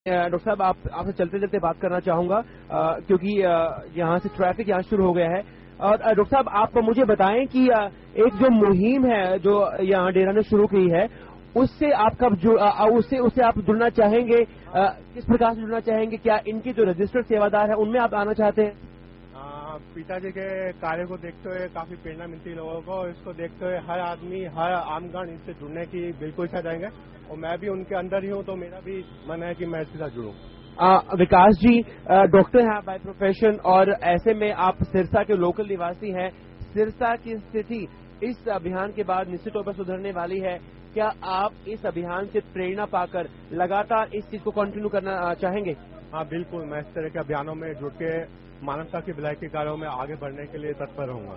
Doctor साहब आपसे चलते चलते बात करना चाहूंगा क्योंकि यहाँ से ट्रैफिक यहाँ शुरू हो गया है। और डॉक्टर साहब आप मुझे बताएं कि एक जो मुहिम है जो यहाँ डेरा ने शुरू की है उससे आप कब उससे आप जुड़ना चाहेंगे, किस प्रकार से जुड़ना चाहेंगे? क्या इनके जो रजिस्टर्ड सेवादार है उनमें आप आना चाहते हैं? पिताजी के कार्य को देखते हुए काफी प्रेरणा मिलती है लोगों को। इसको देखते हुए हर आदमी, हर आमगण इससे जुड़ने की बिल्कुल इच्छा जाएंगे और मैं भी उनके अंदर ही हूं, तो मेरा भी मन है कि मैं इसके साथ जुड़ूं। विकास जी डॉक्टर हैं बाय प्रोफेशन और ऐसे में आप सिरसा के लोकल निवासी हैं। सिरसा की स्थिति इस अभियान के बाद निश्चित तौर पर सुधरने वाली है। क्या आप इस अभियान से प्रेरणा पाकर लगातार इस चीज को कंटिन्यू करना चाहेंगे? हाँ बिल्कुल, मैं इस तरह के अभियानों में जुड़ के मानवता की भलाई के कार्यों में आगे बढ़ने के लिए तत्पर रहूंगा।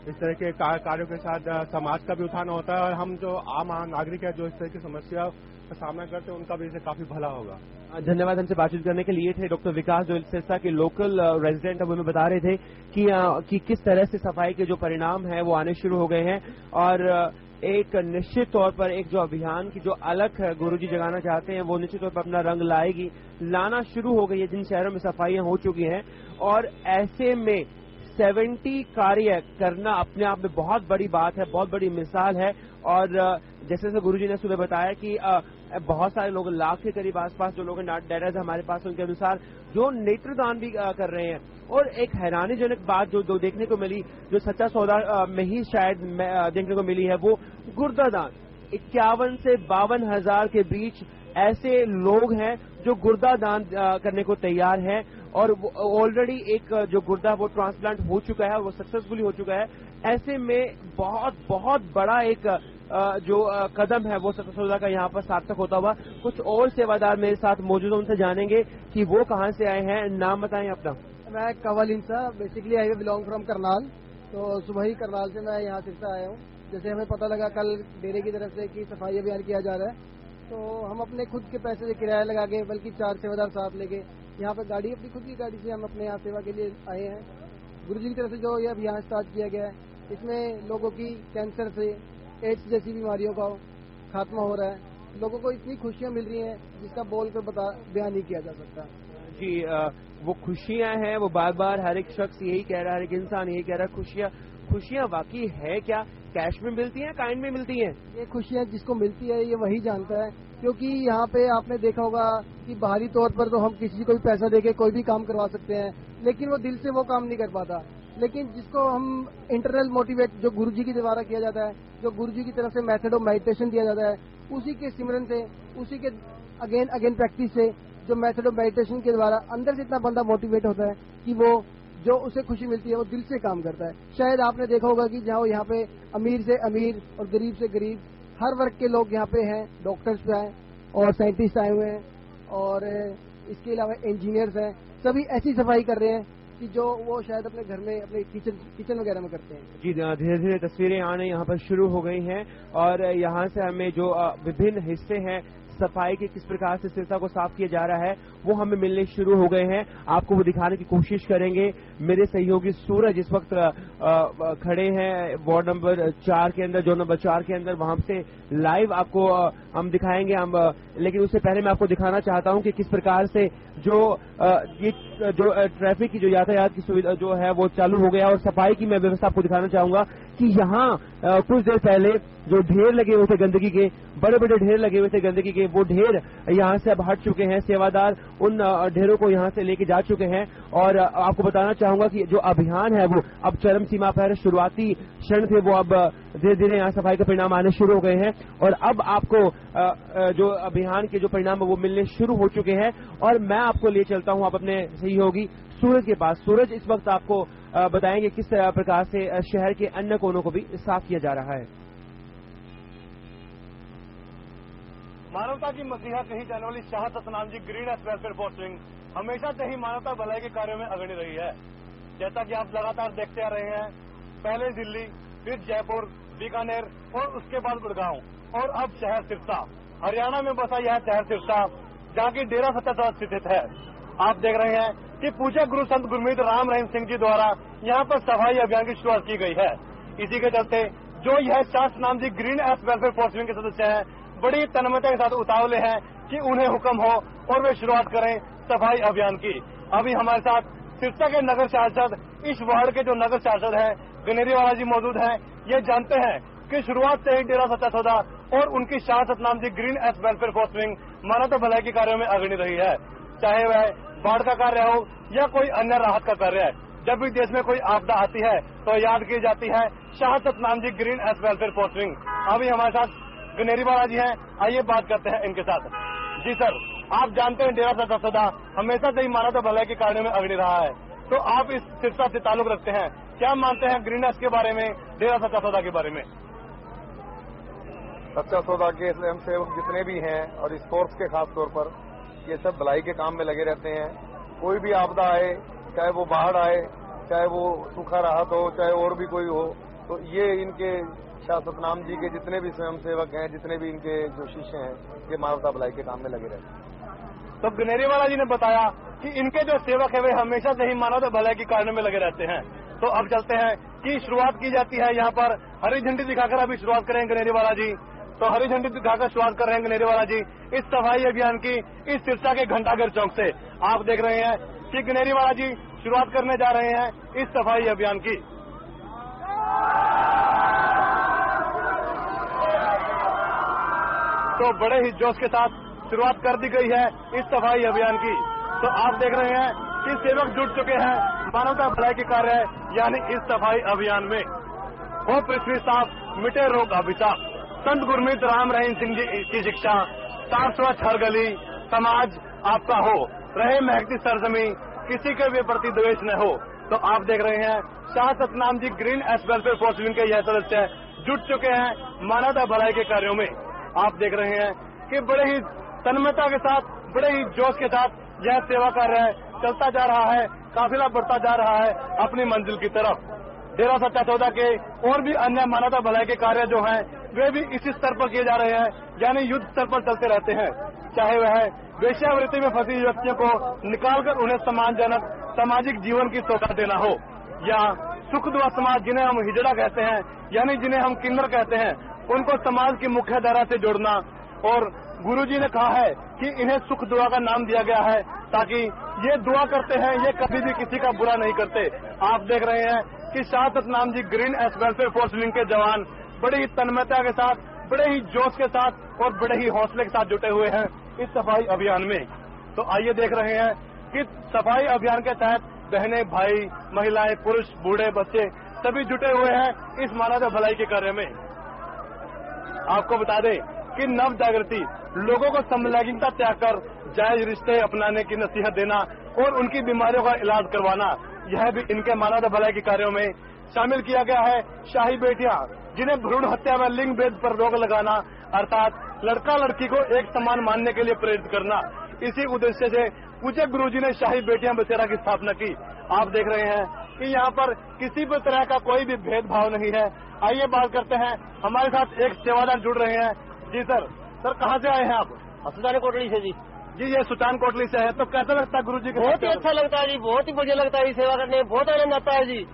इस तरह के कार्यों के साथ समाज का भी उत्थान होता है और हम जो आम नागरिक है जो इस तरह की समस्या का सामना करते हैं उनका भी इससे काफी भला होगा। धन्यवाद। हमसे बातचीत करने के लिए थे डॉक्टर विकास जो सिरसा के लोकल रेजिडेंट अब हमें बता रहे थे कि किस तरह से सफाई के जो परिणाम है वो आने शुरू हो गए हैं और एक निश्चित तौर पर एक जो अभियान की जो अलग गुरुजी जगाना चाहते हैं वो निश्चित तौर पर अपना रंग लाएगी, लाना शुरू हो गई है। जिन शहरों में सफाइयां हो चुकी हैं और ऐसे में 70 कार्य करना अपने आप में बहुत बड़ी बात है, बहुत बड़ी मिसाल है। और जैसे गुरुजी ने सुबह बताया कि बहुत सारे लोग, लाख के करीब आसपास जो लोग डेटा हमारे पास, उनके अनुसार जो नेत्रदान भी कर रहे हैं। और एक हैरानीजनक बात जो देखने को मिली, जो सच्चा सौदा में ही शायद देखने को मिली है, वो गुर्दा दान। 51 से 52 हजार के बीच ऐसे लोग हैं जो गुर्दा दान करने को तैयार हैं और ऑलरेडी एक जो गुर्दा वो ट्रांसप्लांट हो चुका है, वो सक्सेसफुली हो चुका है। ऐसे में बहुत बहुत बड़ा एक जो कदम है वो सच्चा सौदा का यहाँ पर सार्थक होता हुआ। कुछ और सेवादार मेरे साथ मौजूद, उनसे जानेंगे कि वो कहाँ से आए हैं। नाम बताएं अपना। मैं Kanwal Insa, basically I belong from Karnal. तो सुबह ही करनाल से मैं यहाँ सिरसा आया हूँ। जैसे हमें पता लगा कल डेरे की तरफ से कि सफाई अभियान किया जा रहा है, तो हम अपने खुद के पैसे से किराया लगा के, बल्कि 4 सेवादार साथ लेके यहाँ पर गाड़ी, अपनी खुद की गाड़ी से हम अपने यहाँ सेवा के लिए आए हैं। गुरुजी की तरफ से जो ये अभियान स्टार्ट किया गया है, इसमें लोगों की कैंसर से, एड्स जैसी बीमारियों का खात्मा हो रहा है। लोगों को इतनी खुशियां मिल रही हैं जिसका बोलकर बयान नहीं किया जा सकता। जी वो खुशियां हैं, वो बार बार हर एक शख्स यही कह रहा है, हर एक इंसान यही कह रहा है। खुशियां वाकई है क्या? कैश में मिलती हैं, काइंड में मिलती हैं? ये खुशियां जिसको मिलती है ये वही जानता है, क्योंकि यहाँ पे आपने देखा होगा कि बाहरी तौर पर तो हम किसी को भी पैसा देके कोई भी काम करवा सकते हैं, लेकिन वो दिल से वो काम नहीं कर पाता। लेकिन जिसको हम इंटरनल मोटिवेट, जो गुरुजी के द्वारा किया जाता है, जो गुरुजी की तरफ से मेथड ऑफ मेडिटेशन दिया जाता है, उसी के सिमरन से, उसी के अगेन प्रैक्टिस से, जो मेथड ऑफ मेडिटेशन के द्वारा अंदर से इतना बंदा मोटिवेट होता है कि वो जो उसे खुशी मिलती है वो दिल से काम करता है। शायद आपने देखा होगा कि जहाँ यहाँ पे अमीर से अमीर और गरीब से गरीब हर वर्ग के लोग यहाँ पे हैं, डॉक्टर्स पे हैं और साइंटिस्ट आए हुए हैं और इसके अलावा इंजीनियर्स हैं। सभी ऐसी सफाई कर रहे हैं कि जो वो शायद अपने घर में, अपने किचन वगैरह में करते हैं। जी धीरे धीरे तस्वीरें आने यहाँ पर शुरू हो गई हैं और यहाँ से हमें जो विभिन्न हिस्से हैं सफाई के, किस प्रकार से सिरसा को साफ किया जा रहा है, वो हमें मिलने शुरू हो गए हैं। आपको वो दिखाने की कोशिश करेंगे। मेरे सहयोगी सूरज इस वक्त खड़े हैं वार्ड नंबर 4 के अंदर, जोन नंबर 4 के अंदर। वहां से लाइव आपको हम दिखाएंगे। लेकिन उससे पहले मैं आपको दिखाना चाहता हूं कि किस प्रकार से जो ट्रैफिक की जो यातायात की सुविधा जो है वो चालू हो गया और सफाई की मैं व्यवस्था आपको दिखाना चाहूंगा कि यहाँ कुछ देर पहले जो ढेर लगे हुए थे गंदगी के, बड़े बड़े ढेर लगे हुए थे गंदगी के, वो ढेर यहाँ से अब हट चुके हैं। सेवादार उन ढेरों को यहाँ से लेके जा चुके हैं और आपको बताना चाहूंगा कि जो अभियान है वो अब चरम सीमा पर, शुरुआती क्षण थे वो अब धीरे धीरे यहाँ सफाई के परिणाम आने शुरू हो गए हैं और अब आपको जो अभियान के जो परिणाम है वो मिलने शुरू हो चुके हैं। और मैं आपको ले चलता हूँ आप अपने सहयोगी सूरज के पास। सूरज इस वक्त आपको बताएंगे किस प्रकार से शहर के अन्य कोनों को भी साफ किया जा रहा है। मानवता की मसीहा कही जाने वाली Shah Satnam ji green S welfare forcing हमेशा से ही मानवता भलाई के कार्यों में अग्रणी रही है। जैसा कि आप लगातार देखते आ रहे हैं, पहले दिल्ली, फिर जयपुर, बीकानेर और उसके बाद गुड़गांव और अब शहर सिरसा, हरियाणा में बसा यह शहर सिरसा, जहाँ की डेरा सच्चा सौदा स्थित है। आप देख रहे हैं कि पूज्य गुरु संत गुरमीत राम रहीम सिंह जी द्वारा यहाँ पर सफाई अभियान की शुरुआत की गई है। इसी के चलते जो यह Shah Satnam ji green S welfare forcing के सदस्य हैं, बड़ी तन्मयता के साथ उतावले हैं कि उन्हें हुक्म हो और वे शुरुआत करें सफाई अभियान की। अभी हमारे साथ सिरसा के नगर पार्षद, इस वार्ड के जो नगर पार्षद हैं गनेरीवाला जी मौजूद हैं। ये जानते हैं कि शुरुआत से ही डेरा सच्चा सौदा और उनकी Shah Satnam ji green S welfare force wing मानवता भलाई के कार्यों में अग्रणी रही है, चाहे वह बाढ़ का कार्य हो या कोई अन्य राहत का कार्य है। जब भी देश में कोई आपदा आती है तो याद की जाती है Shah Satnam ji green S welfare force wing. अभी हमारे साथ गनेरीवाला जी हैं, आइए बात करते हैं इनके साथ। जी सर, आप जानते हैं डेरा सच्चा सौदा हमेशा से ही मानवता भलाई के कार्यों में अग्रणी रहा है, तो आप इस सिरसा से ताल्लुक रखते हैं, क्या मानते हैं ग्रीन एस के बारे में, डेरा सच्चा सौदा के बारे में? सच्चा सौदा के स्वयंसेवक जितने भी हैं और इस फोर्स के खास तौर पर ये सब भलाई के काम में लगे रहते हैं। कोई भी आपदा आए, चाहे वो बाढ़ आए, चाहे वो सूखा राहत हो, चाहे और भी कोई हो, तो ये इनके शाह सतनाम जी के जितने भी स्वयंसेवक हैं, जितने भी इनके जो शिष्य हैं, ये मानवता भलाई के काम में लगे रहते हैं। तो गनेरीवाला जी ने बताया कि इनके जो सेवक है वे हमेशा से ही मानवता भलाई के कार्यों में लगे रहते हैं। तो अब चलते हैं कि शुरुआत की जाती है यहाँ पर हरी झंडी दिखाकर। अभी शुरुआत करें गनेरीवाला जी, तो हरी झंडी दिखाकर शुरुआत कर रहे हैं गनेरीवाला जी इस सफाई अभियान की, इस सिरसा के घंटाघर चौक से। आप देख रहे हैं कि गनेरीवाला जी शुरुआत करने जा रहे हैं इस सफाई अभियान की। तो बड़े ही जोश के साथ शुरुआत कर दी गई है इस सफाई अभियान की। तो आप देख रहे हैं कि सेवक जुट चुके हैं मानवता भलाई के कार्य यानी इस सफाई अभियान में। हो पृथ्वी साफ, मिटे रोग अभिशाप, संत गुरमीत राम रहीम सिंह जी की शिक्षा, साफ स्वच्छ हर गली, समाज आपका हो, रहे महकती सरजमी, किसी के भी प्रति द्वेष न हो। तो आप देख रहे हैं Shah Satnam ji green S welfare force wing के यह सदस्य जुट चुके हैं मानवता भलाई के कार्यों में। आप देख रहे हैं कि बड़े ही तन्मयता के साथ, बड़े ही जोश के साथ यह सेवा कार्य चलता जा रहा है, काफिला बढ़ता जा रहा है अपनी मंजिल की तरफ। डेरा सच्चा सौदा के और भी अन्य मानवता भलाई के कार्य जो हैं वे भी इसी स्तर पर किए जा रहे हैं, यानी युद्ध स्तर पर चलते रहते हैं। चाहे वह वेश्यावृत्ति में फंसी व्यक्तियों को निकालकर उन्हें सम्मानजनक सामाजिक जीवन की सौगात देना हो, या सुख दुआ समाज जिन्हें हम हिजड़ा कहते हैं, यानी जिन्हें हम किन्नर कहते हैं, उनको समाज की मुख्य धारा से जोड़ना। और गुरुजी ने कहा है कि इन्हें सुख दुआ का नाम दिया गया है ताकि ये दुआ करते हैं, ये कभी भी किसी का बुरा नहीं करते। आप देख रहे हैं कि Shah Satnam ji green S welfare force wing के जवान बड़े ही तन्मयता के साथ, बड़े ही जोश के साथ और बड़े ही हौसले के साथ जुटे हुए हैं इस सफाई अभियान में। तो आइए देख रहे हैं कि सफाई अभियान के तहत बहनें, भाई, महिलाएं, पुरुष, बूढ़े, बच्चे सभी जुटे हुए हैं इस मानवता भलाई के कार्य में। आपको बता दें कि नव जागृति, लोगों को समलैंगिकता त्याग कर जायज रिश्ते अपनाने की नसीहत देना और उनकी बीमारियों का इलाज करवाना, यह भी इनके मानवता भलाई के कार्यों में शामिल किया गया है। शाही बेटियां जिन्हें भ्रूण हत्या व लिंग भेद पर रोक लगाना, अर्थात लड़का लड़की को एक समान मानने के लिए प्रेरित करना, इसी उद्देश्य से पूज्य गुरुजी ने शाही बेटियां बसेरा की स्थापना की। आप देख रहे हैं कि यहाँ पर किसी भी तरह का कोई भी भेदभाव नहीं है। आइए बात करते हैं, हमारे साथ एक सेवादार जुड़ रहे हैं। जी सर, कहाँ से आए हैं आप? सुल्तान कोटली से जी। जी, ये सुल्तान कोटली से है, तो कैसा लगता है गुरुजी के? बहुत ही अच्छा लगता है जी, बहुत ही बढ़िया लगता है, सेवा करने में बहुत आनंद आता है जी।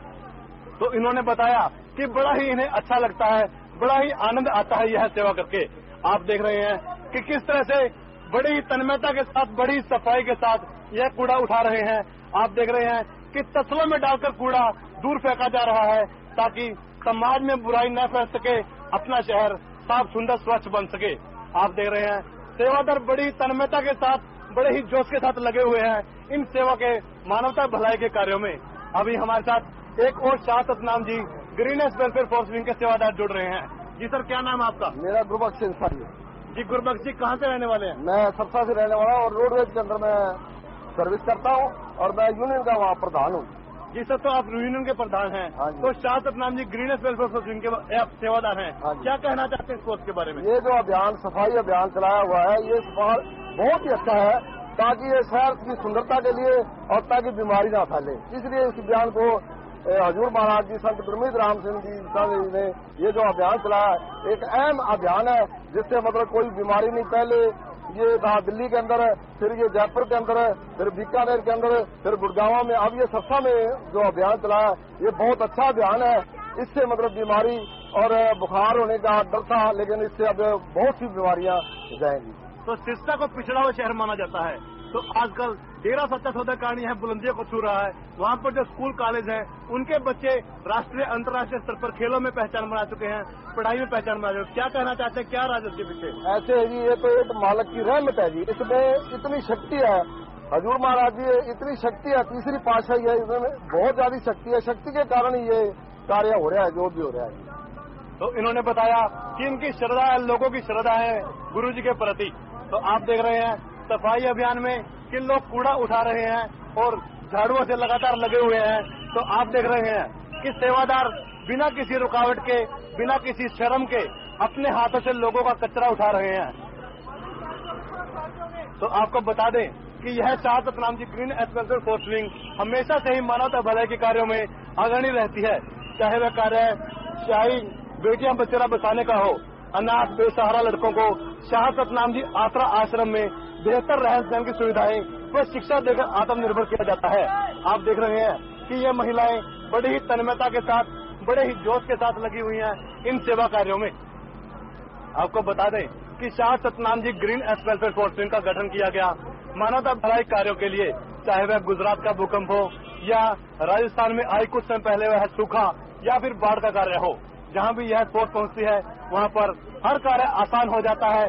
तो इन्होंने बताया कि बड़ा ही इन्हें अच्छा लगता है, बड़ा ही आनंद आता है यह सेवा करके। आप देख रहे हैं कि किस तरह से बड़ी ही तन्मयता के साथ, बड़ी सफाई के साथ यह कूड़ा उठा रहे हैं। आप देख रहे हैं कि तसलों में डालकर कूड़ा दूर फेंका जा रहा है ताकि समाज में बुराई न फैल सके, अपना शहर साफ सुंदर स्वच्छ बन सके। आप देख रहे हैं सेवादार बड़ी तन्मयता के साथ, बड़े ही जोश के साथ लगे हुए हैं इन सेवा के मानवता भलाई के कार्यों में। अभी हमारे साथ एक और Shah Satnam ji green S welfare force wing के सेवादार जुड़ रहे हैं। जी सर, क्या नाम है आपका? मेरा गुरबख्श इंसानी है। जी गुरबख्श जी, कहाँ से रहने वाले हैं? मैं सरसा से रहने वाला और रोडवेज के अंदर मैं सर्विस करता हूँ और मैं यूनियन का वहाँ प्रधान हूँ। जी सर, तो आप यूनियन के प्रधान हैं। हाँ जी। तो Shah Satnam ji green S welfare force wing के आप सेवादार हैं। हाँ जी। क्या कहना चाहते हैं इस कोर्स के बारे में? ये जो अभियान, सफाई अभियान चलाया हुआ है, ये बहुत ही अच्छा है ताकि ये शहर की सुंदरता के लिए और ताकि बीमारी ना फैले, इसलिए इस अभियान को हजूर महाराज जी संत गुरमीत राम सिंह जी ने ये जो अभियान चलाया, एक अहम अभियान है जिससे मतलब कोई बीमारी नहीं। पहले ये था दिल्ली के अंदर, फिर ये जयपुर के अंदर, फिर बीकानेर के अंदर, फिर गुड़गांव में, अब ये सरसा में जो अभियान चलाया, ये बहुत अच्छा अभियान है। इससे मतलब बीमारी और बुखार होने का डर था, लेकिन इससे अब बहुत सी बीमारियां जाएंगी। तो सिरसा को पिछड़ा हुआ शहर माना जाता है। तो आजकल डेरा सच्चा सौदा कहानी है बुलंदियों को छू रहा है। वहाँ पर जो स्कूल कॉलेज हैं उनके बच्चे राष्ट्रीय अंतर्राष्ट्रीय स्तर पर खेलों में पहचान बना चुके हैं, पढ़ाई में पहचान बना चुके हैं। क्या कहना चाहते हैं, क्या राज उसके पीछे? ऐसे है जी, ये तो एक मालिक की रहमत है जी। इसमें इतनी शक्ति है, हजूर महाराज जी इतनी शक्ति है, तीसरी पातशाही है, इसमें बहुत ज्यादा शक्ति है। शक्ति के कारण ही ये कार्य हो रहा है जो भी हो रहा है। तो इन्होंने बताया कि इनकी श्रद्धा है, लोगों की श्रद्धा है गुरु जी के प्रति। तो आप देख रहे हैं सफाई अभियान में कि लोग कूड़ा उठा रहे हैं और झाड़ुओं से लगातार लगे हुए हैं। तो आप देख रहे हैं कि सेवादार बिना किसी रुकावट के, बिना किसी शर्म के अपने हाथों से लोगों का कचरा उठा रहे हैं। तो आपको बता दें कि यह Shah Satnam ji green special force wing हमेशा से ही मानवता भलाई के कार्यों में अग्रणी रहती है। चाहे वह कार्य शाही बेटियां बच्चेरा बसाने का हो, अनाथ बेसहारा लड़कों को शाह सतनाम जी आसरा आश्रम में बेहतर रहन सहन की सुविधाएं व शिक्षा देकर आत्मनिर्भर किया जाता है। आप देख रहे हैं कि ये महिलाएं बड़ी ही तन्मयता के साथ, बड़े ही जोश के साथ लगी हुई हैं इन सेवा कार्यों में। आपको बता दें कि Shah Satnam ji green special force wing का गठन किया गया मानवता भलाई कार्यों के लिए, चाहे वह गुजरात का भूकंप हो या राजस्थान में आई कुछ समय पहले वह सूखा या फिर बाढ़ का कार्य हो। जहां भी यह फोर्स पहुंचती है वहां पर हर कार्य आसान हो जाता है।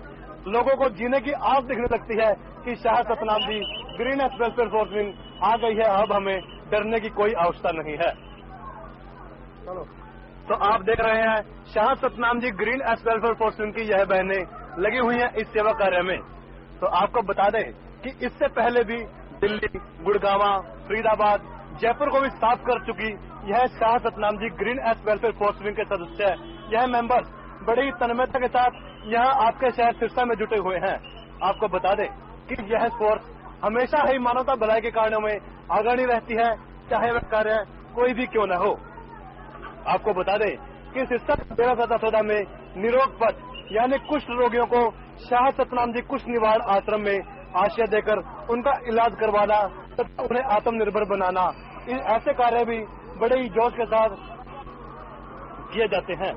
लोगों को जीने की आस दिखने लगती है कि Shah Satnam ji green special force wing आ गई है, अब हमें डरने की कोई आवश्यकता नहीं है। चलो, तो आप देख रहे हैं Shah Satnam ji green special force wing की यह बहनें लगी हुई हैं इस सेवा कार्य में। तो आपको बता दें कि इससे पहले भी दिल्ली, गुड़गांव, फरीदाबाद, जयपुर को भी साफ कर चुकी यह Shah Satnam ji green special force wing के सदस्य, यह मेंबर्स बड़ी ही तन्मयता के साथ यहाँ आपके शहर सिरसा में जुटे हुए हैं। आपको बता दें कि यह फोर्स हमेशा ही मानवता भलाई के कार्यों में अग्रणी रहती है, चाहे वह कार्य कोई भी क्यों न हो। आपको बता दें कि सिरसा डेरा सच्चा सौदा में निरोग पथ यानी कुष्ठ रोगियों को शाह सतनाम जी कुष्ठ निवारण आश्रम में आश्रय देकर उनका इलाज करवाना तथा उन्हें आत्मनिर्भर बनाना, ऐसे कार्य भी बड़े ही जोश के साथ किए जाते हैं।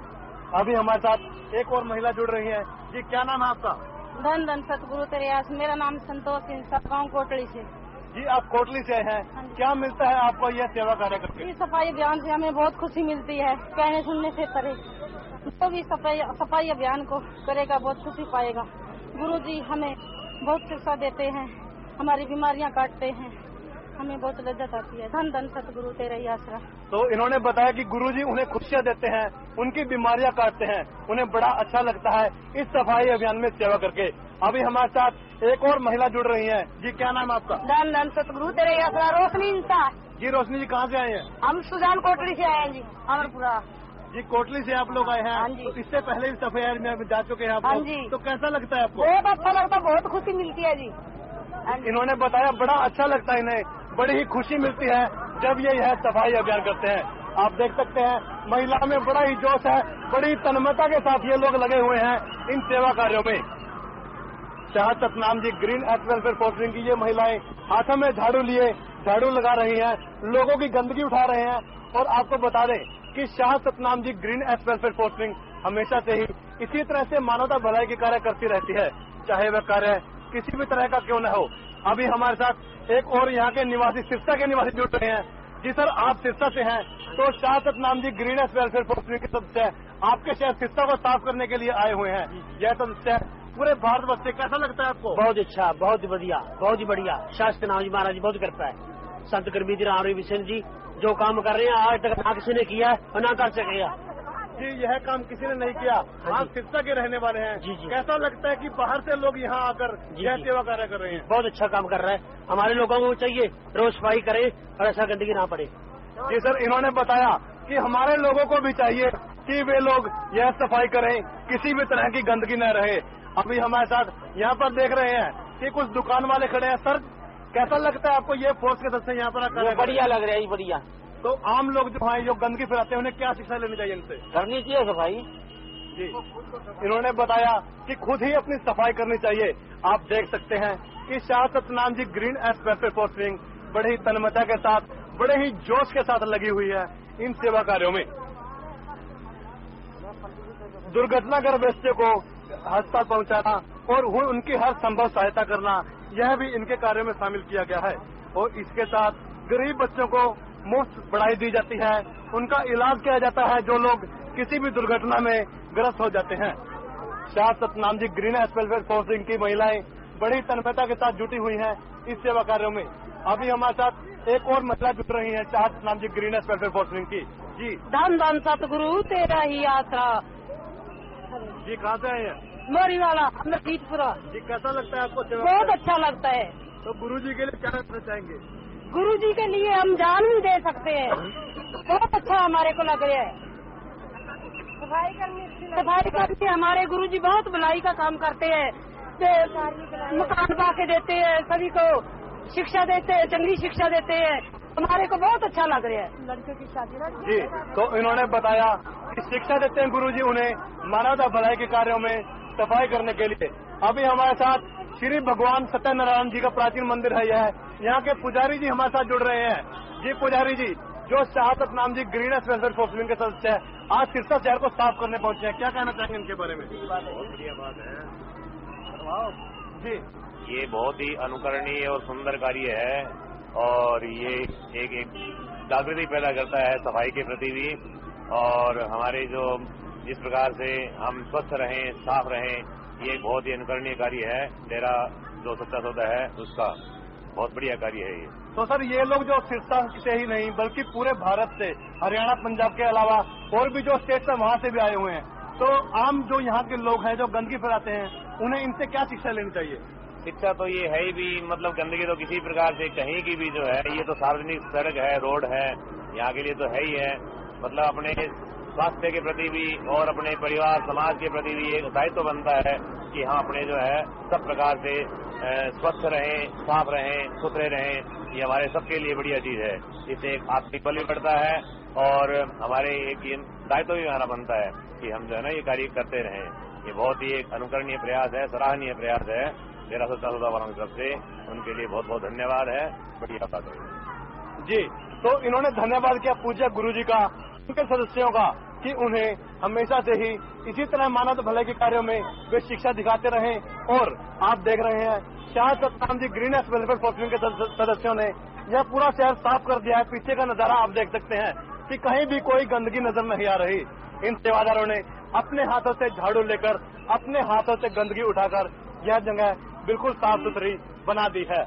अभी हमारे साथ एक और महिला जुड़ रही है। जी, क्या नाम है आपका? धन धन सतगुरु तेरे आस। मेरा नाम संतोष सिंह, गाँव कोटली से। जी, आप कोटली से हैं। क्या मिलता है आपको यह सेवा कार्य करके? इस सफाई अभियान से हमें बहुत खुशी मिलती है। कहने सुनने से परे जो भी सफाई अभियान को करेगा बहुत खुशी पाएगा। गुरु जी हमें बहुत शिक्षा देते हैं, हमारी बीमारियां काटते हैं, हमें बहुत लज्जत आती है। धन धन सतगुरु तेरा ही आसरा। तो इन्होंने बताया कि गुरुजी उन्हें खुशियां देते हैं, उनकी बीमारियां काटते हैं, उन्हें बड़ा अच्छा लगता है इस सफाई अभियान में सेवा करके। अभी हमारे साथ एक और महिला जुड़ रही है। जी, क्या नाम है आपका? धन धन सतगुरु तेरा ही आसरा। रोशनी इंसान। जी, रोशनी जी कहाँ से आए हैं? हम सुजान कोटली से आए हैं जी, अमरपुरा। जी, कोटली से आप लोग आए हैं? हाँ जी। तो इससे पहले भी सफाई अभियान में जा चुके हैं आप हाँ लोग? जी। तो कैसा लगता है आपको? बहुत अच्छा लगता है, बहुत खुशी मिलती है जी। इन्होंने बताया बड़ा अच्छा लगता है इन्हें, बड़ी ही खुशी मिलती है जब ये यह सफाई अभियान करते हैं। आप देख सकते हैं महिला में बड़ा ही जोश है, बड़ी तन्मयता के साथ ये लोग लगे हुए हैं इन सेवा कार्यों में। Shah Satnam ji green special force wing की ये महिलाएं हाथों में झाड़ू लिए झाड़ू लगा रही हैं, लोगों की गंदगी उठा रहे हैं। और आपको बता दें कि Shah Satnam ji green special force wing हमेशा से ही इसी तरह से मानवता भलाई के कार्य करती रहती है, चाहे वह कार्य किसी भी तरह का क्यों न हो। अभी हमारे साथ एक और यहाँ के निवासी, सिरसा के निवासी जुड़ रहे हैं। जी सर, आप सिरसा से हैं, तो Shah Satnam ji green special force wing के सदस्य आपके शहर सिरसा को साफ करने के लिए आए हुए हैं। यह सदस्य पूरे भारतवर्ष से, कैसा लगता है आपको? बहुत अच्छा, बहुत बढ़िया, बहुत ही बढ़िया। शाह सतनाम जी महाराज बहुत करता है। संत गुरमीत राम विशन जी जो काम कर रहे हैं आज तक ना किसी ने किया और ना कर सकेगा। जी, यह काम किसी ने नहीं किया। आप सिरसा के रहने वाले हैं। जी जी। कैसा लगता है कि बाहर से लोग यहाँ आकर यह सेवा कार्य कर रहे हैं? बहुत अच्छा काम कर रहा है। हमारे लोगों को चाहिए रोज सफाई करें और ऐसा गंदगी ना पड़े। जी सर, इन्होंने बताया कि हमारे लोगों को भी चाहिए कि वे लोग यह सफाई करें, किसी भी तरह की गंदगी न रहे। अभी हमारे साथ यहाँ पर देख रहे हैं कि कुछ दुकान वाले खड़े हैं। सर, कैसा लगता है आपको ये फोर्स के सदस्य यहाँ पर आकर? बढ़िया लग रहा है, बढ़िया। तो आम लोग जो हैं जो गंदगी फैलाते हैं उन्हें क्या शिक्षा लेनी चाहिए इनसे? करनी चाहिए सफाई। जी, इन्होंने बताया कि खुद ही अपनी सफाई करनी चाहिए। आप देख सकते हैं कि Shah Satnam ji green special force wing बड़े ही तन्मयता के साथ, बड़े ही जोश के साथ लगी हुई है इन सेवा कार्यों में। दुर्घटनाग्रस्त व्यक्तियों को अस्पताल पहुंचाना और उनकी हर संभव सहायता करना, यह भी इनके कार्यों में शामिल किया गया है। और इसके साथ गरीब बच्चों को मुफ्त पढ़ाई दी जाती है, उनका इलाज किया जाता है जो लोग किसी भी दुर्घटना में ग्रस्त हो जाते हैं। Shah Satnam ji green welfare sourcing की महिलाएं बड़ी तन्मयता के साथ जुटी हुई हैं इस सेवा कार्यों में। अभी हमारे साथ एक और महिला जुट रही है Shah Satnam ji green welfare sourcing की। जी धन धन सतगुरु तेरा ही आसरा। जी कहाँ से आए हैं? मोरी वाला मसीदपुरा। जी कैसा लगता है आपको सेवा? बहुत अच्छा लगता है। तो गुरु जी के लिए क्या करना चाहेंगे? गुरु जी के लिए हम जान भी दे सकते हैं। बहुत अच्छा हमारे को लग रहा है। सफाई करके हमारे गुरु जी बहुत भलाई का काम करते हैं। मकान पा के देते हैं, सभी को शिक्षा देते हैं, चंगी शिक्षा देते हैं। हमारे को बहुत अच्छा लग रहा है। लड़के की शादी जी, तो इन्होंने बताया कि शिक्षा देते हैं गुरुजी उन्हें मानवता भलाई के कार्यों में सफाई करने के लिए। अभी हमारे साथ श्री भगवान सत्यनारायण जी का प्राचीन मंदिर है यह। यहाँ के पुजारी जी हमारे साथ जुड़ रहे हैं। जी पुजारी जी, जो Shah Satnam ji green welfare society के सदस्य है, आज सिरसा शहर को साफ करने पहुंचे हैं, क्या कहना चाहेंगे इनके बारे में? बहुत बढ़िया बात है जी, ये बहुत ही अनुकरणीय और सुंदर कार्य है और ये एक जागृति पैदा करता है सफाई के प्रति भी। और हमारे जो जिस प्रकार से हम स्वस्थ रहें, साफ रहें, ये बहुत ही अनुकरणीय कार्य है। डेरा जो सच्चा सौदा है उसका बहुत बढ़िया कार्य है ये। तो सर ये लोग जो सिरसा से ही नहीं बल्कि पूरे भारत से, हरियाणा पंजाब के अलावा और भी जो स्टेट है वहाँ से भी आए हुए हैं, तो आम जो यहाँ के लोग हैं जो गंदगी फैलाते हैं, उन्हें इनसे क्या शिक्षा लेनी चाहिए? शिक्षा तो ये है ही भी, मतलब गंदगी तो किसी प्रकार से कहीं की भी जो है, ये तो सार्वजनिक सड़क है, रोड है, यहाँ के लिए तो है ही है। मतलब अपने स्वास्थ्य के प्रति भी और अपने परिवार समाज के प्रति भी एक दायित्व बनता है कि हम अपने जो है सब प्रकार से स्वस्थ रहें, साफ रहें, सुथरे रहें। ये हमारे सबके लिए बढ़िया चीज है। इससे एक आत्मिक बल भी बढ़ता है और हमारे एक ये दायित्व भी हमारा बनता है कि हम जो है ना ये कार्य करते रहें। ये बहुत ही एक अनुकरणीय प्रयास है, सराहनीय प्रयास है डेरा सच्चा सौदा वालों की तरफ से। उनके लिए बहुत बहुत धन्यवाद है। बढ़िया बात है जी। तो इन्होंने धन्यवाद किया पूज्य गुरु जी का, उनके सदस्यों का, कि उन्हें हमेशा से ही इसी तरह मानव भलाई के कार्यों में वे शिक्षा दिखाते रहें। और आप देख रहे हैं Shah Satnam ji green welfare society के सदस्यों ने यह पूरा शहर साफ कर दिया है। पीछे का नजारा आप देख सकते हैं कि कहीं भी कोई गंदगी नजर नहीं आ रही। इन सेवादारों ने अपने हाथों से झाड़ू लेकर, अपने हाथों से गंदगी उठाकर यह जगह बिल्कुल साफ सुथरी बना दी है।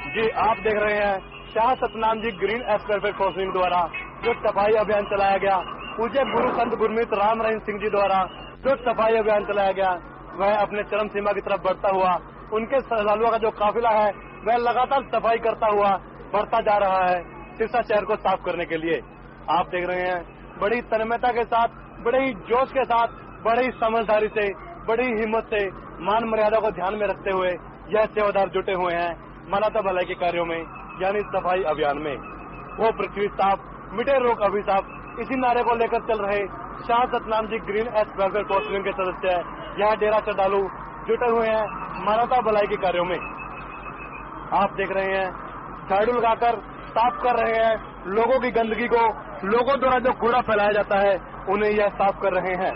जी, आप देख रहे हैं Shah Satnam ji green welfare society द्वारा जो सफाई अभियान चलाया गया, पूज्य गुरु संत गुरमीत राम रहीम सिंह जी द्वारा जो सफाई अभियान चलाया गया, वह अपने चरम सीमा की तरफ बढ़ता हुआ, उनके श्रद्धालुओं का जो काफिला है वह लगातार सफाई करता हुआ बढ़ता जा रहा है सिरसा शहर को साफ करने के लिए। आप देख रहे हैं बड़ी तन्मयता के साथ, बड़े ही जोश के साथ, बड़ी ही समझदारी से, बड़ी हिम्मत से, मान मर्यादा को ध्यान में रखते हुए यह सेवादार जुटे हुए हैं मानवता भलाई के कार्यों में, यानी सफाई अभियान में। वो पृथ्वी साफ, मिटे रोग अभिशाप, इसी नारे को लेकर चल रहे Shah Satnam ji green welfare society के सदस्य यहाँ डेरा श्रद्धालु जुटे हुए हैं मानवता भलाई के कार्यों में। आप देख रहे हैं झाड़ू लगाकर साफ कर रहे हैं लोगों की गंदगी को, लोगों द्वारा जो कूड़ा फैलाया जाता है उन्हें यह साफ कर रहे हैं।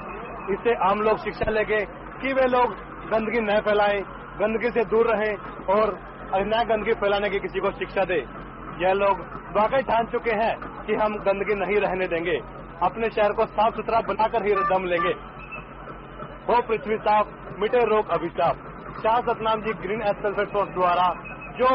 इससे आम लोग शिक्षा लेके कि वे लोग गंदगी न फैलाएं, गंदगी से दूर रहें और न गंदगी फैलाने की किसी को शिक्षा दे। यह लोग वाकई ठान चुके हैं कि हम गंदगी नहीं रहने देंगे, अपने शहर को साफ सुथरा बनाकर ही दम लेंगे। हो पृथ्वी साफ, मिटे रोग अभिशाप। Shah Satnam ji green welfare society द्वारा जो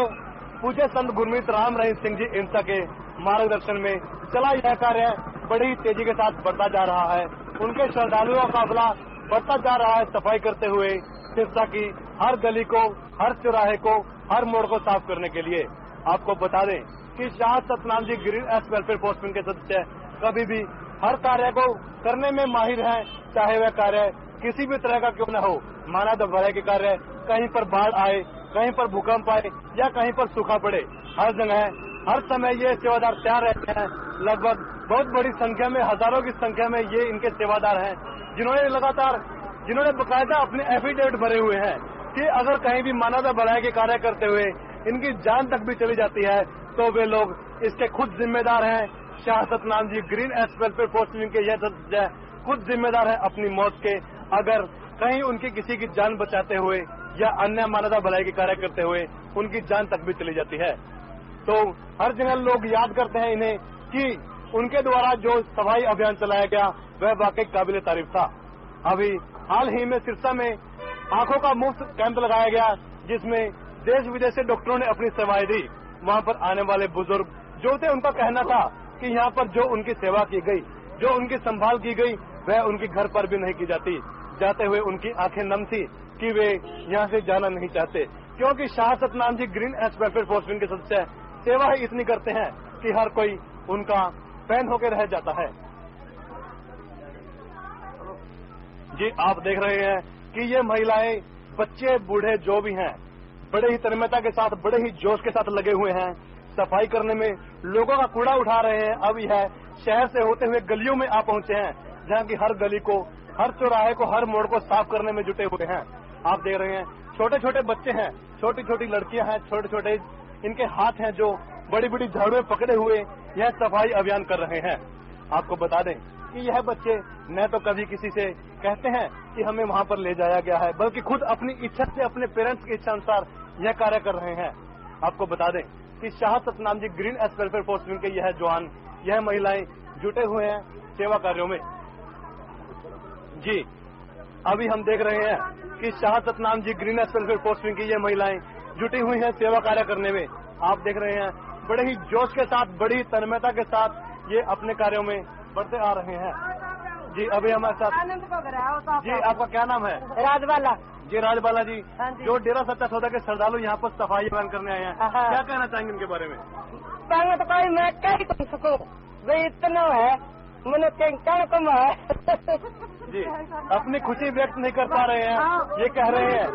पूज्य संत गुरमीत राम रहीम सिंह जी इंसा के मार्गदर्शन में चला यह कार्य बड़ी तेजी के साथ बढ़ता जा रहा है। उनके श्रद्धालुओं का काफिला बढ़ता जा रहा है सफाई करते हुए सिरसा की हर गली को, हर चौराहे को, हर मोड़ को साफ करने के लिए। आपको बता दें कि Shah Satnam ji green welfare society के सदस्य कभी भी हर कार्य को करने में माहिर हैं, चाहे वह कार्य किसी भी तरह का क्यों न हो। मानव भलाई के कार्य, कहीं पर बाढ़ आए, कहीं पर भूकंप आए या कहीं पर सूखा पड़े, हर जगह हर समय ये सेवादार तैयार रहते हैं। लगभग बहुत बड़ी संख्या में, हजारों की संख्या में ये इनके सेवादार हैं, जिन्होंने बकायदा अपने एफिडेविट भरे हुए हैं कि अगर कहीं भी मानवता भलाई के कार्य करते हुए इनकी जान तक भी चली जाती है तो वे लोग इसके खुद जिम्मेदार हैं। Shah Satnam ji green welfare society के यह सदस्य खुद जिम्मेदार है अपनी मौत के, अगर कहीं उनकी किसी की जान बचाते हुए या अन्य मानवता भलाई के कार्य करते हुए उनकी जान तक भी चली जाती है। तो हर जगह लोग याद करते हैं इन्हें कि उनके द्वारा जो सफाई अभियान चलाया गया वह वाकई काबिल तारीफ था। अभी हाल ही में सिरसा में आंखों का मुफ्त कैंप लगाया गया, जिसमें देश विदेश से डॉक्टरों ने अपनी सेवाएं दी। वहां पर आने वाले बुजुर्ग जो थे, उनका कहना था कि यहाँ पर जो उनकी सेवा की गई, जो उनकी संभाल की गई, वह उनके घर पर भी नहीं की जाती। जाते हुए उनकी आंखें नम थी कि वे यहाँ से जाना नहीं चाहते, क्योंकि Shah Satnam ji green S welfare force wing के सदस्य सेवा ही इतनी करते हैं कि हर कोई उनका फैन होकर रह जाता है। जी आप देख रहे हैं कि ये महिलाएं, बच्चे, बूढ़े जो भी हैं, बड़े ही तन्मयता के साथ, बड़े ही जोश के साथ लगे हुए हैं सफाई करने में, लोगों का कूड़ा उठा रहे हैं। अब यह शहर से होते हुए गलियों में आ पहुंचे हैं, जहां की हर गली को, हर चौराहे को, हर मोड़ को साफ करने में जुटे हुए हैं। आप देख रहे हैं छोटे छोटे बच्चे हैं, छोटी छोटी लड़कियां हैं, छोटे छोटे इनके हाथ हैं जो बड़ी बड़ी झाड़ुएं पकड़े हुए यह सफाई अभियान कर रहे हैं। आपको बता दें कि यह बच्चे न तो कभी किसी से कहते हैं कि हमें वहां पर ले जाया गया है, बल्कि खुद अपनी इच्छा से, अपने पेरेंट्स की इच्छा अनुसार यह कार्य कर रहे हैं। आपको बता दें कि Shah Satnam ji green S welfare force wing के यह जवान, यह महिलाएं जुटे हुए हैं सेवा कार्यों में। जी अभी हम देख रहे हैं कि Shah Satnam ji green S welfare force wing की यह महिलाएं जुटी हुई हैं सेवा कार्य करने में। आप देख रहे हैं बड़े ही जोश के साथ, बड़ी तन्मयता के साथ ये अपने कार्यों में बढ़ते आ रहे हैं। जी अभी हमारे साथ, जी आपका क्या नाम है? राजबाला। जी राजबाला जी, जो डेरा सच्चा सौदा के श्रद्धालु यहाँ पर सफाई अभियान करने आए हैं, क्या कहना चाहेंगे इनके बारे में? कहना तो कोई मैं क्या ही कर सकूं, भाई इतना है मैंने क्या कम है। जी अपनी खुशी व्यक्त नहीं कर पा रहे हैं, ये कह रहे हैं।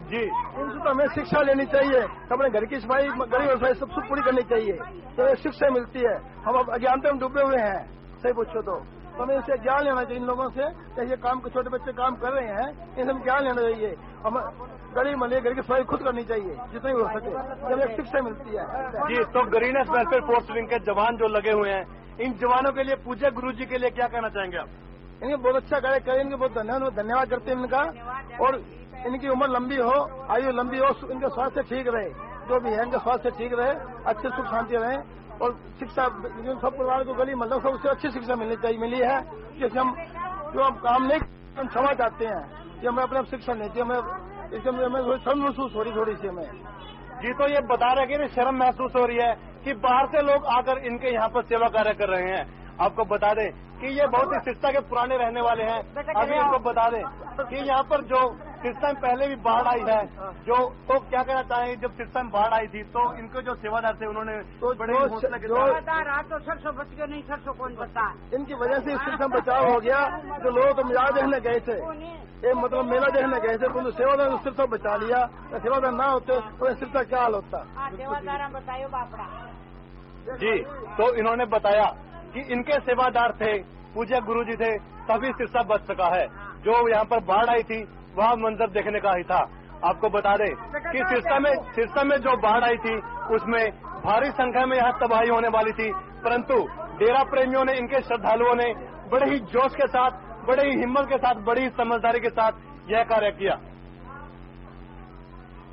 जी इनसे तो हमें शिक्षा लेनी चाहिए, अपने घर की सफाई, गरीब सफाई सब पूरी करनी चाहिए, तो शिक्षा मिलती है। हम अब अज्ञानता में डूबे हुए हैं, सही पूछो तो हमें इनसे ज्ञान लेना चाहिए। इन लोगों से ये काम, छोटे बच्चे काम कर रहे हैं, इनसे ज्ञान लेना चाहिए। हम गरीब मले घर की सफाई खुद करनी चाहिए जितनी हो सके, हमें शिक्षा मिलती है। जी तो green S welfare force wing के जवान जो लगे हुए हैं, इन जवानों के लिए, पूज्य गुरु जी के लिए क्या कहना चाहेंगे आप? इनके बहुत अच्छा कार्य करें, इनके बहुत धन्यवाद करते हैं इनका, और इनकी उम्र लंबी हो, आयु लंबी हो, इनका स्वास्थ्य ठीक रहे, जो भी है इनका स्वास्थ्य ठीक रहे, अच्छे सुख शांति रहे, और शिक्षा सब परिवार को, गली मतलब सब उससे अच्छी शिक्षा मिलनी चाहिए, मिली है। जैसे हम जो हम काम नहीं, हम क्षमा चाहते हैं कि हमें अपने शिक्षा नहीं चाहिए, हमें इससे हमें शर्म महसूस हो रही थोड़ी सी हमें। जी तो ये बता रहे कि शर्म महसूस हो रही है कि बाहर से लोग आकर इनके यहाँ पर सेवा कार्य कर रहे हैं। आपको बता दें कि ये बहुत ही सिरसा के पुराने रहने वाले हैं। अभी इनको बता दें कि यहाँ पर जो सिरसा में पहले भी बाढ़ आई है, जो तो क्या कहना चाहेंगे, जब सिरसा में बाढ़ आई थी तो इनको जो सेवादार थे उन्होंने तो सरसों बच गया, नहीं सरसों कौन बचा, इनकी वजह से सिरसा बचाव हो गया। जो लोग तो मेला देखने गए थे, ये मतलब मेला देखने गए थे, तो सेवादार सिरसा बचा लिया, सेवादार ना होते तो सिरसा क्या हाल होता। सेवादार बतायो बापड़ा। जी तो इन्होंने बताया कि इनके सेवादार थे, पूज्य गुरु जी थे, तभी सिरसा बच सका है। जो यहाँ पर बाढ़ आई थी वह मंजर देखने का ही था। आपको बता दें कि सिरसा में जो बाढ़ आई थी उसमें भारी संख्या में यहाँ तबाही होने वाली थी, परंतु डेरा प्रेमियों ने, इनके श्रद्धालुओं ने बड़े ही जोश के साथ, बड़े ही हिम्मत के साथ, बड़ी ही समझदारी के साथ यह कार्य किया।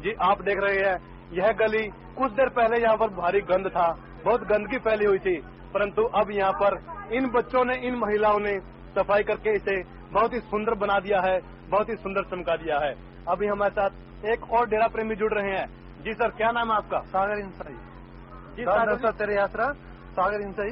जी आप देख रहे हैं यह गली, कुछ देर पहले यहाँ पर भारी गंद था, बहुत गंदगी फैली हुई थी, परंतु अब यहाँ पर इन बच्चों ने, इन महिलाओं ने सफाई करके इसे बहुत ही सुंदर बना दिया है, बहुत ही सुंदर चमका दिया है। अभी हमारे साथ एक और डेरा प्रेमी जुड़ रहे हैं। जी सर, क्या नाम है आपका? सागर इंसाई। जी सागर तेरे यात्रा, सागर इंसाई।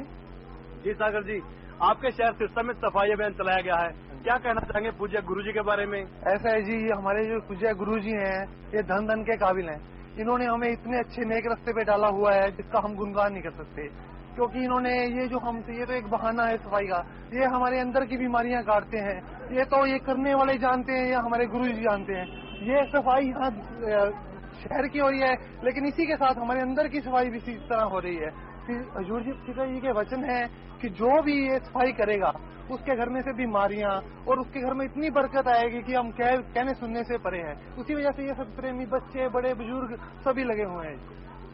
जी सागर जी, आपके शहर सिरसा में सफाई अभियान चलाया गया है, क्या कहना चाहेंगे पूज्य गुरु जी के बारे में? ऐसा है जी, हमारे जो पूज्य गुरु जी हैं ये धन धन के काबिल हैं। इन्होंने हमें इतने अच्छे नेक रास्ते पे डाला हुआ है जिसका हम गुणगान नहीं कर सकते, क्योंकि इन्होंने ये जो हमसे, ये तो एक बहाना है सफाई का, ये हमारे अंदर की बीमारियां काटते हैं। ये तो ये करने वाले जानते हैं या हमारे गुरु जी जानते हैं। ये सफाई यहाँ शहर की हो रही है, लेकिन इसी के साथ हमारे अंदर की सफाई भी इसी तरह हो रही है। फिर हजूर जी के वचन है कि जो भी ये सफाई करेगा उसके घर में से बीमारियां और उसके घर में इतनी बरकत आएगी कि हम कहने सुनने से परे हैं। उसी वजह से ये सब प्रेमी बच्चे, बड़े बुजुर्ग सभी लगे हुए हैं।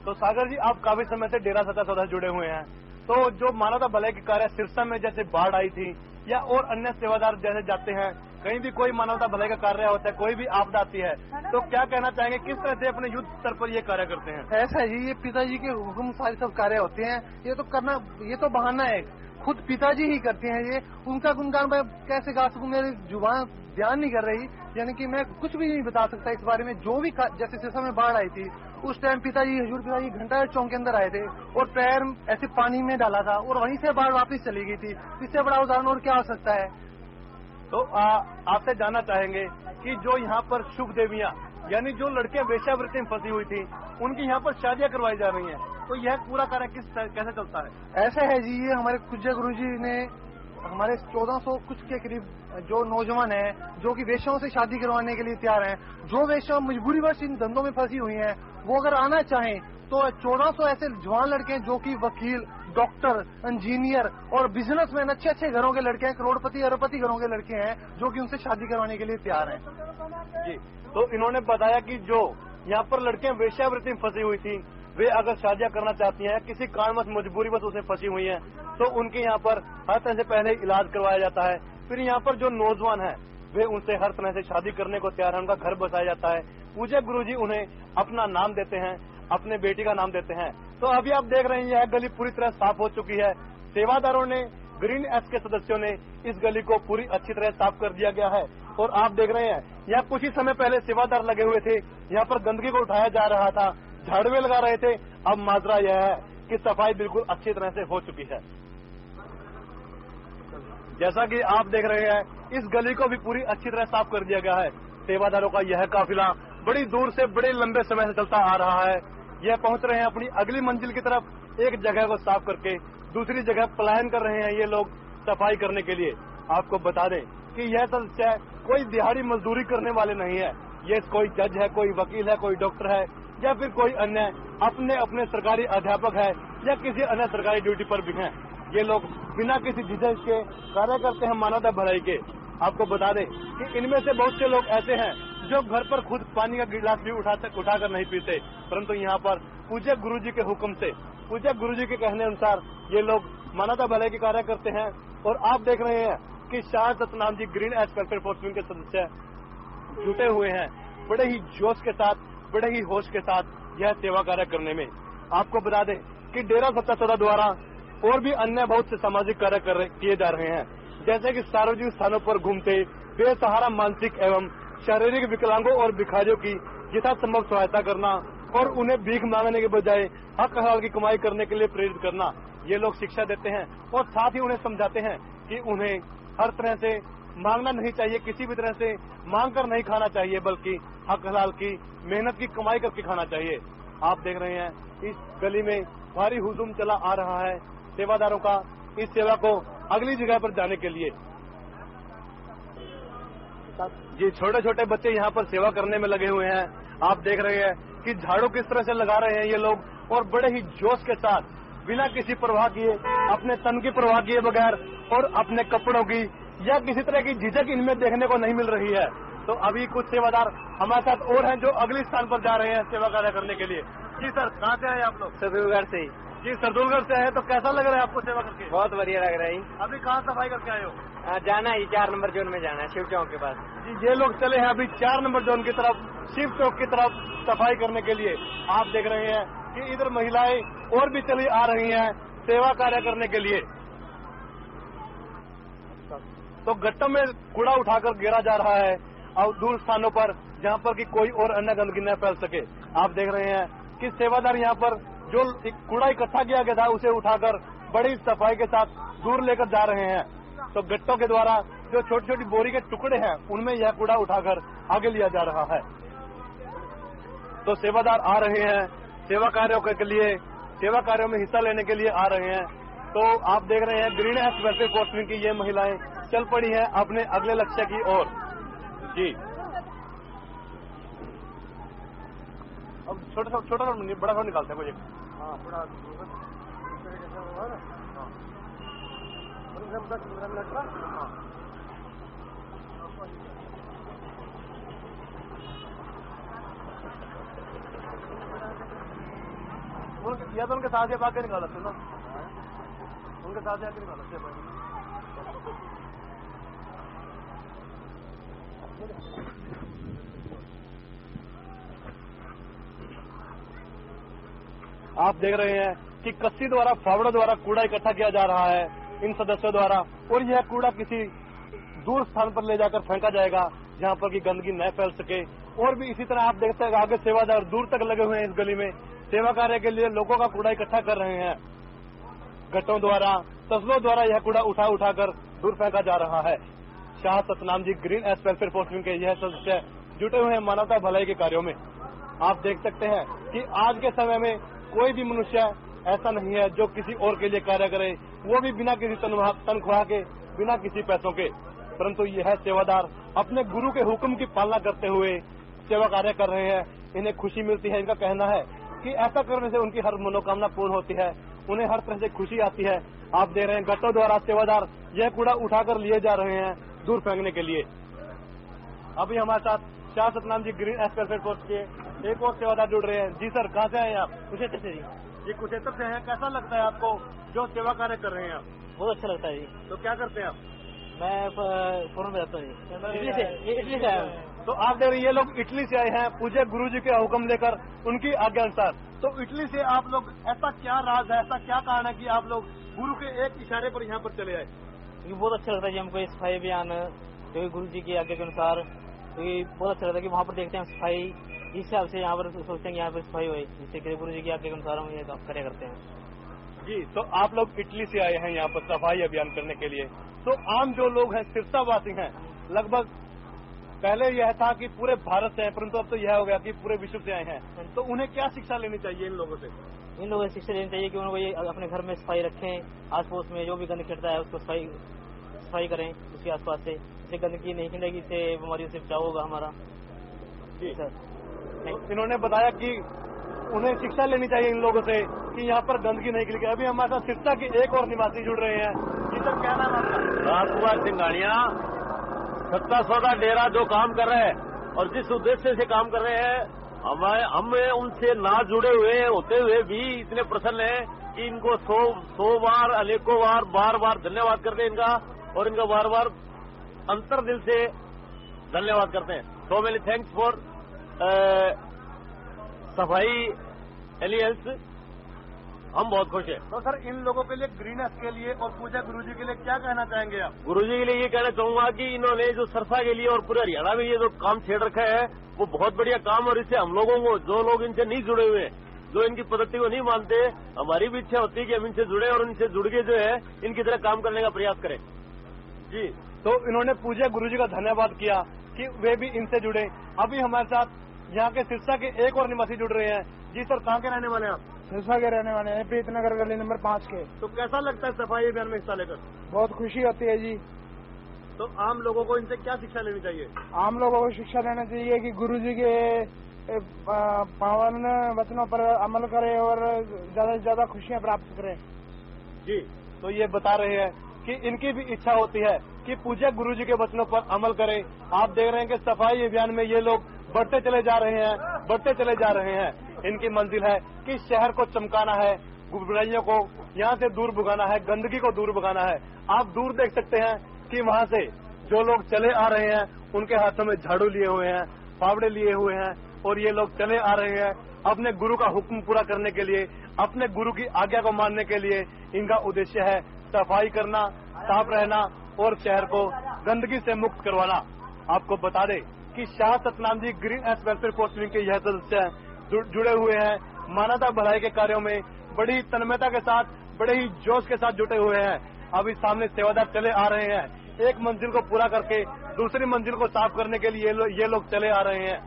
तो सागर जी, आप काफी समय से डेरा सच्चा सौदा जुड़े हुए हैं, तो जो मानवता भलाई के कार्य सिरसा में जैसे बाढ़ आई थी या और अन्य सेवादार जैसे जाते हैं, कहीं भी कोई मानवता भलाई का कार्य होता है, कोई भी आपदा आती है, तो क्या कहना चाहेंगे, किस तरह से अपने युद्ध स्तर पर ये कार्य करते हैं? ऐसा है जी, ये पिताजी के हुक्म सारे सब कार्य होते हैं, ये तो करना, ये तो बहाना है, खुद पिताजी ही करते हैं ये। उनका गुणगान मैं कैसे गा सकूं, मेरी जुबान ध्यान नहीं कर रही, यानी कि मैं कुछ भी नहीं बता सकता इस बारे में। जो भी जैसे सिरसा में बाढ़ आई थी उस टाइम पिताजी, हजूर पिताजी घंटा चौक के अंदर आए थे और पैर ऐसे पानी में डाला था और वहीं से बाढ़ वापस चली गई थी। इससे बड़ा उदाहरण और क्या हो सकता है? तो आपसे जानना चाहेंगे कि जो यहाँ पर शुभ देवियाँ, यानी जो लड़कियां वेश्यावृत्ति में फंसी हुई थी, उनकी यहाँ पर शादियां करवाई जा रही हैं, तो यह पूरा कार्य कैसे चलता है? ऐसा है जी, ये हमारे पूज्य गुरुजी ने हमारे 1400 कुछ के करीब जो नौजवान हैं जो कि वेश्याओं से शादी करवाने के लिए तैयार हैं, जो वेश्या मजबूरीवश इन धंधों में फंसी हुई हैं, वो अगर आना चाहें तो 1400 ऐसे जवान लड़के हैं जो कि वकील, डॉक्टर, इंजीनियर और बिजनेसमैन, अच्छे अच्छे घरों के लड़के हैं, करोड़पति अरबपति घरों के लड़के हैं जो कि उनसे शादी करवाने के लिए तैयार हैं। जी, तो इन्होंने बताया कि जो यहाँ पर लड़कियां वेश्यावृत्ति में फंसी हुई थी, वे अगर शादियां करना चाहती हैं, किसी कारणवश मजबूरीवश उसमें फंसी हुई हैं, तो उनके यहाँ पर हर तरह से पहले इलाज करवाया जाता है। फिर यहाँ पर जो नौजवान हैं वे उनसे हर तरह से शादी करने को तैयार है, उनका घर बसाया जाता है। पूज्य गुरुजी उन्हें अपना नाम देते हैं, अपने बेटी का नाम देते हैं। तो अभी आप देख रहे हैं यह गली पूरी तरह साफ हो चुकी है। सेवादारों ने, ग्रीन एस के सदस्यों ने इस गली को पूरी अच्छी तरह साफ कर दिया गया है। और आप देख रहे हैं यहाँ कुछ ही समय पहले सेवादार लगे हुए थे, यहाँ पर गंदगी को उठाया जा रहा था, झाड़ुए लगा रहे थे। अब माजरा यह है कि सफाई बिल्कुल अच्छी तरह से हो चुकी है। जैसा कि आप देख रहे हैं, इस गली को भी पूरी अच्छी तरह साफ कर दिया गया है। सेवादारों का यह काफिला बड़ी दूर से बड़े लंबे समय से चलता आ रहा है। यह पहुंच रहे हैं अपनी अगली मंजिल की तरफ। एक जगह को साफ करके दूसरी जगह पलायन कर रहे हैं ये लोग सफाई करने के लिए। आपको बता दें कि यह सदस्य कोई दिहाड़ी मजदूरी करने वाले नहीं है। ये कोई जज है, कोई वकील है, कोई डॉक्टर है, या फिर कोई अन्य अपने अपने सरकारी अध्यापक है, या किसी अन्य सरकारी ड्यूटी पर भी हैं। ये लोग बिना किसी झिझक के कार्य करते हैं मानवता भलाई के। आपको बता दें कि इनमें से बहुत से लोग ऐसे हैं जो घर पर खुद पानी का गिलास भी उठाकर नहीं पीते, परंतु यहाँ पर पूज्य गुरुजी के हुक्म से, पूज्य गुरुजी के कहने अनुसार ये लोग मानवता भलाई के कार्य करते हैं। और आप देख रहे हैं कि Shah Satnam ji green S welfare force के सदस्य जुटे हुए हैं बड़े ही जोश के साथ, बड़े ही होश के साथ यह सेवा कार्य करने में। आपको बता दें कि डेरा सत्ता सौदा द्वारा और भी अन्य बहुत से सामाजिक कार्य किए जा रहे हैं, जैसे कि सार्वजनिक स्थानों पर घूमते बेसहारा मानसिक एवं शारीरिक विकलांगों और भिखारियों की यथासंभव सहायता करना और उन्हें भीख मांगने के बजाय हक हलाल की कमाई करने के लिए प्रेरित करना। ये लोग शिक्षा देते हैं और साथ ही उन्हें समझाते हैं कि उन्हें हर तरह से मांगना नहीं चाहिए, किसी भी तरह से मांग कर नहीं खाना चाहिए, बल्कि हक हलाल की मेहनत की कमाई करके खाना चाहिए। आप देख रहे हैं इस गली में भारी हुजूम चला आ रहा है सेवादारों का इस सेवा को अगली जगह पर जाने के लिए। जी, छोटे छोटे बच्चे यहाँ पर सेवा करने में लगे हुए हैं। आप देख रहे हैं कि झाड़ू किस तरह से लगा रहे हैं ये लोग, और बड़े ही जोश के साथ, बिना किसी परवाह किए, अपने तन की परवाह किए बगैर और अपने कपड़ों की या किसी तरह की झिझक इनमें देखने को नहीं मिल रही है। तो अभी कुछ सेवादार हमारे साथ और हैं जो अगले स्थान पर जा रहे हैं सेवा कार्य करने के लिए। जी सर, कहाँ से आए आप लोग? सरदुलगढ़ से ही। जी, सरदुलगढ़ से है, तो कैसा लग रहा है आपको सेवा करके? बहुत बढ़िया लग रहा है। अभी कहाँ सफाई करके आए हो? जाना है 4 नंबर जोन में जाना है, शिव चौक के पास। जी, ये लोग चले हैं अभी 4 नंबर जोन की तरफ, शिव चौक की तरफ सफाई करने के लिए। आप देख रहे हैं कि इधर महिलाएं और भी चली आ रही हैं सेवा कार्य करने के लिए। तो गट्टों में कूड़ा उठाकर गिरा जा रहा है और दूर स्थानों पर जहाँ पर कि कोई और अन्य गंदगी न फैल सके। आप देख रहे हैं कि सेवादार यहाँ पर जो कूड़ा इकट्ठा किया गया था उसे उठाकर बड़ी सफाई के साथ दूर लेकर जा रहे हैं। तो गट्टों के द्वारा जो छोटी छोटी बोरी के टुकड़े हैं उनमें यह कूड़ा उठाकर आगे लिया जा रहा है। तो सेवादार आ रहे हैं सेवा कार्यों के लिए, सेवा कार्यों में हिस्सा लेने के लिए आ रहे हैं। तो आप देख रहे हैं ग्रीन एस वेलफेयर फोर्स की ये महिलाएं चल पड़ी हैं अपने अगले लक्ष्य की ओर। जी, अब छोटा बड़ा सा निकालते हैं कोई। हाँ, बड़ा या तो उनके साथ आके निकाल सकते ना, उनके साथ आके निकाल सकते। आप देख रहे हैं कि कस्सी द्वारा, फावड़ों द्वारा कूड़ा इकट्ठा किया जा रहा है इन सदस्यों द्वारा, और यह कूड़ा किसी दूर स्थान पर ले जाकर फेंका जाएगा जहां पर कि गंदगी न फैल सके। और भी इसी तरह आप देखते हैं आगे सेवादार दूर तक लगे हुए हैं इस गली में, सेवा कार्य के लिए लोगों का कूड़ा इकट्ठा कर रहे हैं। गट्टों द्वारा, तसलों द्वारा यह कूड़ा उठा उठाकर दूर फेंका जा रहा है। Shah Satnam ji green S welfare force के यह सदस्य जुटे हुए हैं मानवता भलाई के कार्यों में। आप देख सकते हैं कि आज के समय में कोई भी मनुष्य ऐसा नहीं है जो किसी और के लिए कार्य करे, वो भी बिना किसी तनख्वाह के, बिना किसी पैसों के, परंतु यह सेवादार अपने गुरु के हुक्म की पालना करते हुए सेवा कार्य कर रहे हैं। इन्हें खुशी मिलती है। इनका कहना है कि ऐसा करने से उनकी हर मनोकामना पूर्ण होती है, उन्हें हर तरह से खुशी आती है। आप देख रहे हैं गट्टों द्वारा सेवादार यह कूड़ा उठाकर लिए जा रहे हैं दूर फेंकने के लिए। अभी हमारे साथ Shah Satnam ji green S welfare force के एक और सेवादार जुड़ रहे हैं। जी सर, कहाँ से आए आप? कुशेतर से जी। ये कुशेतर से हैं। कैसा लगता है आपको जो सेवा कार्य कर रहे हैं आप? बहुत अच्छा लगता है जी। तो क्या करते हैं आप? मैं फॉरन में रहता हूँ जी, इटली से आया हूँ। तो आप देख रहे हैं ये लोग इटली से आए हैं पूज्य गुरु जी के हुक्म लेकर, उनकी आज्ञा अनुसार। तो इटली से आप लोग, ऐसा क्या राज है, ऐसा क्या कारण है कि आप लोग गुरु के एक इशारे पर यहाँ पर चले आए? क्योंकि बहुत अच्छा लगता है जी हमको ये सफाई अभियान, क्योंकि गुरु जी की आज्ञा के अनुसार, क्योंकि बहुत अच्छा लगता है कि वहाँ पर देखते हैं सफाई, इस हिसाब से यहाँ पर सोचते हैं कि यहाँ पर सफाई हुई, जिससे गुरु जी की आज्ञा के अनुसार हम ये कार्य करते हैं जी। तो आप लोग इटली से आए हैं यहाँ पर सफाई अभियान करने के लिए। तो आम जो लोग हैं, सिरसावासी हैं, लगभग पहले यह था कि पूरे भारत से हैं, परंतु अब तो यह हो गया कि पूरे विश्व से आए हैं। तो उन्हें क्या शिक्षा लेनी चाहिए इन लोगों से? इन लोगों से शिक्षा लेनी चाहिए कि उनको ये अपने घर में सफाई रखें, आस पड़ोस में जो भी गंदगी खिलता है उसको सफाई करें उसके आसपास से, इससे गंदगी नहीं खिलेगी, इससे बीमारियों से बचाव होगा हमारा। जी सर, इन्होंने बताया कि उन्हें शिक्षा लेनी चाहिए इन लोगों से कि यहाँ पर गंदगी नहीं खिलेगी। अभी हमारे साथ सिरसा के एक और निवासी जुड़ रहे हैं। जी सर, क्या नाम आपका? राजकुमार सिंघानिया। सत्ता सौदा डेरा जो काम कर रहे हैं और जिस उद्देश्य से काम कर रहे हैं, हम उनसे ना जुड़े हुए होते हुए भी इतने प्रसन्न हैं कि इनको 100 बार, अनेकों बार बार धन्यवाद करते हैं इनका, और इनका बार बार अंतर दिल से धन्यवाद करते हैं। सो मेनी थैंक्स फॉर सफाई एलियंस। हम बहुत खुश हैं। तो सर, इन लोगों के लिए, ग्रीनस के लिए और पूजा गुरुजी के लिए क्या कहना चाहेंगे आप? गुरुजी के लिए ये कहना चाहूंगा कि इन्होंने जो सरसा के लिए और पूरे हरियाणा में ये जो काम छेड़ रखा है वो बहुत बढ़िया काम, और इससे हम लोगों को, जो लोग इनसे नहीं जुड़े हुए, जो इनकी पद्धति को नहीं मानते, हमारी भी इच्छा होती है कि हम इनसे जुड़े और इनसे जुड़ के जो है इनकी तरह काम करने का प्रयास करें। जी, तो इन्होंने पूजा गुरुजी का धन्यवाद किया कि वे भी इनसे जुड़े। अभी हमारे साथ यहाँ के सिरसा के एक और निवासी जुड़ रहे हैं। जी सर, कहाँ के रहने वाले हैं आप? सिरसा के रहने वाले हैं, प्रीतनगर गली नंबर 5 के। तो कैसा लगता है सफाई अभियान में हिस्सा लेकर? बहुत खुशी होती है जी। तो आम लोगों को इनसे क्या शिक्षा लेनी चाहिए? आम लोगों को शिक्षा लेना चाहिए कि गुरुजी के पावन वचनों पर अमल करें और ज्यादा से ज्यादा खुशियां प्राप्त करें। जी, तो ये बता रहे हैं कि इनकी भी इच्छा होती है कि पूज्य गुरुजी के वचनों पर अमल करें। आप देख रहे हैं कि सफाई अभियान में ये लोग बढ़ते चले जा रहे हैं, बढ़ते चले जा रहे हैं। इनकी मंजिल है कि शहर को चमकाना है, बुराइयों को यहाँ से दूर भगाना है, गंदगी को दूर भगाना है। आप दूर देख सकते हैं कि वहाँ से जो लोग चले आ रहे हैं उनके हाथों में झाड़ू लिए हुए हैं, फावड़े लिए हुए हैं, और ये लोग चले आ रहे हैं अपने गुरु का हुक्म पूरा करने के लिए, अपने गुरु की आज्ञा को मानने के लिए। इनका उद्देश्य है सफाई करना, साफ रहना और शहर को गंदगी से मुक्त करवाना। आपको बता दें कि Shah Satnam ji green S welfare force के यह सदस्य जुड़े हुए हैं मानवता भलाई के कार्यों में, बड़ी तन्मयता के साथ, बड़े ही जोश के साथ जुटे हुए हैं। अभी सामने सेवादार चले आ रहे हैं, एक मंजिल को पूरा करके दूसरी मंजिल को साफ करने के लिए ये लोग चले आ रहे हैं।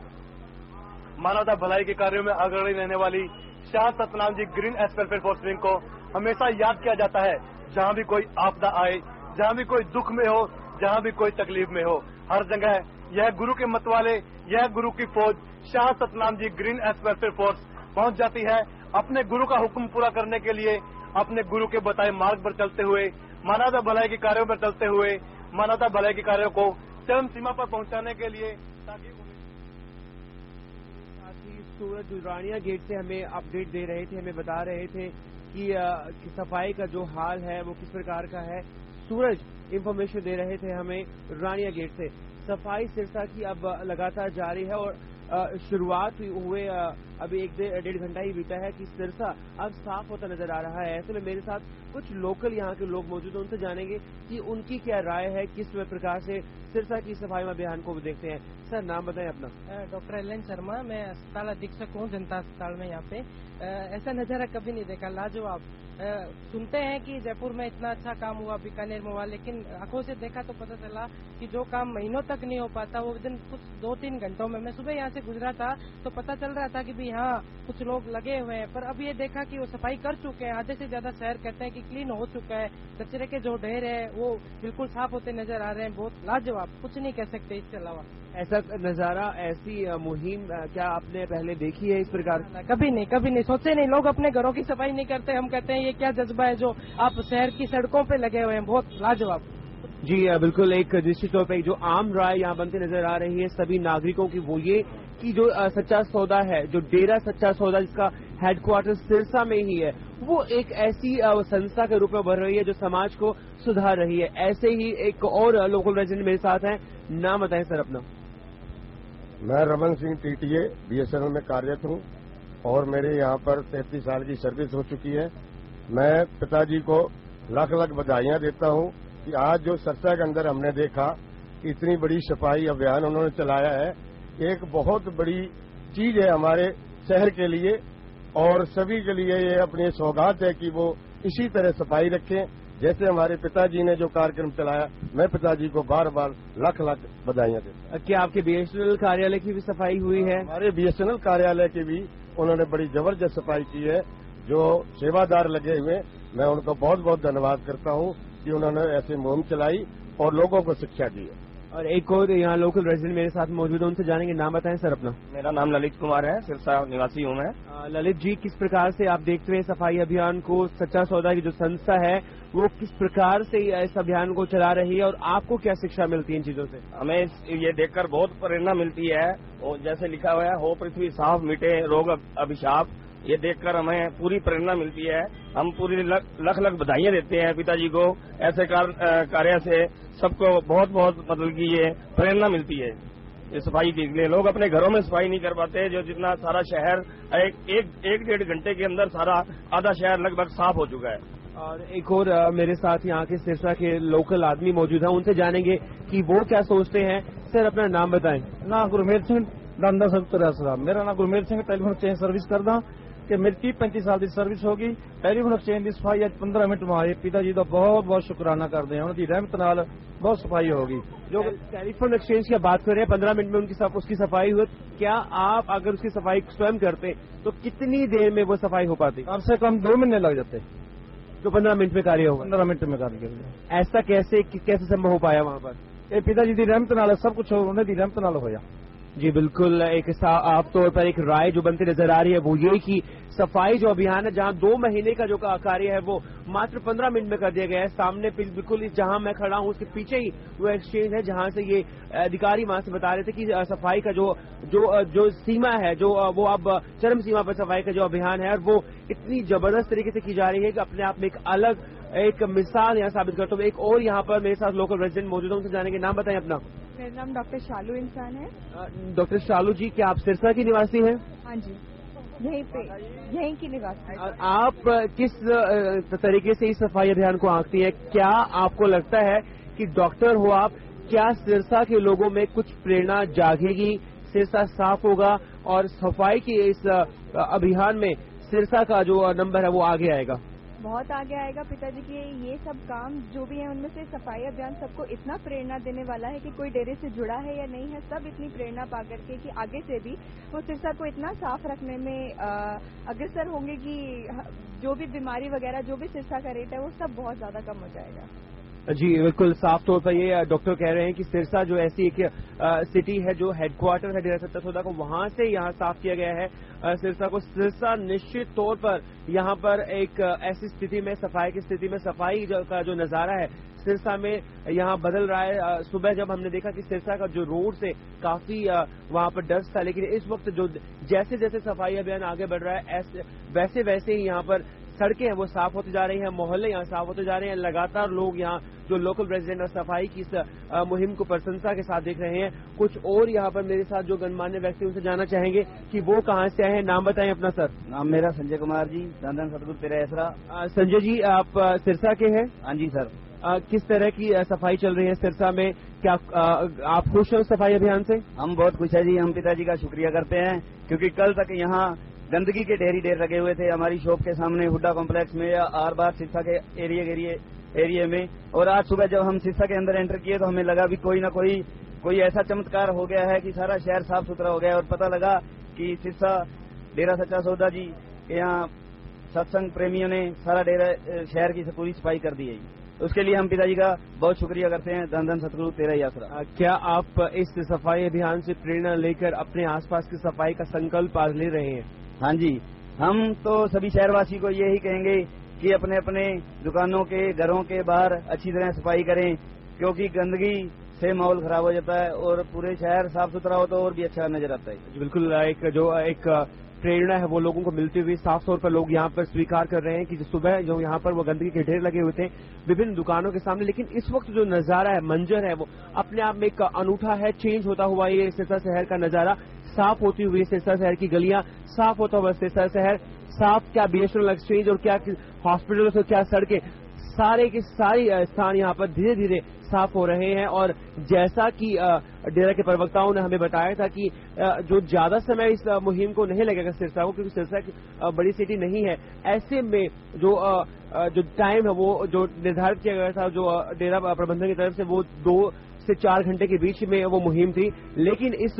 मानवता भलाई के कार्यों में अग्रणी रहने वाली Shah Satnam ji green S welfare force को हमेशा याद किया जाता है। जहाँ भी कोई आपदा आए, जहाँ भी कोई दुख में हो, जहाँ भी कोई तकलीफ में हो, हर जगह यह गुरु के मत वाले, यह गुरु की फौज Shah Satnam ji green S welfare force पहुंच जाती है अपने गुरु का हुक्म पूरा करने के लिए, अपने गुरु के बताए मार्ग पर चलते हुए, मानवता भलाई के कार्यों पर चलते हुए, मानवता भलाई के कार्यों को चरम सीमा पर पहुंचाने के लिए। ताकि सूरज रानिया गेट से हमें अपडेट दे रहे थे, हमें बता रहे थे कि सफाई का जो हाल है वो किस प्रकार का है। सूरज इंफॉर्मेशन दे रहे थे हमें रानिया गेट से। सफाई सिरसा की अब लगातार जारी है और शुरुआत हुए अभी 1-1.5 घंटा ही बीता है कि सिरसा अब साफ होता नजर आ रहा है। ऐसे में मेरे साथ कुछ लोकल यहाँ के लोग मौजूद हैं, उनसे जानेंगे कि उनकी क्या राय है, किस प्रकार से सिरसा की सफाई अभियान को देखते हैं। सर, नाम बताएं अपना। डॉक्टर एल एन शर्मा, मैं अस्पताल अधीक्षक हूँ जनता अस्पताल में। यहाँ पे ऐसा नजारा कभी नहीं देखा, लाजवाब। सुनते हैं कि जयपुर में इतना अच्छा काम हुआ, बीकानेर में हुआ, लेकिन आंखों से देखा तो पता चला कि जो काम महीनों तक नहीं हो पाता वो दिन कुछ 2-3 घंटों में। मैं सुबह यहाँ से गुजरा था तो पता चल रहा था कि भी हाँ कुछ लोग लगे हुए हैं, पर अब ये देखा कि वो सफाई कर चुके हैं। आधे से ज्यादा शहर कहते हैं कि क्लीन हो चुका है, कचरे के जो ढेर है वो बिल्कुल साफ होते नजर आ रहे हैं। बहुत लाजवाब, कुछ नहीं कह सकते इसके अलावा। ऐसा नजारा, ऐसी मुहिम क्या आपने पहले देखी है इस प्रकार? कभी नहीं सोचे नहीं। लोग अपने घरों की सफाई नहीं करते, हम कहते हैं ये क्या जज्बा है जो आप शहर की सड़कों पे लगे हुए हैं। बहुत लाजवाब। जी बिल्कुल, एक निश्चित तौर पर जो आम राय यहाँ बनती नजर आ रही है सभी नागरिकों की, वो ये कि जो सच्चा सौदा है, जो डेरा सच्चा सौदा जिसका हेडक्वार्टर सिरसा में ही है, वो एक ऐसी संस्था के रूप में बढ़ रही है जो समाज को सुधार रही है। ऐसे ही एक और लोकल रेजिडेंट मेरे साथ हैं, नाम बताएं सर अपना। मैं रमन सिंह टीटीए बीएसएनएल में कार्यरत हूं और मेरे यहां पर 33 साल की सर्विस हो चुकी है। मैं पिताजी को लाख लाख बधाइयां देता हूं कि आज जो सिरसा के अंदर हमने देखा कि इतनी बड़ी सफाई अभियान उन्होंने चलाया है, एक बहुत बड़ी चीज है हमारे शहर के लिए और सभी के लिए ये अपनी सौगात है कि वो इसी तरह सफाई रखें जैसे हमारे पिताजी ने जो कार्यक्रम चलाया। मैं पिताजी को बार बार लाख लाख बधाइयां देता हूं। क्या आपके बीएसएनएल कार्यालय की भी सफाई हुई है? हमारे बीएसएनएल कार्यालय की भी उन्होंने बड़ी जबरदस्त सफाई की है। जो सेवादार लगे हुए, मैं उनको बहुत बहुत धन्यवाद करता हूं कि उन्होंने ऐसी मुहिम चलाई और लोगों को शिक्षा दी है। और एक और यहाँ लोकल रेजिडेंट मेरे साथ मौजूद है, उनसे जानेंगे। नाम बताएं सर अपना। मेरा नाम ललित कुमार है, सिरसा निवासी हूँ मैं। ललित जी, किस प्रकार से आप देखते हैं सफाई अभियान को? सच्चा सौदा की जो संस्था है वो किस प्रकार से इस अभियान को चला रही है और आपको क्या शिक्षा मिलती है इन चीजों से? हमें ये देखकर बहुत प्रेरणा मिलती है और जैसे लिखा हुआ है, हो पृथ्वी साफ मिटे रोग अभिशाप, ये देखकर हमें पूरी प्रेरणा मिलती है। हम पूरी लख लख बधाइयां देते हैं पिताजी को। ऐसे कार्य से सबको बहुत बहुत मतलब की ये प्रेरणा मिलती है। ये सफाई के लिए लोग अपने घरों में सफाई नहीं कर पाते, जो जितना सारा शहर एक 1.5 घंटे के अंदर सारा आधा शहर लगभग साफ हो चुका है। और एक और मेरे साथ यहाँ के सिरसा के लोकल आदमी मौजूद हैं, उनसे जानेंगे कि वो क्या सोचते हैं। सर अपना नाम बताएं। ना गुरमेल सिंह डांडा साहब। मेरा नाम Gurmel Singh, telephone exchange service करदा कि मेरी 30-35 साल की सर्विस होगी। टेलीफोन एक्सचेंज की सफाई आज 15 मिनट में आए। पिताजी का बहुत बहुत शुक्राना करते हैं, उनकी रहमत नाल बहुत सफाई होगी। जो टेलीफोन एक्सचेंज की बात कर रहे हैं, 15 मिनट में उसकी सफाई हुई। क्या आप अगर उसकी सफाई स्वयं करते तो कितनी देर में वो सफाई हो पाती? कम से कम 2 महीने लग जाते। तो 15 मिनट में कार्य होगा? 15 मिनट में कार्य कर। ऐसा कैसे संभव हो पाया वहाँ पर? ये पिताजी की रहमत नाल सब कुछ उन्हें दी रहमत नाल होया। जी बिल्कुल, एक साफ तौर पर एक राय जो बनती नजर आ रही है वो ये कि सफाई जो अभियान है, जहां 2 महीने का जो कार्य है वो मात्र 15 मिनट में कर दिया गया है। सामने बिल्कुल जहां मैं खड़ा हूं उसके पीछे ही वो एक्सचेंज है जहां से ये अधिकारी वहां से बता रहे थे कि सफाई का जो सीमा है, जो वो अब चरम सीमा पर सफाई का जो अभियान है, और वो इतनी जबरदस्त तरीके से की जा रही है कि अपने आप में एक अलग एक मिसाल यहाँ साबित करता हूँ। एक और यहाँ पर मेरे साथ लोकल रेजिडेंट मौजूद है, उनसे जानेंगे। नाम बताएं अपना। मेरा नाम डॉक्टर शालू इंसान है। डॉक्टर शालू जी, क्या आप सिरसा की निवासी हैं? हाँ जी, यहीं की निवासी। आप किस तरीके से इस सफाई अभियान को आंकती हैं? क्या आपको लगता है कि डॉक्टर हो आप, क्या सिरसा के लोगों में कुछ प्रेरणा जागेगी, सिरसा साफ होगा और सफाई की इस अभियान में सिरसा का जो नंबर है वो आगे आएगा? बहुत आगे आएगा। पिताजी के ये सब काम जो भी है उनमें से सफाई अभियान सबको इतना प्रेरणा देने वाला है कि कोई डेरे से जुड़ा है या नहीं है, सब इतनी प्रेरणा पा करके कि आगे से भी वो सिरसा को इतना साफ रखने में अग्रसर होंगे कि जो भी बीमारी वगैरह जो भी सिरसा का रेट है वो सब बहुत ज्यादा कम हो जाएगा। जी बिल्कुल, साफ तौर पर ये डॉक्टर कह रहे हैं कि सिरसा जो ऐसी एक सिटी है जो हेडक्वार्टर है डेरा सच्चा सौदा को, वहां से यहाँ साफ किया गया है सिरसा को। सिरसा निश्चित तौर पर यहाँ पर एक ऐसी स्थिति में, सफाई की स्थिति में, सफाई का जो नजारा है सिरसा में यहाँ बदल रहा है। सुबह जब हमने देखा कि सिरसा का जो रोड से काफी वहाँ पर डस्ट था, लेकिन इस वक्त जो जैसे जैसे सफाई अभियान आगे बढ़ रहा है वैसे वैसे ही यहाँ पर सड़कें हैं वो साफ होती जा रही हैं, मोहल्ले यहाँ साफ होते जा रहे हैं। लगातार लोग यहाँ जो लोकल रेजिडेंट और सफाई की इस मुहिम को प्रशंसा के साथ देख रहे हैं। कुछ और यहाँ पर मेरे साथ जो गणमान्य व्यक्ति उनसे जानना चाहेंगे कि वो कहाँ से आए हैं। नाम बताएं अपना सर। नाम मेरा संजय कुमार जी, धन सतगुरु तेरा ऐसरा। संजय जी, आप सिरसा के हैं? हाँ जी सर। किस तरह की सफाई चल रही है सिरसा में? क्या आप खुश हैं सफाई अभियान से? हम बहुत खुश है जी। हम पिताजी का शुक्रिया करते हैं क्योंकि कल तक यहाँ गंदगी के ढेर लगे हुए थे हमारी शॉप के सामने, हुड्डा कॉम्प्लेक्स में या आर बार सिरसा के एरिया में। और आज सुबह जब हम सिरसा के अंदर एंटर किए तो हमें लगा भी कोई ना कोई ऐसा चमत्कार हो गया है कि सारा शहर साफ सुथरा हो गया। और पता लगा कि सिरसा डेरा सच्चा सौदा जी के यहाँ सत्संग प्रेमियों ने सारा डेरा शहर की पूरी सफाई कर दी है। उसके लिए हम पिताजी का बहुत शुक्रिया करते हैं। धन सतगुरु तेरा ही आसरा। क्या आप इस सफाई अभियान से प्रेरणा लेकर अपने आसपास की सफाई का संकल्प आज ले रहे हैं? हाँ जी, हम तो सभी शहरवासी को यही कहेंगे कि अपने अपने दुकानों के घरों के बाहर अच्छी तरह सफाई करें, क्योंकि गंदगी से माहौल खराब हो जाता है और पूरे शहर साफ सुथरा हो तो और भी अच्छा नजर आता है। बिल्कुल, एक प्रेरणा है वो लोगों को मिलती हुई साफ तौर पर लोग यहाँ पर स्वीकार कर रहे हैं कि सुबह जो यहाँ पर वो गंदगी के ढेर लगे हुए थे विभिन्न दुकानों के सामने, लेकिन इस वक्त जो नजारा है, मंजर है, वो अपने आप में एक अनूठा है। चेंज होता हुआ ये सिरसा शहर का नजारा, साफ होती हुई सिरसा शहर की गलियां, साफ होता हुआ सिरसा शहर, साफ क्या बीएसएनएल एक्सचेंज और क्या हॉस्पिटल और क्या सड़कें, सारे के सारे स्थान यहाँ पर धीरे धीरे साफ हो रहे हैं। और जैसा कि डेरा के प्रवक्ताओं ने हमें बताया था कि जो ज्यादा समय इस मुहिम को नहीं लगेगा सिरसा को, क्योंकि सिरसा एक बड़ी सिटी नहीं है, ऐसे में जो टाइम है वो जो निर्धारित किया गया था जो डेरा प्रबंधन की तरफ से, वो 2 से 4 घंटे के बीच में वो मुहिम थी। लेकिन इस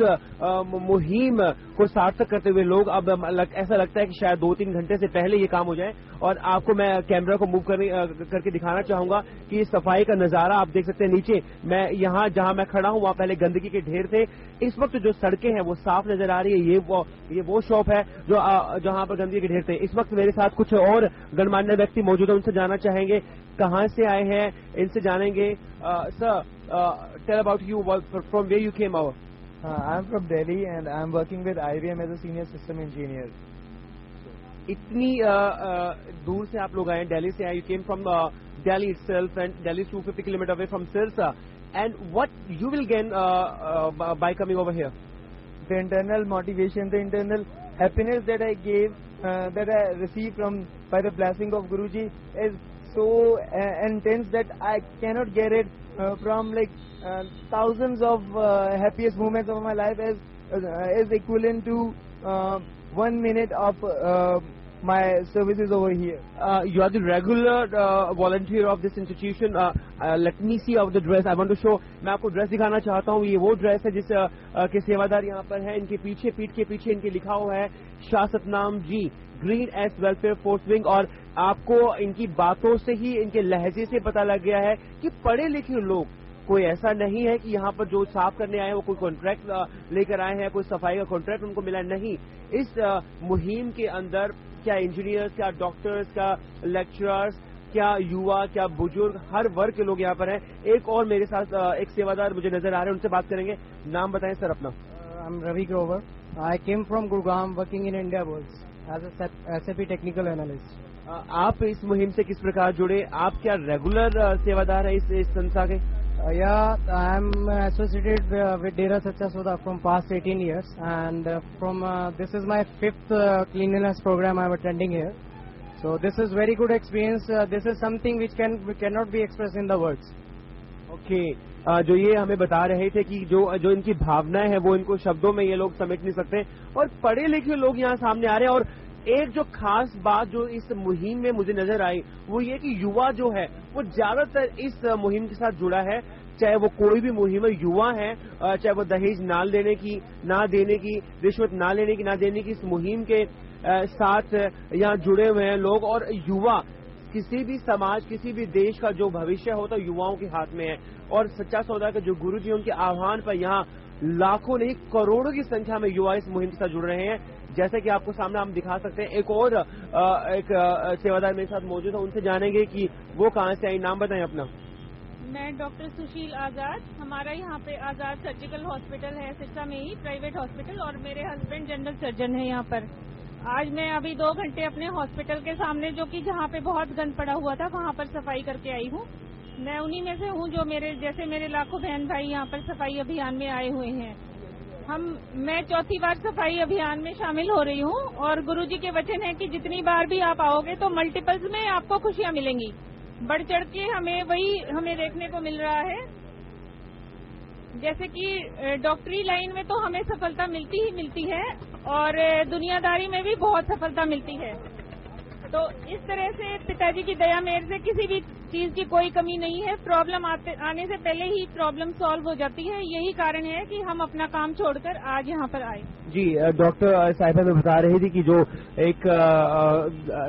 मुहिम को सार्थक करते हुए लोग अब ऐसा लगता है कि शायद 2-3 घंटे से पहले ये काम हो जाए। और आपको मैं कैमरा को मूव करके दिखाना चाहूंगा कि सफाई का नजारा आप देख सकते हैं। नीचे मैं यहाँ जहां मैं खड़ा हूं वहां पहले गंदगी के ढेर थे, इस वक्त जो सड़कें हैं वो साफ नजर आ रही है। ये वो शॉप है जो जहां पर गंदगी के ढेर थे। इस वक्त मेरे साथ कुछ और गणमान्य व्यक्ति मौजूद है, उनसे जानना चाहेंगे कहां से आए हैं, इनसे जानेंगे। Sir, tell about you, from where you came over. I'm from Delhi and I'm working with IBM as a senior system engineer. इतनी दूर से आप लोग आए हैं, दिल्ली से आए, you came from Delhi itself, and Delhi is 250 kilometers away from Sirsa. And what you will gain by coming over here? The internal motivation, the internal happiness that I gave, that I received by the blessing of Guruji is so intense that I cannot get it from thousands of happiest moments of my life is equivalent to 1 minute of my services over here. You are the regular volunteer of this institution. Let me see of the dress. I want to show. मैं आपको dress दिखाना चाहता हूँ। ये वो dress है जिस के सेवादार यहाँ पर है। इनके पीछे, पीठ के पीछे इनके लिखा हुआ है Shah Satnam ji, green S welfare force wing. और आपको इनकी बातों से ही, इनके लहजे से पता लग गया है कि पढ़े लिखे लोग, कोई ऐसा नहीं है कि यहाँ पर जो साफ करने आए हैं वो कोई कॉन्ट्रैक्ट लेकर आए हैं, कोई सफाई का कॉन्ट्रैक्ट उनको मिला नहीं। इस मुहिम के अंदर क्या इंजीनियर्स, क्या डॉक्टर्स, क्या लेक्चरर्स, क्या युवा, क्या बुजुर्ग, हर वर्ग के लोग यहाँ पर हैं। एक और मेरे साथ एक सेवादार मुझे नजर आ रहे हैं, उनसे बात करेंगे। नाम बताएं सर अपना। I'm Ravi Grover. I came from Gurgaon, working in India Worlds as a SAP technical analyst. आप इस मुहिम से किस प्रकार जुड़े? आप क्या रेगुलर सेवादार है इस संस्था के? Yeah, I'm associated with Dera Sacha Soda from past 18 years, and this is my 5th cleanliness program I'm attending here. So this is very good experience. This is something which cannot be expressed in the words. Okay. जो ये हमें बता रहे थे कि जो इनकी भावनाएं हैं वो इनको शब्दों में ये लोग समेट नहीं सकते, और पढ़े लिखे लोग यहाँ सामने आ रहे हैं। और एक जो खास बात जो इस मुहिम में मुझे नजर आई वो ये कि युवा जो है वो ज्यादातर इस मुहिम के साथ जुड़ा है। चाहे वो कोई भी मुहिम है, युवा है, चाहे वो दहेज ना देने की, ना देने की, रिश्वत ना लेने की, ना देने की, इस मुहिम के साथ यहाँ जुड़े हुए हैं लोग। और युवा, किसी भी समाज, किसी भी देश का जो भविष्य होता है युवाओं के हाथ में है। और सच्चा सौदा के जो गुरु जी, उनके आह्वान पर यहाँ लाखों नहीं करोड़ों की संख्या में युवा इस मुहिम के साथ जुड़ रहे हैं। जैसे कि आपको सामने हम दिखा सकते हैं। एक और एक सेवादार मेरे साथ मौजूद है, उनसे जानेंगे कि वो कहाँ से आई। नाम बताएं अपना। मैं डॉक्टर सुशील आजाद, हमारा यहाँ पे आजाद सर्जिकल हॉस्पिटल है सिरसा में ही, प्राइवेट हॉस्पिटल, और मेरे हस्बैंड जनरल सर्जन है यहाँ पर। आज मैं अभी 2 घंटे अपने हॉस्पिटल के सामने, जो कि जहाँ पे बहुत गंद पड़ा हुआ था, वहाँ पर सफाई करके आई हूँ। मैं उन्हीं में से हूँ जो मेरे लाखों बहन भाई यहाँ पर सफाई अभियान में आए हुए हैं। मैं चौथी बार सफाई अभियान में शामिल हो रही हूँ और गुरुजी के वचन है कि जितनी बार भी आप आओगे तो मल्टीपल्स में आपको खुशियाँ मिलेंगी। बढ़ चढ़ के हमें देखने को मिल रहा है। जैसे कि डॉक्टरी लाइन में तो हमें सफलता मिलती ही मिलती है और दुनियादारी में भी बहुत सफलता मिलती है। तो इस तरह से पिताजी की दया मेहर से किसी भी चीज की कोई कमी नहीं है। प्रॉब्लम आने से पहले ही प्रॉब्लम सॉल्व हो जाती है। यही कारण है कि हम अपना काम छोड़कर आज यहाँ पर आए। जी, डॉक्टर साहिबा में बता रही थी कि जो एक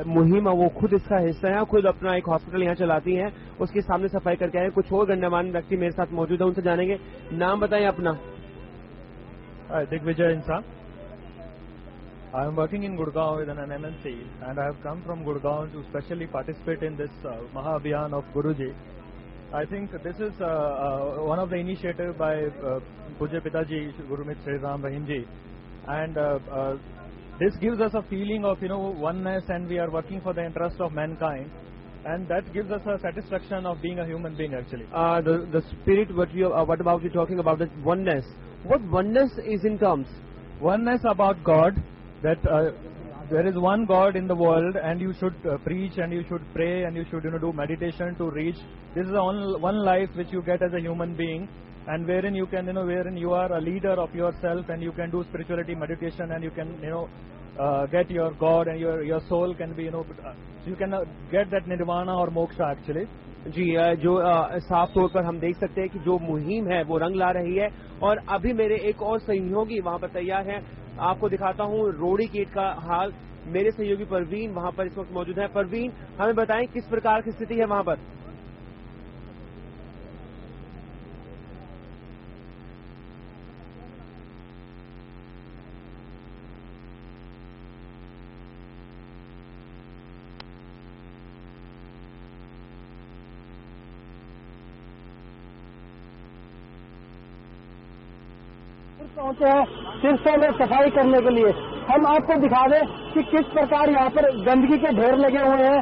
मुहिम है वो खुद इसका हिस्सा है, खुद अपना एक हॉस्पिटल यहाँ चलाती हैं, उसके सामने सफाई करके आए। कुछ और गण्यमान्य व्यक्ति मेरे साथ मौजूद है, उनसे जानेंगे। नाम बताएं अपना। दिग्विजय इंसान। I am working in Gurgaon with an MNC, and I have come from Gurgaon to specially participate in this Mahabhiyan of Guruji. I think this is one of the initiative by Pujya Pitaji Gurumit Sri Ram Rahim Ji, and this gives us a feeling of oneness, and we are working for the interest of mankind, and that gives us a satisfaction of being a human being actually. The spirit, what about you talking about the oneness? What oneness is in terms? Oneness about God. That there is one God in the world, and you should preach, and you should pray, and you should do meditation to reach. This is the one life which you get as a human being, and wherein you can wherein you are a leader of yourself, and you can do spirituality, meditation, and you can get your God, and your soul can be you can get that nirvana or moksha actually. जी, जो साफ तौर पर हम देख सकते हैं कि जो मुहिम है वो रंग ला रही है। और अभी मेरे एक और सहयोगी वहां पर तैयार हैं, आपको दिखाता हूं रोड़ी गेट का हाल। मेरे सहयोगी परवीन वहां पर इस वक्त मौजूद है। परवीन, हमें बताएं किस प्रकार की स्थिति है वहां पर? पहुंचे हैं सिरसा में सफाई करने के लिए। हम आपको दिखा दें कि किस प्रकार यहाँ पर गंदगी के ढेर लगे हुए हैं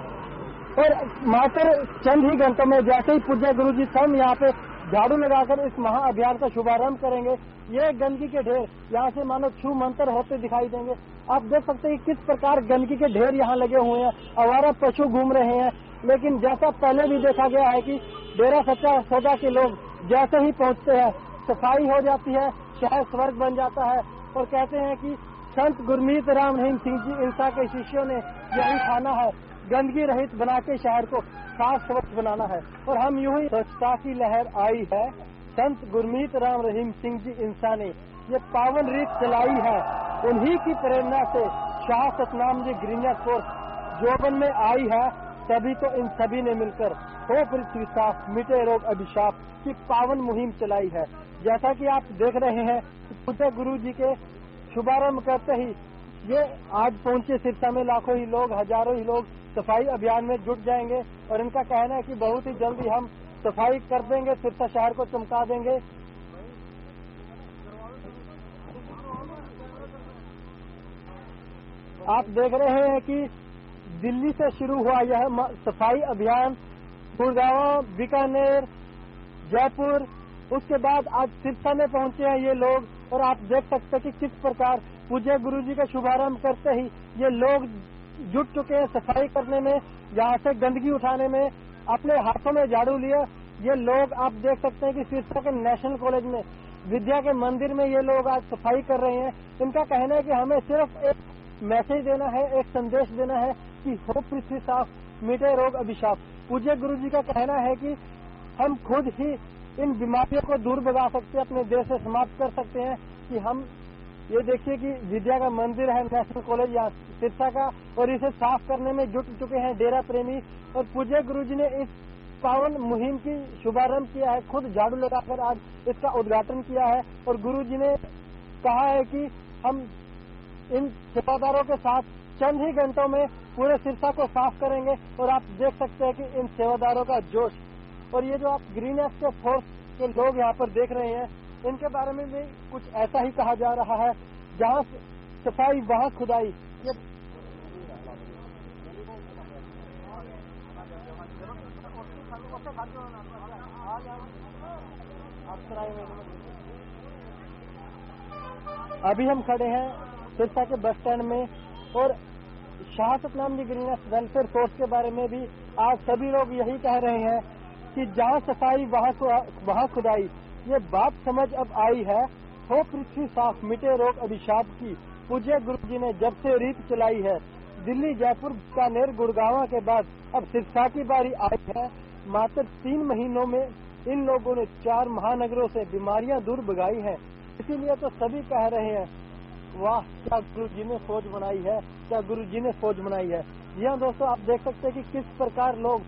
और मात्र चंद ही घंटों में जैसे ही पूज्य गुरु जी स्वयं यहाँ पे झाड़ू लगाकर इस महाअभियान का शुभारंभ करेंगे, ये गंदगी के ढेर यहाँ से मानो छू मंतर होते दिखाई देंगे। आप देख सकते हैं किस प्रकार गंदगी के ढेर यहाँ लगे हुए हैं, आवारा पशु घूम रहे हैं। लेकिन जैसा पहले भी देखा गया है कि डेरा सच्चा सौदा के लोग जैसे ही पहुंचते हैं सफाई हो जाती है, शहर स्वर्ग बन जाता है। और कहते हैं कि संत गुरमीत राम रहीम सिंह जी इंसा के शिष्यों ने यही ठाना है, गंदगी रहित बना के शहर को साफ स्वच्छ बनाना है। और हम यूं ही स्वच्छता की लहर आई है, संत गुरमीत राम रहीम सिंह जी इंसा ने ये पावन रीत चलाई है। उन्हीं की प्रेरणा से शाह सतनाम जी ग्रीननेस फोर्स जोबन में आई है। तभी तो इन सभी ने मिलकर हो पृथ्वी साफ मिटे रोग अभिशाप की पावन मुहिम चलाई है। जैसा कि आप देख रहे हैं, पूज्य गुरु जी के शुभारंभ करते ही ये आज पहुंचे सिरसा में लाखों ही लोग, हजारों ही लोग सफाई अभियान में जुट जाएंगे। और इनका कहना है कि बहुत ही जल्दी हम सफाई कर देंगे, सिरसा शहर को चमका देंगे। आप देख रहे हैं कि दिल्ली से शुरू हुआ यह सफाई अभियान गुड़गांव, बीकानेर, जयपुर, उसके बाद आज सिरसा में पहुंचे हैं ये लोग। और आप देख सकते हैं कि किस प्रकार पूज्य गुरु जी का शुभारंभ करते ही ये लोग जुट चुके हैं सफाई करने में, यहाँ से गंदगी उठाने में। अपने हाथों में झाड़ू लिया ये लोग आप देख सकते हैं कि सिरसा के नेशनल कॉलेज में विद्या के मंदिर में ये लोग आज सफाई कर रहे हैं। इनका कहना है कि हमें सिर्फ एक मैसेज देना है, एक संदेश देना है कि हो पृथ्वी साफ मिटे रोग अभिशाप। पूज्य गुरु जी का कहना है कि हम खुद ही इन बीमारियों को दूर भगा सकते हैं, अपने देश से समाप्त कर सकते हैं। कि हम ये देखिए कि विद्या का मंदिर है नेशनल कॉलेज यहाँ सिरसा का, और इसे साफ करने में जुट चुके हैं डेरा प्रेमी। और पूज्य गुरु जी ने इस पावन मुहिम की शुभारंभ किया है, खुद झाड़ू लगाकर आज इसका उद्घाटन किया है। और गुरु जी ने कहा है कि हम इन सेवादारों के साथ चंद ही घंटों में पूरे सिरसा को साफ करेंगे। और आप देख सकते हैं कि इन सेवादारों का जोश। और ये जो आप ग्रीननेस के फोर्स के लोग यहाँ पर देख रहे हैं, इनके बारे में भी कुछ ऐसा ही कहा जा रहा है, जहाँ सफाई वहाँ खुदाई। ये अभी हम खड़े हैं सिरसा के बस स्टैंड में और शाह सतनाम जी ग्रीननेस वेलफेयर फोर्स के बारे में भी आज सभी लोग यही कह रहे हैं कि जहाँ सफाई वहाँ खुदाई। ये बात समझ अब आई है, हो पृथ्वी साफ मिटे रोग अभिशाप की, पूज्य गुरु जी ने जब से रीत चलाई है। दिल्ली, जयपुर, बीकानेर, गुड़गांव के बाद अब सिरसा की बारी आई है। मात्र 3 महीनों में इन लोगों ने 4 महानगरों से बीमारियां दूर भगाई हैं। इसीलिए तो सभी कह रहे हैं, वाह क्या गुरु जी ने फौज बनाई है, क्या गुरु जी ने फौज बनाई है। जी हाँ दोस्तों, आप देख सकते हैं कि किस प्रकार लोग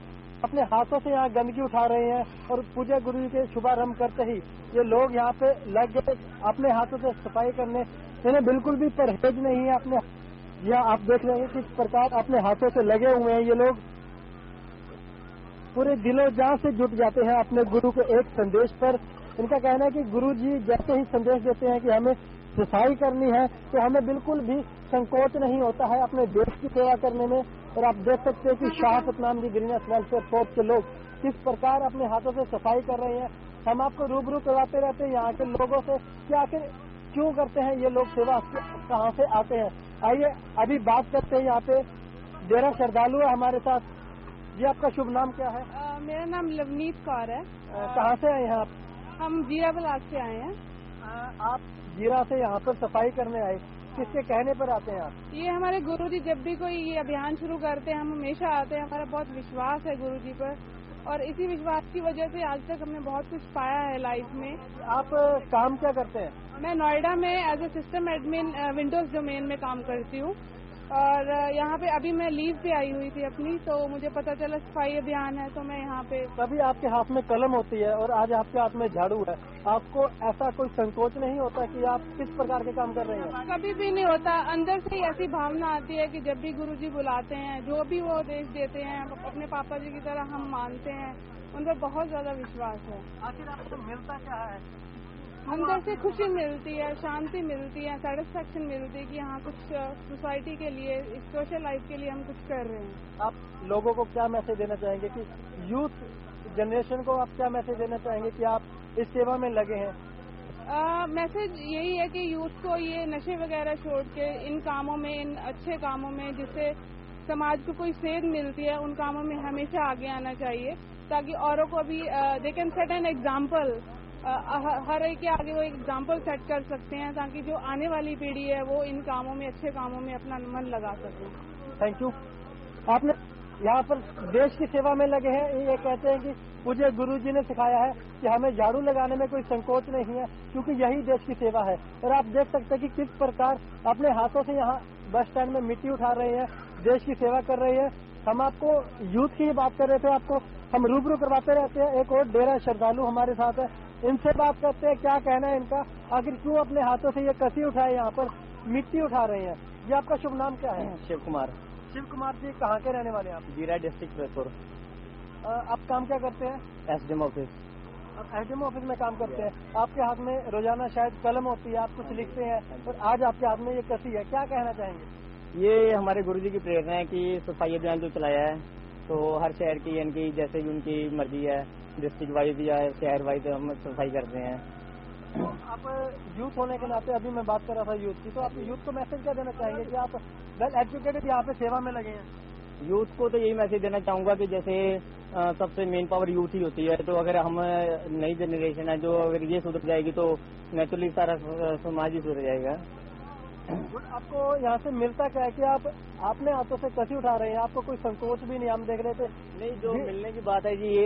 अपने हाथों से यहाँ गंदगी उठा रहे हैं और पूज्य गुरु जी के शुभारंभ करते ही ये लोग यहाँ पे लग गए अपने हाथों से सफाई करने। इन्हें बिल्कुल भी परहेज नहीं है अपने। यहाँ आप देख रहे हैं किस प्रकार अपने हाथों से लगे हुए हैं। ये लोग पूरे दिलो जान से जुट जाते हैं अपने गुरु के एक संदेश पर। इनका कहना है कि गुरु जी जैसे ही संदेश देते हैं कि हमें सफाई करनी है तो हमें बिल्कुल भी संकोच नहीं होता है अपने देश की सेवा करने में। और आप देख सकते हैं कि शाह सतनाम जी ग्रीननेस वेलफेयर फोर्स के लोग किस प्रकार अपने हाथों से सफाई कर रहे हैं। हम आपको रूबरू करवाते रहते हैं यहाँ के लोगों से कि आखिर क्यों करते हैं ये लोग सेवा, कहाँ से आते हैं। आइए अभी बात करते हैं। यहाँ पे डेरा श्रद्धालु है हमारे साथ। जी आपका शुभ नाम क्या है? मेरा नाम लवनीत कौर है। कहाँ से आए हैं आप? हम जीरा ब्लॉक से आए हैं। आप जीरा से यहाँ पर सफाई करने आए, किसके कहने पर आते हैं आप? ये हमारे गुरुजी जब भी कोई ये अभियान शुरू करते हैं हम हमेशा आते हैं। हमारा बहुत विश्वास है गुरुजी पर और इसी विश्वास की वजह से आज तक हमने बहुत कुछ पाया है लाइफ में। आप काम क्या करते हैं? मैं नोएडा में as a system admin Windows domain में काम करती हूँ और यहाँ पे अभी मैं लीव पे आई हुई थी अपनी, तो मुझे पता चला सफाई अभियान है तो मैं यहाँ पे। कभी आपके हाथ में कलम होती है और आज आपके हाथ में झाड़ू है, आपको ऐसा कोई संकोच नहीं होता कि आप किस प्रकार के काम कर रहे हैं? कभी भी नहीं होता। अंदर से ही ऐसी भावना आती है कि जब भी गुरुजी बुलाते हैं, जो भी वो आदेश देते हैं, अपने पापा जी की तरह हम मानते हैं। उन पर बहुत ज्यादा विश्वास है। आखिर आपको मिलता क्या है? अंदर से खुशी मिलती है, शांति मिलती है, सेटिस्फेक्शन मिलती है कि हाँ कुछ सोसाइटी के लिए, सोशल लाइफ के लिए हम कुछ कर रहे हैं। आप लोगों को क्या मैसेज देना चाहेंगे कि यूथ जनरेशन को आप क्या मैसेज देना चाहेंगे कि आप इस सेवा में लगे हैं? मैसेज यही है कि यूथ को ये नशे वगैरह छोड़ के इन कामों में, इन अच्छे कामों में जिससे समाज को कोई सेध मिलती है, उन कामों में हमेशा आगे आना चाहिए ताकि औरों को भी they can set an example. हर एक के आगे वो एग्जाम्पल सेट कर सकते हैं ताकि जो आने वाली पीढ़ी है वो इन कामों में, अच्छे कामों में अपना मन लगा सके। Thank you. आपने यहाँ पर देश की सेवा में लगे हैं। ये कहते हैं कि मुझे गुरुजी ने सिखाया है कि हमें झाड़ू लगाने में कोई संकोच नहीं है क्योंकि यही देश की सेवा है। और आप देख सकते हैं कि किस प्रकार अपने हाथों से यहाँ बस स्टैंड में मिट्टी उठा रहे हैं, देश की सेवा कर रहे हैं। हम आपको यूथ की बात कर रहे थे, आपको हम रूबरू करवाते रहते हैं। एक और डेरा श्रद्धालु हमारे साथ है, इनसे बात करते हैं क्या कहना है इनका, आखिर क्यों अपने हाथों से ये कसी उठाए यहाँ पर मिट्टी उठा रहे हैं। जी आपका शुभ नाम क्या है? शिव कुमार। शिव कुमार जी कहाँ के रहने वाले हैं आप? जीरा डिस्ट्रिक्ट जयपुर। आप काम क्या करते हैं? SDM office. आप एसडीएम ऑफिस में काम करते हैं। आपके हाथ में रोजाना शायद कलम होती है, आप कुछ लिखते हैं और आज आपके हाथ में ये कसी है, क्या कहना चाहेंगे? ये हमारे गुरुजी की प्रेरणा है कि सफाई अभियान जो चलाया है तो हर शहर की इनकी जैसे भी उनकी मर्जी है, डिस्ट्रिक्ट वाइज या शहर वाइज हम सफाई करते हैं। आप यूथ होने के नाते, अभी मैं बात कर रहा था यूथ की, तो आप यूथ को मैसेज क्या देना चाहेंगे कि आप वेल एजुकेटेड यहाँ पे सेवा में लगे हैं? यूथ को तो यही मैसेज देना चाहूंगा कि जैसे सबसे मेन पावर यूथ ही होती है, तो अगर हम नई जनरेशन है जो अगर ये सुधर जाएगी तो नेचुरली सारा समाज ही सुधर जाएगा। आपको यहाँ से मिलता क्या है कि आप अपने हाथों से कसी उठा रहे हैं, आपको कोई संकोच भी नहीं? हम देख रहे थे। नहीं, जो मिलने की बात है जी ये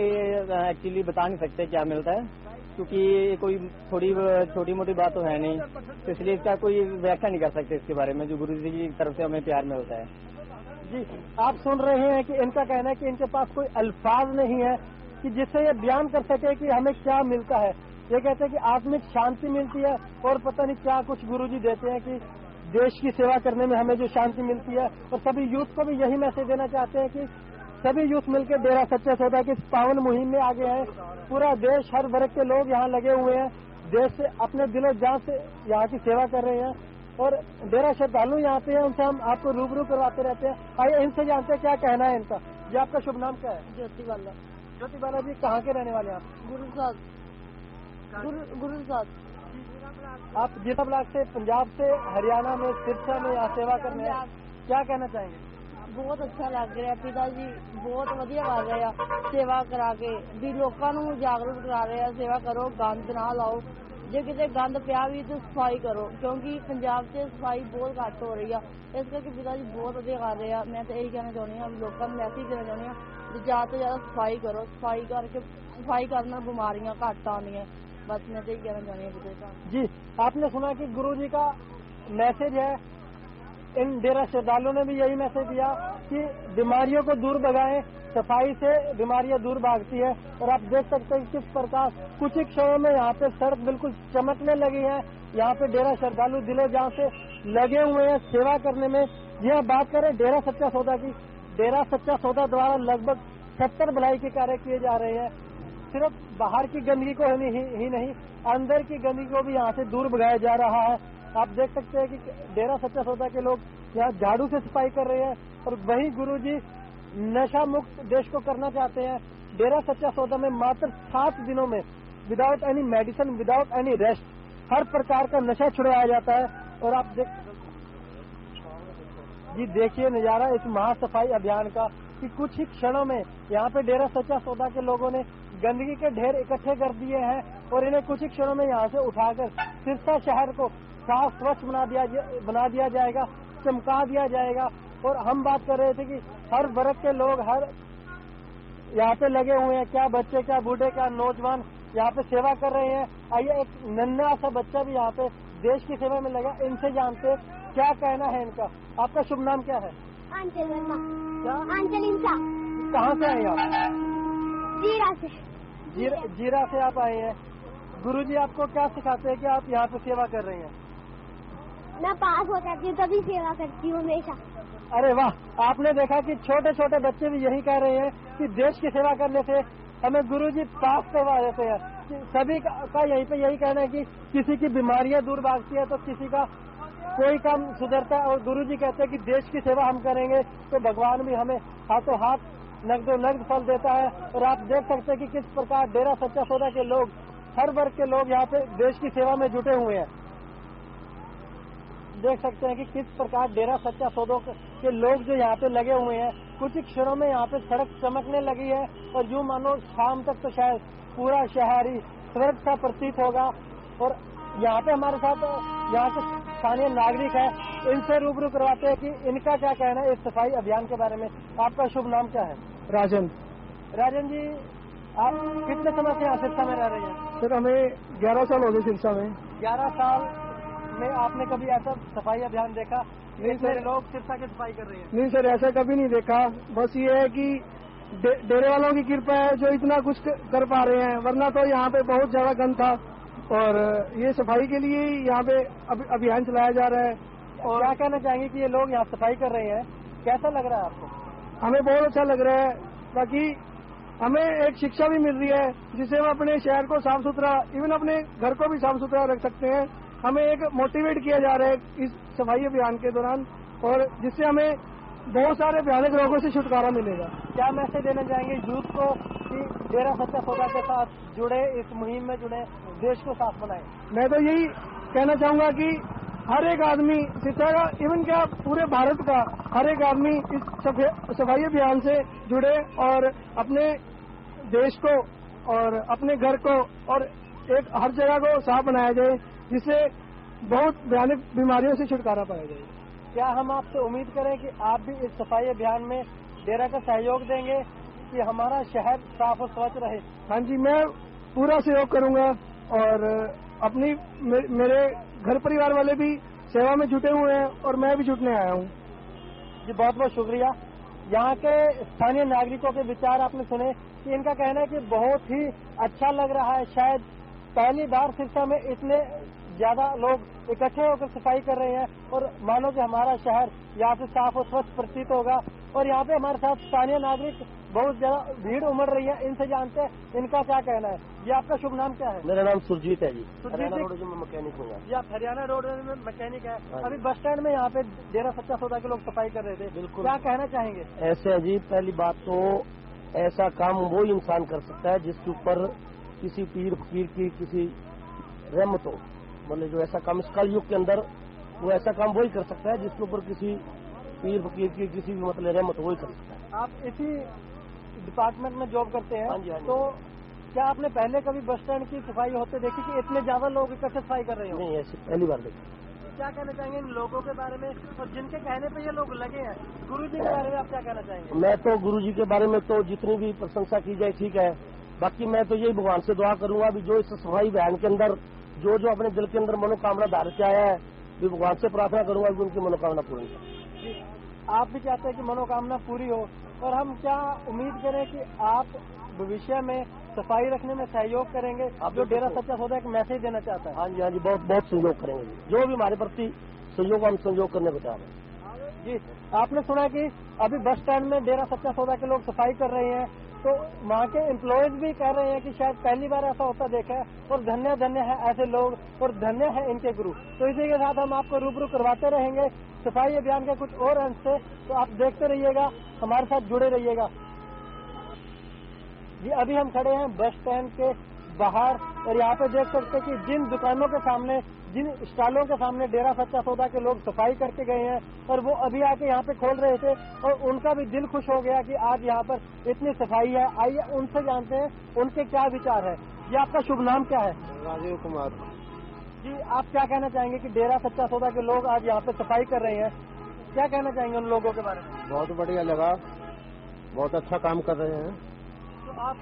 एक्चुअली बता नहीं सकते क्या मिलता है क्योंकि कोई छोटी मोटी बात तो है नहीं, तो इसलिए इसका कोई व्याख्या नहीं कर सकते इसके बारे में। जो गुरु जी की तरफ से हमें प्यार मिलता है। जी आप सुन रहे हैं कि इनका कहना है कि इनके पास कोई अल्फाज नहीं है कि जिससे ये बयान कर सके कि हमें क्या मिलता है। ये कहते हैं कि आत्मिक शांति मिलती है और पता नहीं क्या कुछ गुरुजी देते हैं कि देश की सेवा करने में हमें जो शांति मिलती है। और सभी यूथ को भी यही मैसेज देना चाहते हैं कि सभी यूथ मिलकर डेरा सच्चा सौदा की इस पावन मुहिम में आगे हैं। पूरा देश, हर वर्ग के लोग यहाँ लगे हुए हैं, देश से अपने दिलो जान से यहाँ की सेवा कर रहे हैं और डेरा श्रद्धालु यहाँ पे हैं, उनसे हम आपको रूबरू करवाते रहते हैं। आइए इनसे जानते हैं क्या कहना है इनका। जी आपका शुभ नाम क्या है? ज्योति वाला। ज्योति बालाजी कहाँ के रहने वाले हैं आप? गुरुसाद। आप जीता ब्लॉक से, पंजाब से हरियाणा में सिरसा में यहाँ सेवा करने हैं, क्या कहना चाहेंगे? बहुत अच्छा लग रहा है, पिताजी बहुत ਵਧੀਆ कर रहे हैं सेवा करा के भी, लोगों को जागरूक करा रहे हैं सेवा करो, गंद ना लाओ, जे किते गंद पिया भी तो सफाई करो, क्योंकि पंजाब से सफाई बहुत घट हो रही है, इस करके पिताजी बहुत ਵਧੀਆ कर रहे हैं। मैं तो यही कहना चाहती हूँ, लोगों को मैसेज देना चाहती हूँ कि ज़्यादा से ज़्यादा सफाई करो, सफाई करना बीमारियां घट आनी है, बस मैं तो यही कहना चाहती हूँ पिताजी। जी, आपने सुना कि गुरु जी का मैसेज है, इन डेरा श्रद्धालुओं ने भी यही मैसेज दिया कि बीमारियों को दूर भगाएं, सफाई से बीमारियां दूर भागती है। और आप देख सकते हैं किस प्रकार कुछ ही क्षणों में यहाँ पे सड़क बिल्कुल चमकने लगी है। यहाँ पे डेरा श्रद्धालु दिलो जान से लगे हुए हैं सेवा करने में। यह बात करें डेरा सच्चा सौदा की, डेरा सच्चा सौदा द्वारा लगभग 70 भलाई के कार्य किए जा रहे हैं। सिर्फ बाहर की गंदगी को ही नहीं, अंदर की गंदगी को भी यहाँ से दूर भगाया जा रहा है। आप देख सकते हैं कि डेरा सच्चा सौदा के लोग यहाँ झाड़ू से सफाई कर रहे हैं, और वहीं गुरुजी नशा मुक्त देश को करना चाहते हैं। डेरा सच्चा सौदा में मात्र 7 दिनों में without any medicine, without any rest, हर प्रकार का नशा छुड़वाया जाता है। और आप देखिए नजारा इस महासफाई अभियान का कि कुछ ही क्षणों में यहाँ पे डेरा सच्चा सौदा के लोगों ने गंदगी के ढेर इकट्ठे कर दिए हैं, और इन्हें कुछ ही क्षणों में यहाँ से उठाकर सिरसा शहर को साफ स्वच्छ बना दिया जाएगा, चमका दिया जाएगा। और हम बात कर रहे थे कि हर वर्ग के लोग हर यहाँ पे लगे हुए हैं, क्या बच्चे, क्या बूढ़े, क्या नौजवान यहाँ पे सेवा कर रहे हैं। आइए एक नन्हा सा बच्चा भी यहाँ पे देश की सेवा में लगा, इनसे जानते क्या कहना है इनका। आपका शुभ नाम क्या है? आंचल वर्मा। क्या? आंचल इंसा। कहाँ से आए आप? जीरा से। जीरा से आप आए हैं। गुरुजी आपको क्या सिखाते हैं कि आप यहाँ पे सेवा कर रहे हैं? मैं पास हो जाती हूँ तभी सेवा करती हूँ हमेशा। अरे वाह, आपने देखा कि छोटे छोटे बच्चे भी यही कह रहे हैं कि देश की सेवा करने से हमें गुरुजी पास करवा देते हैं। सभी का यहीं पे यही कहना है कि किसी की बीमारियां दूर भागती है तो किसी का कोई काम सुधरता है। और गुरुजी कहते हैं कि देश की सेवा हम करेंगे तो भगवान भी हमें हाथों हाथ नगद फल देता है। और आप देख सकते हैं कि किस प्रकार डेरा सच्चा सौदा के लोग, हर वर्ग के लोग यहाँ पे देश की सेवा में जुटे हुए हैं। देख सकते हैं कि किस प्रकार डेरा सच्चा सौदों के लोग जो यहाँ पे लगे हुए हैं, कुछ ही क्षणों में यहाँ पे सड़क चमकने लगी है, और यूं मानो शाम तक तो शायद पूरा शहर ही स्वर्ग सा प्रतीत होगा। और यहाँ पे हमारे साथ यहाँ के स्थानीय नागरिक है, इनसे रूबरू करवाते हैं कि इनका क्या कहना है इस सफाई अभियान के बारे में। आपका शुभ नाम क्या है? राजन। राजन जी, आप कितने समय से यहाँ सिरसा में रह रहे हैं? सर हमें 11 साल हो गए सिरसा में। 11 साल में आपने कभी ऐसा सफाई अभियान देखा? नहीं सर, लोग सिरसा की सफाई कर रहे हैं। नहीं सर, ऐसा कभी नहीं देखा। बस ये है कि डेरे वालों की कृपा है जो इतना कुछ कर पा रहे हैं, वरना तो यहाँ पे बहुत ज्यादा गंद था। और ये सफाई के लिए यहाँ पे अभियान चलाया जा रहा है। और क्या कहना चाहेंगे कि ये लोग यहाँ सफाई कर रहे हैं, कैसा लग रहा है आपको? हमें बहुत अच्छा लग रहा है, ताकि हमें एक शिक्षा भी मिल रही है जिससे हम अपने शहर को साफ सुथरा, इवन अपने घर को भी साफ सुथरा रख सकते हैं। हमें एक मोटिवेट किया जा रहा है इस सफाई अभियान के दौरान, और जिससे हमें बहुत सारे भयानक रोगों से छुटकारा मिलेगा। क्या मैसेज देना चाहेंगे यूथ को कि डेरा सच्चा सौदा के साथ जुड़े, इस मुहिम में जुड़े, देश को साफ बनाएं? मैं तो यही कहना चाहूंगा कि हर एक आदमी सिरसा का, इवन क्या पूरे भारत का हर एक आदमी इस सफाई अभियान से जुड़े और अपने देश को और अपने घर को और एक हर जगह को साफ बनाया जाए, जिससे बहुत भयानक बीमारियों से छुटकारा पाया जाए। क्या हम आपसे उम्मीद करें कि आप भी इस सफाई अभियान में डेरा का सहयोग देंगे कि हमारा शहर साफ और स्वच्छ रहे? हाँ जी, मैं पूरा सहयोग करूंगा, और अपनी मेरे घर परिवार वाले भी सेवा में जुटे हुए हैं और मैं भी जुटने आया हूँ। जी बहुत बहुत शुक्रिया। यहाँ के स्थानीय नागरिकों के विचार आपने सुने कि इनका कहना है कि बहुत ही अच्छा लग रहा है। शायद पहली बार सिरसा में इतने ज्यादा लोग इकट्ठे होकर सफाई कर रहे हैं, और मानो कि हमारा शहर यहाँ से साफ और स्वच्छ प्रतीत होगा। और यहाँ पे हमारे साथ स्थानीय नागरिक बहुत ज्यादा भीड़ उमड़ रही है, इनसे जानते हैं इनका क्या कहना है। ये आपका शुभ नाम क्या है? मेरा नाम सुरजीत है जी। हरियाणा रोड में मैकेनिक हूँ। जी आप हरियाणा रोड में मैकेनिक है। अभी बस स्टैंड में यहाँ पे डेरा सच्चा सौदा के लोग सफाई कर रहे थे, बिल्कुल। क्या कहना चाहेंगे? ऐसे है जी, पहली बात तो ऐसा काम वो इंसान कर सकता है जिसके ऊपर किसी पीर फकीर की किसी रहमत हो। मतलब जो ऐसा काम इस कलयुग के अंदर वो ऐसा काम वही कर सकता है जिसके ऊपर किसी पीर फकीर की किसी भी मतलब रहमत वही कर सकता है। आप इसी डिपार्टमेंट में जॉब करते हैं? हाँ जी, हाँ जी। तो क्या आपने पहले कभी बस स्टैंड की सफाई होते देखी कि इतने ज्यादा लोग इकट्ठे सफाई कर रहे हो? नहीं, ऐसी पहली बार देखी। क्या कहना चाहेंगे इन लोगों के बारे में और जिनके कहने पे ये लोग लगे हैं? गुरु जी के बारे में आप क्या कहना चाहेंगे? मैं तो गुरु जी के बारे में तो जितनी भी प्रशंसा की जाए ठीक है, बाकी मैं तो यही भगवान से दुआ करूंगा भी जो इस सफाई अभियान के अंदर जो जो अपने दिल के अंदर मनोकामना धार के आया है, भी भगवान से प्रार्थना करूंगा कि उनकी मनोकामना पूरी हो। आप भी चाहते हैं कि मनोकामना पूरी हो, और हम क्या उम्मीद करें कि आप भविष्य में सफाई रखने में सहयोग करेंगे? आप जो डेरा सच्चा सौदा एक मैसेज देना चाहता है। हाँ जी, हाँ जी, बहुत बहुत सहयोग करेंगे। जो भी हमारे प्रति सहयोग हम सहयोग करने को तैयार हैं। जी, आपने सुना कि अभी बस स्टैंड में डेरा सच्चा सौदा के लोग सफाई कर रहे हैं, तो वहाँ के एम्प्लॉयज भी कह रहे हैं कि शायद पहली बार ऐसा होता देखा है, और धन्य धन्य है ऐसे लोग और धन्य है इनके गुरु। तो इसी के साथ हम आपको रूबरू करवाते रहेंगे सफाई अभियान के कुछ और अंश से, तो आप देखते रहिएगा, हमारे साथ जुड़े रहिएगा। जी, अभी हम खड़े हैं बस स्टैंड के बाहर, और यहाँ पे देख सकते हैं कि जिन दुकानों के सामने, जिन स्टॉलों के सामने डेरा सच्चा सौदा के लोग सफाई करके गए हैं, और वो अभी आके यहाँ पे खोल रहे थे, और उनका भी दिल खुश हो गया कि आज यहाँ पर इतनी सफाई है। आइए उनसे जानते हैं उनके क्या विचार है। जी, आपका शुभ नाम क्या है? राजीव कुमार। जी, आप क्या कहना चाहेंगे कि डेरा सच्चा सौदा के लोग आज यहाँ पे सफाई कर रहे हैं, क्या कहना चाहेंगे उन लोगों के बारे में? बहुत बढ़िया लगा, बहुत अच्छा काम कर रहे हैं। तो आप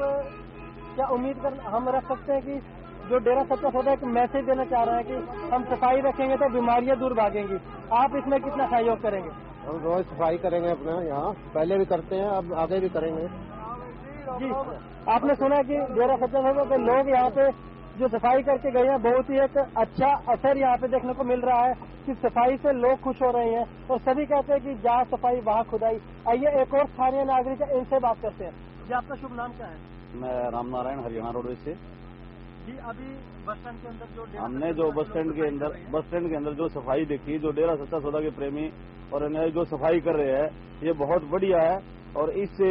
क्या उम्मीद हम रख सकते हैं कि जो डेरा सच्चा सौदा एक मैसेज देना चाह रहे हैं कि हम सफाई रखेंगे तो बीमारियां दूर भागेंगी, आप इसमें कितना सहयोग करेंगे? हम रोज सफाई करेंगे अपना, यहाँ पहले भी करते हैं, अब आगे भी करेंगे। जी, आपने सुना कि डेरा सच्चा सौदा के लोग यहाँ पे जो सफाई करके गए हैं, बहुत ही एक अच्छा असर यहाँ पे देखने को मिल रहा है कि सफाई से लोग खुश हो रहे हैं, और सभी कहते हैं कि जहाँ सफाई वहाँ खुदाई। आइए एक और स्थानीय नागरिक है, इनसे बात करते हैं। जी, आपका शुभ नाम क्या है? मैं राम नारायण, हरियाणा रोडवेज से। जी, अभी बस स्टैंड के अंदर जो हमने जो बस स्टैंड के अंदर जो सफाई देखी, जो डेरा सच्चा सौदा के प्रेमी और अन्य जो सफाई कर रहे हैं, ये बहुत बढ़िया है, और इससे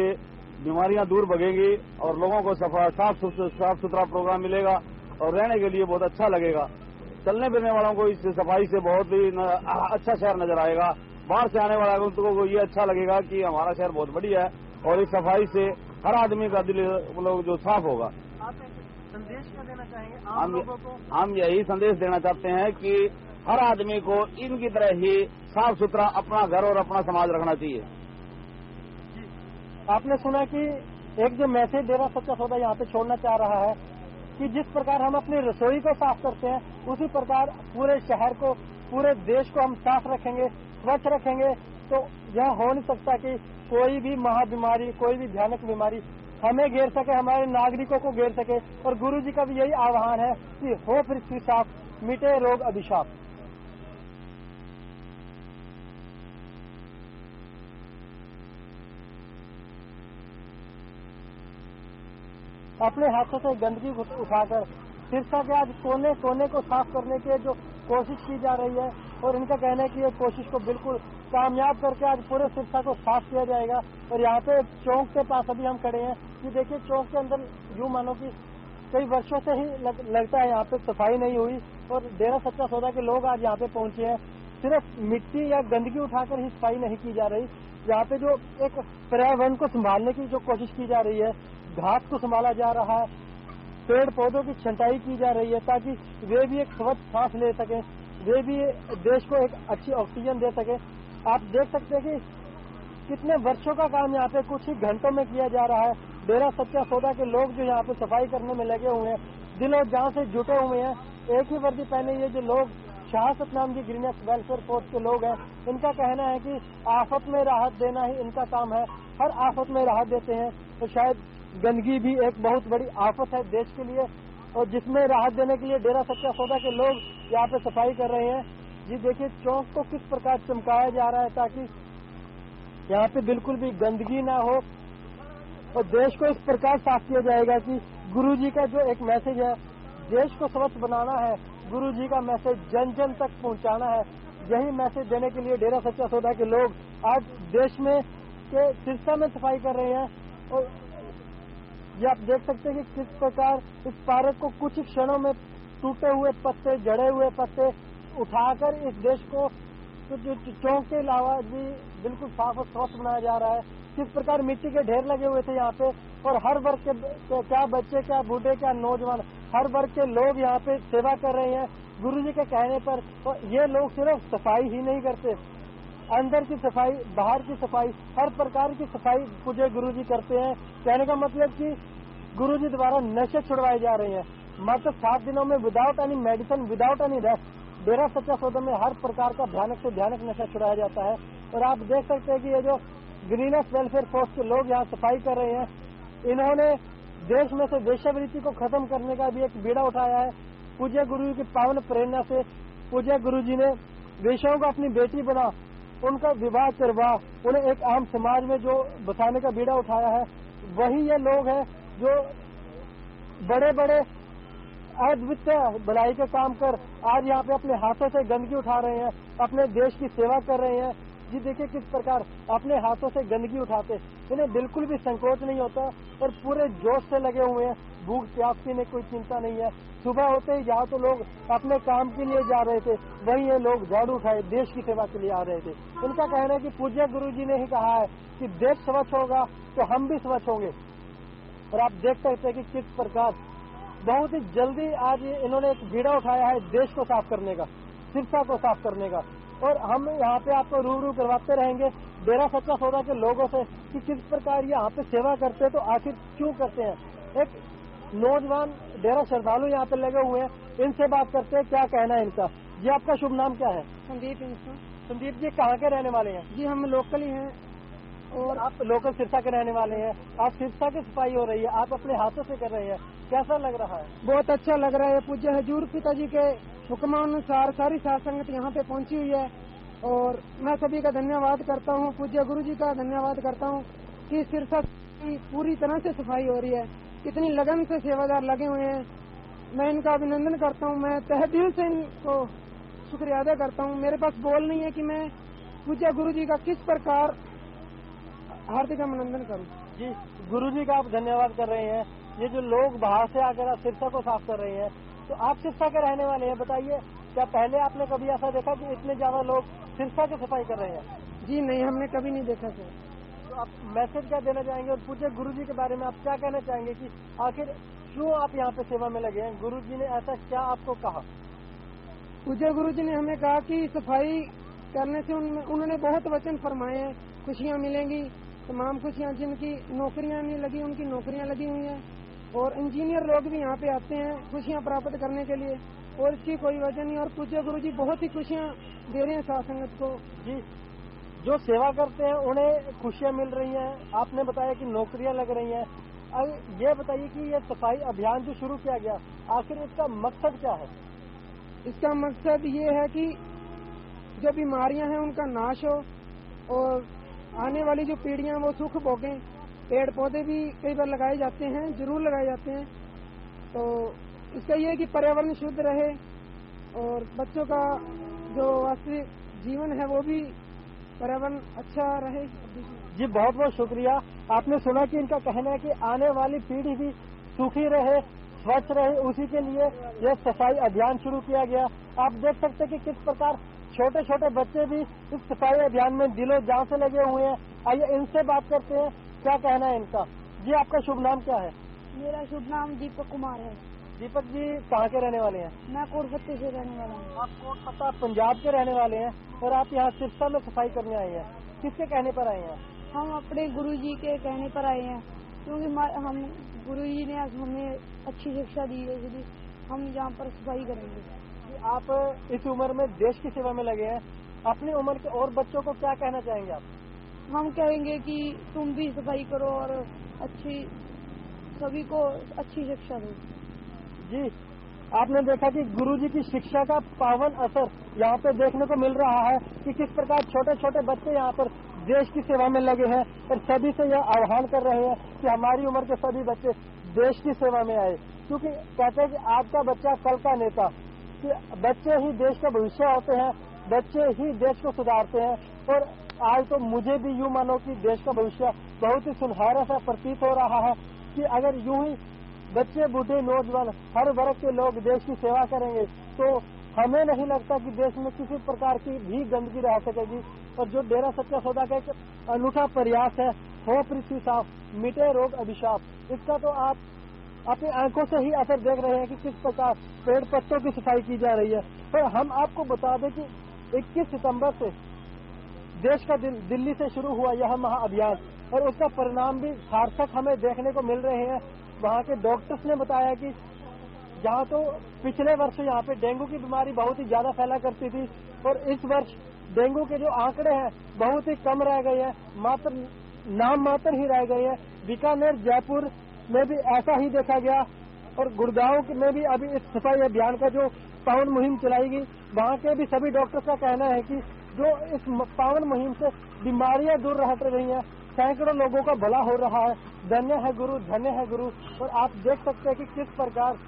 बीमारियां दूर भगेंगी और लोगों को साफ सुथरा प्रोग्राम मिलेगा और रहने के लिए बहुत अच्छा लगेगा। चलने फिरने वालों को इस सफाई से बहुत ही अच्छा शहर नजर आएगा। बाहर से आने वालों को ये अच्छा लगेगा कि हमारा शहर बहुत बढ़िया है, और इस सफाई से हर आदमी का दिल मतलब जो साफ होगा। आप संदेश क्या देना चाहेंगे आम लोगों को? हम यही संदेश देना चाहते हैं कि हर आदमी को इनकी तरह ही साफ सुथरा अपना घर और अपना समाज रखना चाहिए। आपने सुना कि एक जो मैसेज डेरा सच्चा सौदा यहाँ पे छोड़ना चाह रहा है कि जिस प्रकार हम अपनी रसोई को साफ करते हैं, उसी प्रकार पूरे शहर को, पूरे देश को हम साफ रखेंगे, स्वच्छ रखेंगे, तो यह हो नहीं सकता कि कोई भी महाबीमारी, कोई भी भयानक बीमारी हमें घेर सके, हमारे नागरिकों को घेर सके। और गुरु जी का भी यही आह्वान है कि हो पृथ्वी साफ, मिटे रोग अभिशाप। अपने हाथों से गंदगी उठाकर सिरसा के आज कोने कोने को साफ करने की जो कोशिश की जा रही है, और इनका कहना है कि ये कोशिश को बिल्कुल कामयाब करके आज पूरे सिरसा को साफ किया जाएगा। और यहाँ पे चौक के पास अभी हम खड़े हैं कि देखिए चौक के अंदर यूं मानो कि कई वर्षों से ही लगता है यहाँ पे सफाई नहीं हुई, और डेरा सच्चा सौदा के लोग आज यहाँ पे पहुंचे हैं। सिर्फ मिट्टी या गंदगी उठाकर ही सफाई नहीं की जा रही, यहाँ पे जो एक पर्यावरण को संभालने की जो कोशिश की जा रही है, घास को संभाला जा रहा है, पेड़ पौधों की छंटाई की जा रही है ताकि वे भी एक स्वच्छ सांस ले सकें, वे भी देश को एक अच्छी ऑक्सीजन दे सके। आप देख सकते हैं कि कितने वर्षों का काम यहाँ पे कुछ ही घंटों में किया जा रहा है। डेरा सच्चा सौदा के लोग जो यहाँ पे सफाई करने में लगे हुए हैं, दिल और जान से जुटे हुए हैं। एक ही वर्दी पहने ये जो लोग शहादत नाम की ग्रीनेस वेलफेयर फोर्स के लोग हैं, इनका कहना है कि आफत में राहत देना ही इनका काम है, हर आफत में राहत देते हैं। तो शायद गंदगी भी एक बहुत बड़ी आफत है देश के लिए, और जिसमें राहत देने के लिए डेरा सच्चा सौदा के लोग यहाँ पे सफाई कर रहे हैं। जी देखिए चौक को किस प्रकार चमकाया जा रहा है ताकि यहाँ पे बिल्कुल भी गंदगी ना हो, और देश को इस प्रकार साफ किया जाएगा कि गुरु जी का जो एक मैसेज है, देश को स्वच्छ बनाना है, गुरु जी का मैसेज जन जन तक पहुँचाना है। यही मैसेज देने के लिए डेरा सच्चा सौदा के लोग आज देश में के सिरसा में सफाई कर रहे हैं। और ये आप देख सकते हैं कि किस प्रकार इस पार्क को कुछ ही क्षणों में टूटे हुए पत्ते, जड़े हुए पत्ते उठाकर इस देश को चौक के अलावा भी बिल्कुल साफ और स्वच्छ बनाया जा रहा है। किस प्रकार मिट्टी के ढेर लगे हुए थे यहाँ पे, और हर वर्ग के क्या बच्चे, क्या बूढ़े, क्या नौजवान, हर वर्ग के लोग यहाँ पे सेवा कर रहे हैं गुरुजी के कहने पर। और ये लोग सिर्फ सफाई ही नहीं करते, अंदर की सफाई, बाहर की सफाई, हर प्रकार की सफाई पूजे गुरुजी करते हैं। कहने का मतलब कि गुरुजी द्वारा नशे छुड़वाए जा रहे हैं। मात्र 7 दिनों में without any medicine, without any rest, Dera Sacha Sauda में हर प्रकार का भयानक से भयानक नशा छुड़ाया जाता है। और आप देख सकते हैं कि ये जो ग्रीनेस वेलफेयर फोर्स के लोग यहाँ सफाई कर रहे हैं, इन्होंने देश में से वेश्यावृत्ति को खत्म करने का भी एक बीड़ा उठाया है। पूज्य गुरु जी की पावन प्रेरणा से पूज्य गुरु जी ने वेश्याओं को अपनी बेटी बना, उनका विवाह करवा, उन्हें एक आम समाज में जो बसाने का बीड़ा उठाया है। वही ये लोग हैं जो बड़े बड़े अद्वितीय भलाई के काम कर आज यहाँ पे अपने हाथों से गंदगी उठा रहे हैं, अपने देश की सेवा कर रहे हैं। जी देखिए किस प्रकार अपने हाथों से गंदगी उठाते, इन्हें बिल्कुल भी संकोच नहीं होता और पूरे जोश से लगे हुए हैं। भूख प्यास की इन्हें कोई चिंता नहीं है। सुबह होते ही यहाँ तो लोग अपने काम के लिए जा रहे थे, वहीं ये लोग झाड़ू उठाए देश की सेवा के लिए आ रहे थे। उनका कहना है कि पूज्य गुरु जी ने ही कहा है कि देश स्वच्छ होगा तो हम भी स्वच्छ होंगे। और आप देख सकते हैं कि किस प्रकार बहुत ही जल्दी आज इन्होंने एक बीड़ा उठाया है देश को साफ करने का, सिरसा को साफ करने का। और हम यहाँ पे आपको रूबरू करवाते रहेंगे डेरा सच्चा सौदा के लोगों से कि किस प्रकार यहाँ पे सेवा करते हैं, तो आखिर क्यों करते हैं। एक नौजवान डेरा श्रद्धालु यहाँ पे लगे हुए हैं, इनसे बात करते हैं क्या कहना है इनका। जी आपका शुभ नाम क्या है? संदीप। संदीप जी कहाँ के रहने वाले हैं? जी हम लोकल ही हैं। और आप लोकल सिरसा के रहने वाले हैं। आप सिरसा की सफाई हो रही है, आप अपने हाथों से कर रहे हैं, कैसा लग रहा है? बहुत अच्छा लग रहा है। पूज्य हजूर पिताजी के हुक्मानुसार सारी साध संगत यहाँ पे पहुँची हुई है और मैं सभी का धन्यवाद करता हूँ, पूज्य गुरु जी का धन्यवाद करता हूँ कि सिरसा की पूरी तरह से सफाई हो रही है। कितनी लगन से सेवादार लगे हुए हैं, मैं इनका अभिनंदन करता हूँ। मैं तहे दिल से इनको शुक्रिया अदा करता हूँ। मेरे पास बोल नहीं है कि मैं पूज्य गुरु जी का किस प्रकार हार्दिक अभिनंदन करूं। जी गुरु जी का आप धन्यवाद कर रहे हैं। ये जो लोग बाहर से आकर आप सिरसा को साफ कर रहे हैं, तो आप सिरसा के रहने वाले हैं, बताइए क्या पहले आपने कभी ऐसा देखा कि इतने ज्यादा लोग सिरसा की सफाई कर रहे हैं? जी नहीं, हमने कभी नहीं देखा सर। तो आप मैसेज क्या देना चाहेंगे और पूज्य गुरु जी के बारे में आप क्या कहना चाहेंगे कि आखिर क्यों आप यहाँ पे सेवा में लगे हैं? गुरु जी ने ऐसा क्या आपको कहा? पूज्य गुरु जी ने हमें कहा कि सफाई करने से उन्होंने बहुत वचन फरमाए हैं, खुशियाँ मिलेंगी, तमाम खुशियाँ, जिनकी नौकरियाँ नहीं लगी उनकी नौकरियाँ लगी हुई हैं, और इंजीनियर लोग भी यहाँ पे आते हैं खुशियाँ प्राप्त करने के लिए, और इसकी कोई वजह नहीं। और पूज्य गुरु जी बहुत ही खुशियाँ दे रहे हैं साध संगत को। जी जो सेवा करते हैं उन्हें खुशियाँ मिल रही हैं। आपने बताया कि नौकरियाँ लग रही हैं। अब ये बताइए कि ये सफाई अभियान जो शुरू किया गया, आखिर इसका मकसद क्या है? इसका मकसद ये है कि जो बीमारियां हैं उनका नाश हो और आने वाली जो पीढ़ियां वो सुख भोगें। पेड़ पौधे भी कई बार लगाए जाते हैं, जरूर लगाए जाते हैं, तो इसका ये है कि पर्यावरण शुद्ध रहे और बच्चों का जो वास्तविक जीवन है वो भी पर्यावरण अच्छा रहे। जी बहुत बहुत शुक्रिया। आपने सुना कि इनका कहना है कि आने वाली पीढ़ी भी सुखी रहे, स्वच्छ रहे, उसी के लिए यह सफाई अभियान शुरू किया गया। आप देख सकते हैं कि किस प्रकार छोटे छोटे बच्चे भी इस सफाई अभियान में दिलो जान से लगे हुए हैं। आइए इनसे बात करते हैं, क्या कहना है इनका। जी आपका शुभ नाम क्या है? मेरा शुभ नाम दीपक कुमार है। दीपक जी कहाँ के रहने वाले हैं? मैं कोटपत्ते से रहने वाला हूँ। आप कोटपत्ता पंजाब के रहने वाले हैं और आप यहाँ सिरसा में सफाई करने आए हैं, किसके कहने पर आए हैं? हम अपने गुरुजी के कहने पर आए हैं, क्योंकि हम गुरुजी ने हमें अच्छी शिक्षा दी है, इसलिए हम यहाँ पर सफाई करेंगे। आप इस उम्र में देश की सेवा में लगे हैं, अपनी उम्र के और बच्चों को क्या कहना चाहेंगे आप? हम कहेंगे कि तुम भी सफाई करो और अच्छी सभी को अच्छी शिक्षा दो। जी आपने देखा कि गुरुजी की शिक्षा का पावन असर यहाँ पे देखने को मिल रहा है कि किस प्रकार छोटे छोटे बच्चे यहाँ पर देश की सेवा में लगे हैं और सभी से यह आह्वान कर रहे हैं कि हमारी उम्र के सभी बच्चे देश की सेवा में आए, क्योंकि कहते हैं कि आज का बच्चा कल का नेता, कि बच्चे ही देश का भविष्य होते हैं, बच्चे ही देश को सुधारते हैं। और आज तो मुझे भी यूँ मानो कि देश का भविष्य बहुत ही सुनहरा सा प्रतीत हो रहा है। कि अगर यूं ही बच्चे, बूढ़े, नौजवान, हर वर्ग के लोग देश की सेवा करेंगे तो हमें नहीं लगता कि देश में किसी प्रकार की भी गंदगी रह सकेगी। और जो डेरा सच्चा सौदा का एक अनूठा प्रयास है, हो पृथ्वी साफ, मिटे रोग अभिशाप, इसका तो आप अपनी आंखों से ही असर देख रहे हैं कि किस प्रकार पेड़ पत्तों की सफाई की जा रही है। तो हम आपको बता दें कि 21 सितंबर से देश का दिल्ली से शुरू हुआ यह महाअभियान और उसका परिणाम भी सार्थक हमें देखने को मिल रहे हैं। वहाँ के डॉक्टर्स ने बताया कि जहाँ तो पिछले वर्ष यहाँ पे डेंगू की बीमारी बहुत ही ज्यादा फैला करती थी और इस वर्ष डेंगू के जो आंकड़े हैं बहुत ही कम रह गए हैं, मात्र नाम मात्र ही रह गए हैं। बीकानेर, जयपुर में भी ऐसा ही देखा गया और गुड़गांव में भी अभी इस सफाई अभियान का जो पावन मुहिम चलाएगी, वहाँ के भी सभी डॉक्टर्स का कहना है कि जो इस पावन मुहिम से बीमारियां दूर हट रही हैं, सैकड़ों लोगों का भला हो रहा है। धन्य है गुरु, धन्य है गुरु। और आप देख सकते हैं कि किस प्रकार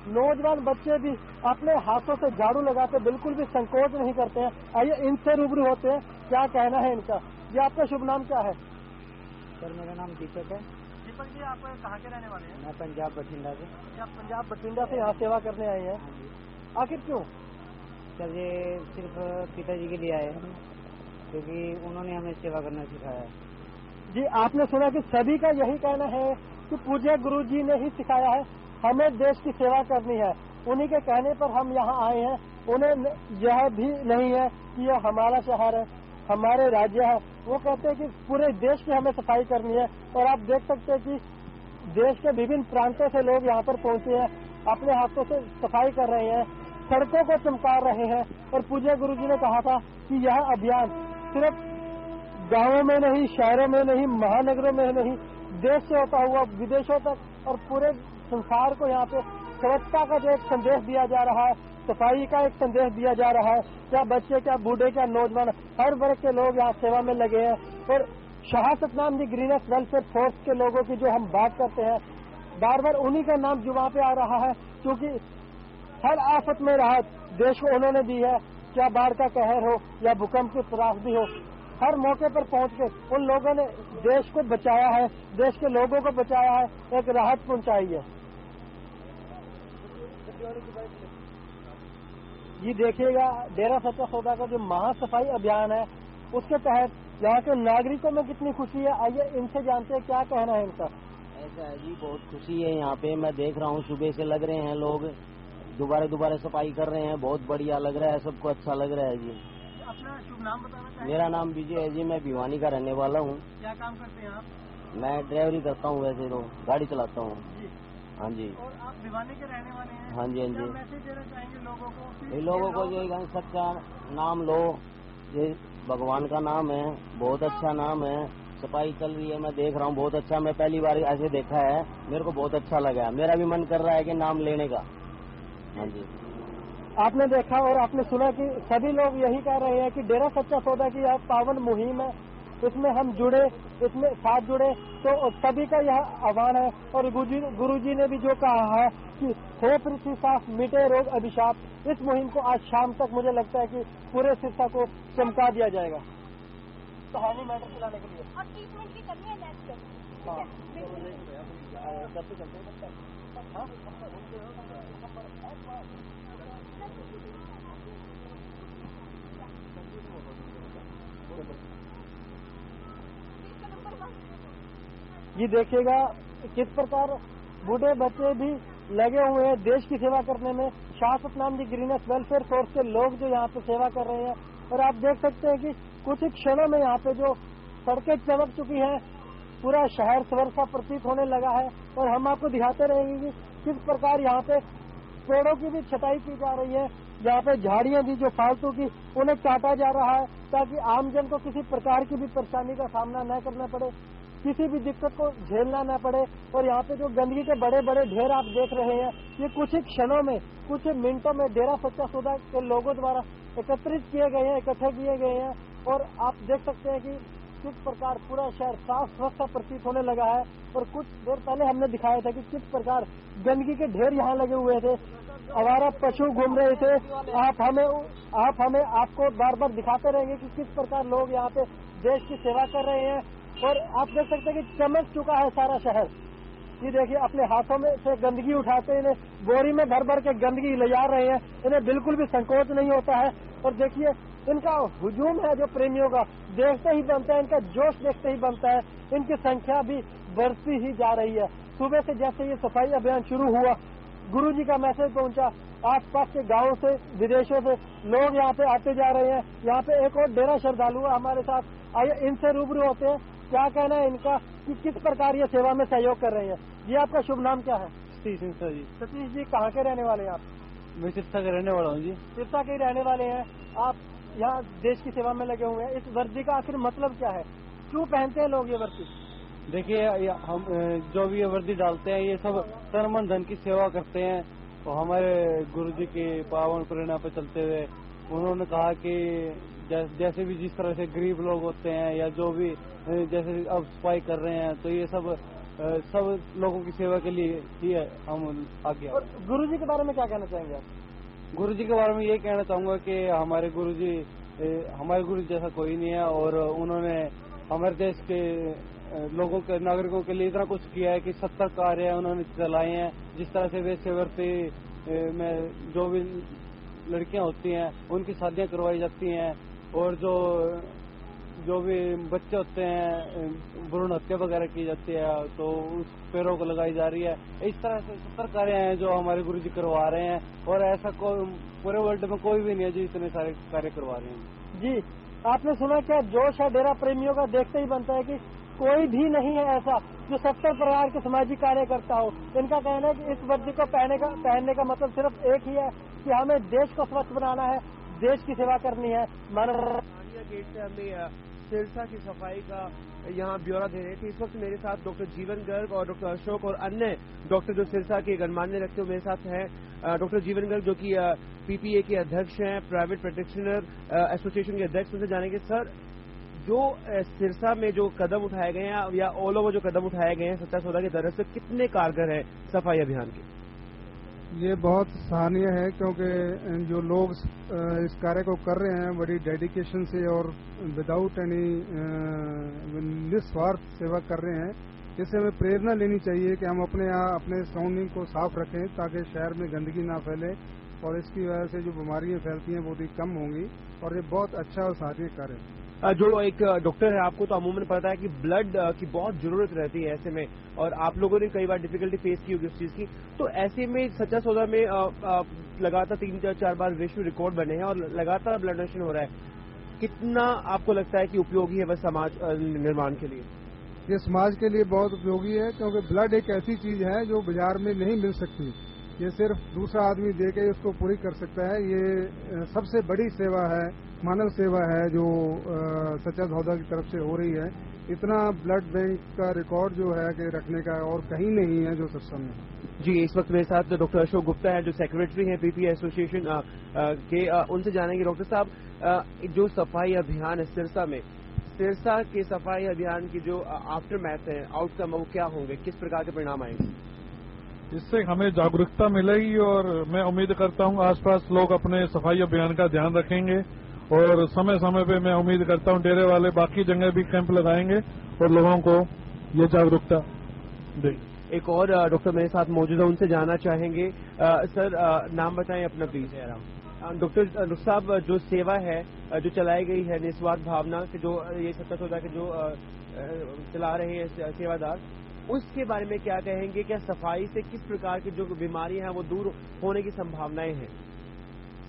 नौजवान बच्चे भी अपने हाथों से झाड़ू लगाते बिल्कुल भी संकोच नहीं करते हैं। आइए इनसे रूबरू होते हैं, क्या कहना है इनका। जी, आपका शुभ नाम क्या है? सर, मेरा नाम दीपक है। दीपक जी, आप कहाँ के रहने वाले हैं? मैं पंजाब बठिंडा से। आप पंजाब बठिंडा से यहाँ सेवा करने आए हैं, आखिर क्यों? सर, ये सिर्फ पिताजी के लिए आए हैं क्योंकि उन्होंने हमें सेवा करना सिखाया है। जी, आपने सुना कि सभी का यही कहना है कि पूज्य गुरु जी ने ही सिखाया है, हमें देश की सेवा करनी है। उन्हीं के कहने पर हम यहाँ आए हैं। उन्हें यह भी नहीं है कि यह हमारा शहर है, हमारे राज्य है। वो कहते हैं कि पूरे देश की हमें सफाई करनी है। और आप देख सकते हैं कि देश के विभिन्न प्रांतों से लोग यहाँ पर पहुंचे हैं, अपने हाथों से सफाई कर रहे हैं, सड़कों को चमका रहे हैं। और पूज्य गुरु जी ने कहा था कि यह अभियान सिर्फ गांवों में नहीं, शहरों में नहीं, महानगरों में नहीं, देश से होता हुआ विदेशों तक और पूरे संसार को यहाँ पे स्वच्छता का जो एक संदेश दिया जा रहा है, सफाई का एक संदेश दिया जा रहा है। क्या बच्चे, क्या बूढ़े, क्या नौजवान, हर वर्ग के लोग यहाँ सेवा में लगे हैं। और शाह सतनाम जी ग्रीनेस वेलफेयर फोर्स के लोगों की जो हम बात करते हैं, बार बार उन्हीं का नाम जुबान पे आ रहा है क्योंकि हर आफत में राहत देश को उन्होंने दी है। क्या बाढ़ का कहर हो या भूकंप की त्रासदी हो, हर मौके पर पहुंच के उन लोगों ने देश को बचाया है, देश के लोगों को बचाया है, एक राहत पहुंचाई है। ये देखिएगा, डेरा सच्चा सौदा का जो महासफाई अभियान है उसके तहत यहाँ के नागरिकों में कितनी खुशी है। आइए इनसे जानते हैं क्या कहना है इनका। ऐसा है जी, बहुत खुशी है यहाँ पे। मैं देख रहा हूँ सुबह से लग रहे हैं लोग, दोबारा सफाई कर रहे हैं, बहुत बढ़िया लग रहा है, सबको अच्छा लग रहा है जी। अपना शुभ नाम बताना चाहिए। मेरा नाम विजय है जी, मैं भिवानी का रहने वाला हूँ। क्या काम करते हैं आप? मैं ड्राइवरी करता हूँ, वैसे तो गाड़ी चलाता हूँ। हाँ जी। और आप भिवानी के रहने वाले हैं? हाँ जी, हाँ क्या जी। मैसेज देना चाहेंगे लोगों को? ये लोगों को ये सच्चा नाम लो, ये भगवान का नाम है, बहुत अच्छा नाम है। सफाई चल रही है, मैं देख रहा हूँ, बहुत अच्छा। मैं पहली बार ऐसे देखा है, मेरे को बहुत अच्छा लगा। मेरा भी मन कर रहा है कि नाम लेने का। हाँ जी। आपने देखा और आपने सुना कि सभी लोग यही कह रहे हैं कि डेरा सच्चा सौदा की यह पावन मुहिम है, इसमें हम जुड़े, इसमें साथ जुड़े। तो सभी का यह आह्वान है। और गुरु जी ने भी जो कहा है कि हो पृथ्वी साफ, मिटे रोग अभिशाप, इस मुहिम को आज शाम तक मुझे लगता है कि पूरे सिरसा को चमका दिया जाएगा। तो हानि मैटर चलाने के लिए और ट्रीटमेंट की करनी है ये देखिएगा किस प्रकार बूढ़े बच्चे भी लगे हुए हैं देश की सेवा करने में। शाह सतनाम जी ग्रीनेस वेलफेयर फोर्स के लोग जो यहाँ पे सेवा कर रहे हैं। और आप देख सकते हैं कि कुछ ही क्षणों में यहाँ पे जो सड़कें चमक चुकी हैं, पूरा शहर स्वर्ग सा प्रतीत होने लगा है। और हम आपको दिखाते रहेंगे कि किस प्रकार यहाँ पे पेड़ों की भी छटाई की जा रही है। यहाँ पे झाड़ियां भी जो फालतू की, उन्हें काटा जा रहा है ताकि आमजन को किसी प्रकार की भी परेशानी का सामना न करना पड़े, किसी भी दिक्कत को झेलना न पड़े। और यहाँ पे जो गंदगी के बड़े बड़े ढेर आप देख रहे हैं, ये कुछ ही क्षणों में, कुछ ही मिनटों में डेरा सच्चा सौदा के लोगों द्वारा एकत्रित किए गए हैं, इकट्ठे किए गए हैं। और आप देख सकते हैं कि किस प्रकार पूरा शहर साफ स्वच्छ प्रतीत होने लगा है। और कुछ देर पहले हमने दिखाया था कि किस प्रकार गंदगी के ढेर यहाँ लगे हुए थे, आवारा पशु घूम रहे थे। आप हमें आपको बार बार दिखाते रहेंगे कि किस प्रकार लोग यहाँ पे देश की सेवा कर रहे हैं। और आप देख सकते हैं कि चमक चुका है सारा शहर। ये देखिए अपने हाथों में से गंदगी उठाते हैं, इन्हें बोरी में भर भर के गंदगी ले जा रहे हैं, इन्हें बिल्कुल भी संकोच नहीं होता है। और देखिए इनका हुजूम है जो प्रेमियों का देखते ही बनता है, इनका जोश देखते ही बनता है, इनकी संख्या भी बढ़ती ही जा रही है। सुबह से जैसे ये सफाई अभियान शुरू हुआ, गुरुजी का मैसेज पहुंचा, आसपास के गांवों से विदेशों से लोग यहाँ पे आते जा रहे हैं। यहाँ पे एक और डेरा श्रद्धालु है हमारे साथ, आइए इनसे रूबरू होते हैं, क्या कहना है इनका कि किस प्रकार ये सेवा में सहयोग कर रहे हैं। जी आपका शुभ नाम क्या है? सतीश सिंह जी। सतीश जी कहाँ के रहने वाले हैं आप? मैं सिरसा के रहने वाला हूँ जी। सिरसा के रहने वाले हैं आप, यहाँ देश की सेवा में लगे हुए हैं। इस वर्दी का आखिर मतलब क्या है, क्यों पहनते हैं लोग ये वर्दी? देखिए हम जो भी ये वर्दी डालते हैं ये सब तन मन धन की सेवा करते हैं। तो हमारे गुरुजी की पावन प्रेरणा पर चलते हुए उन्होंने कहा कि जैसे भी जिस तरह से गरीब लोग होते हैं या जो भी जैसे अब सफाई कर रहे हैं, तो ये सब लोगों की सेवा के लिए ही है हम आगे। और गुरुजी के बारे में क्या कहना चाहेंगे आप? गुरुजी के बारे में ये कहना चाहूंगा कि हमारे गुरुजी जैसा कोई नहीं है, और उन्होंने हमारे देश के लोगों के नागरिकों के लिए इतना कुछ किया है कि 70 कार्य उन्होंने चलाए हैं। जिस तरह से वेश्यावृत्ति में जो भी लड़कियां होती हैं उनकी शादियां करवाई जाती हैं, और जो भी बच्चे होते हैं भ्रूण हत्या वगैरह की जाती है तो उस पे रोक लगाई जा रही है। इस तरह से 70 कार्य हैं जो हमारे गुरुजी करवा रहे हैं, और ऐसा पूरे वर्ल्ड में कोई भी नहीं है जो इतने सारे कार्य करवा रहे हैं। जी आपने सुना क्या जोश है डेरा प्रेमियों का, देखते ही बनता है कि कोई भी नहीं है ऐसा जो 70 प्रकार के सामाजिक कार्य करता हो। इनका कहना है कि इस वर्दी को पहनने का मतलब सिर्फ एक ही है कि हमें देश को स्वच्छ बनाना है, देश की सेवा करनी है। गेट से हमें सिरसा की सफाई का यहाँ ब्यौरा दे रहे थे। इस वक्त मेरे साथ डॉक्टर जीवन गर्ग और डॉक्टर अशोक और अन्य डॉक्टर जो सिरसा के गणमान्य रखते हुए मेरे साथ हैं। डॉक्टर जीवन गर्ग जो कि पीपीए के अध्यक्ष हैं, प्राइवेट प्रैक्टिशनर एसोसिएशन के अध्यक्ष, उनसे जानेंगे सर जो सिरसा में जो कदम उठाए गए हैं या ऑल ओवर जो कदम उठाए गए हैं सच्चा सौदा की तरफ से कितने कारगर है सफाई अभियान के? ये बहुत सराहनीय है क्योंकि जो लोग इस कार्य को कर रहे हैं बड़ी डेडिकेशन से और विदाउट एनी निस्वार्थ सेवा कर रहे हैं। इससे हमें प्रेरणा लेनी चाहिए कि हम अपने सराउंडिंग को साफ रखें ताकि शहर में गंदगी ना फैले, और इसकी वजह से जो बीमारियां फैलती हैं वो भी कम होंगी, और ये बहुत अच्छा और सराहनीय कार्य है। जो एक डॉक्टर है आपको तो अमूमन पता है कि ब्लड की बहुत जरूरत रहती है ऐसे में, और आप लोगों ने कई बार डिफिकल्टी फेस की होगी उस चीज की, तो ऐसे में सच्चा सौदा में लगातार 3-4 बार विश्व रिकॉर्ड बने हैं और लगातार ब्लड डोनेशन हो रहा है। कितना आपको लगता है कि उपयोगी है वह समाज निर्माण के लिए? ये समाज के लिए बहुत उपयोगी है क्योंकि ब्लड एक ऐसी चीज है जो बाजार में नहीं मिल सकती, ये सिर्फ दूसरा आदमी दे के उसको पूरी कर सकता है। ये सबसे बड़ी सेवा है, मानव सेवा है जो सच्चा सौदा की तरफ से हो रही है। इतना ब्लड बैंक का रिकॉर्ड जो है कि रखने का और कहीं नहीं है जो सिरसा में। जी इस वक्त मेरे साथ डॉक्टर अशोक गुप्ता है जो सेक्रेटरी हैं पीपीए एसोसिएशन के, उनसे जानेंगे डॉक्टर साहब जो सफाई अभियान है सिरसा में, सिरसा के सफाई अभियान की जो आफ्टर मैथ है आउटकम वो क्या होंगे, किस प्रकार के परिणाम आएंगे? इससे हमें जागरूकता मिलेगी और मैं उम्मीद करता हूं आसपास लोग अपने सफाई अभियान का ध्यान रखेंगे, और समय समय पे मैं उम्मीद करता हूं डेरे वाले बाकी जगह भी कैंप लगाएंगे और लोगों को ये जागरूकता देंगे। एक और डॉक्टर मेरे साथ मौजूद है, उनसे जानना चाहेंगे। सर नाम बताएं अपना प्लीज। डॉक्टर साहब जो सेवा है जो चलाई गई है निस्वार्थ भावना से, जो ये सच्चा सौदा के जो चला रहे हैं सेवादार, उसके बारे में क्या कहेंगे? क्या सफाई से किस प्रकार की जो बीमारियां हैं वो दूर होने की संभावनाएं हैं?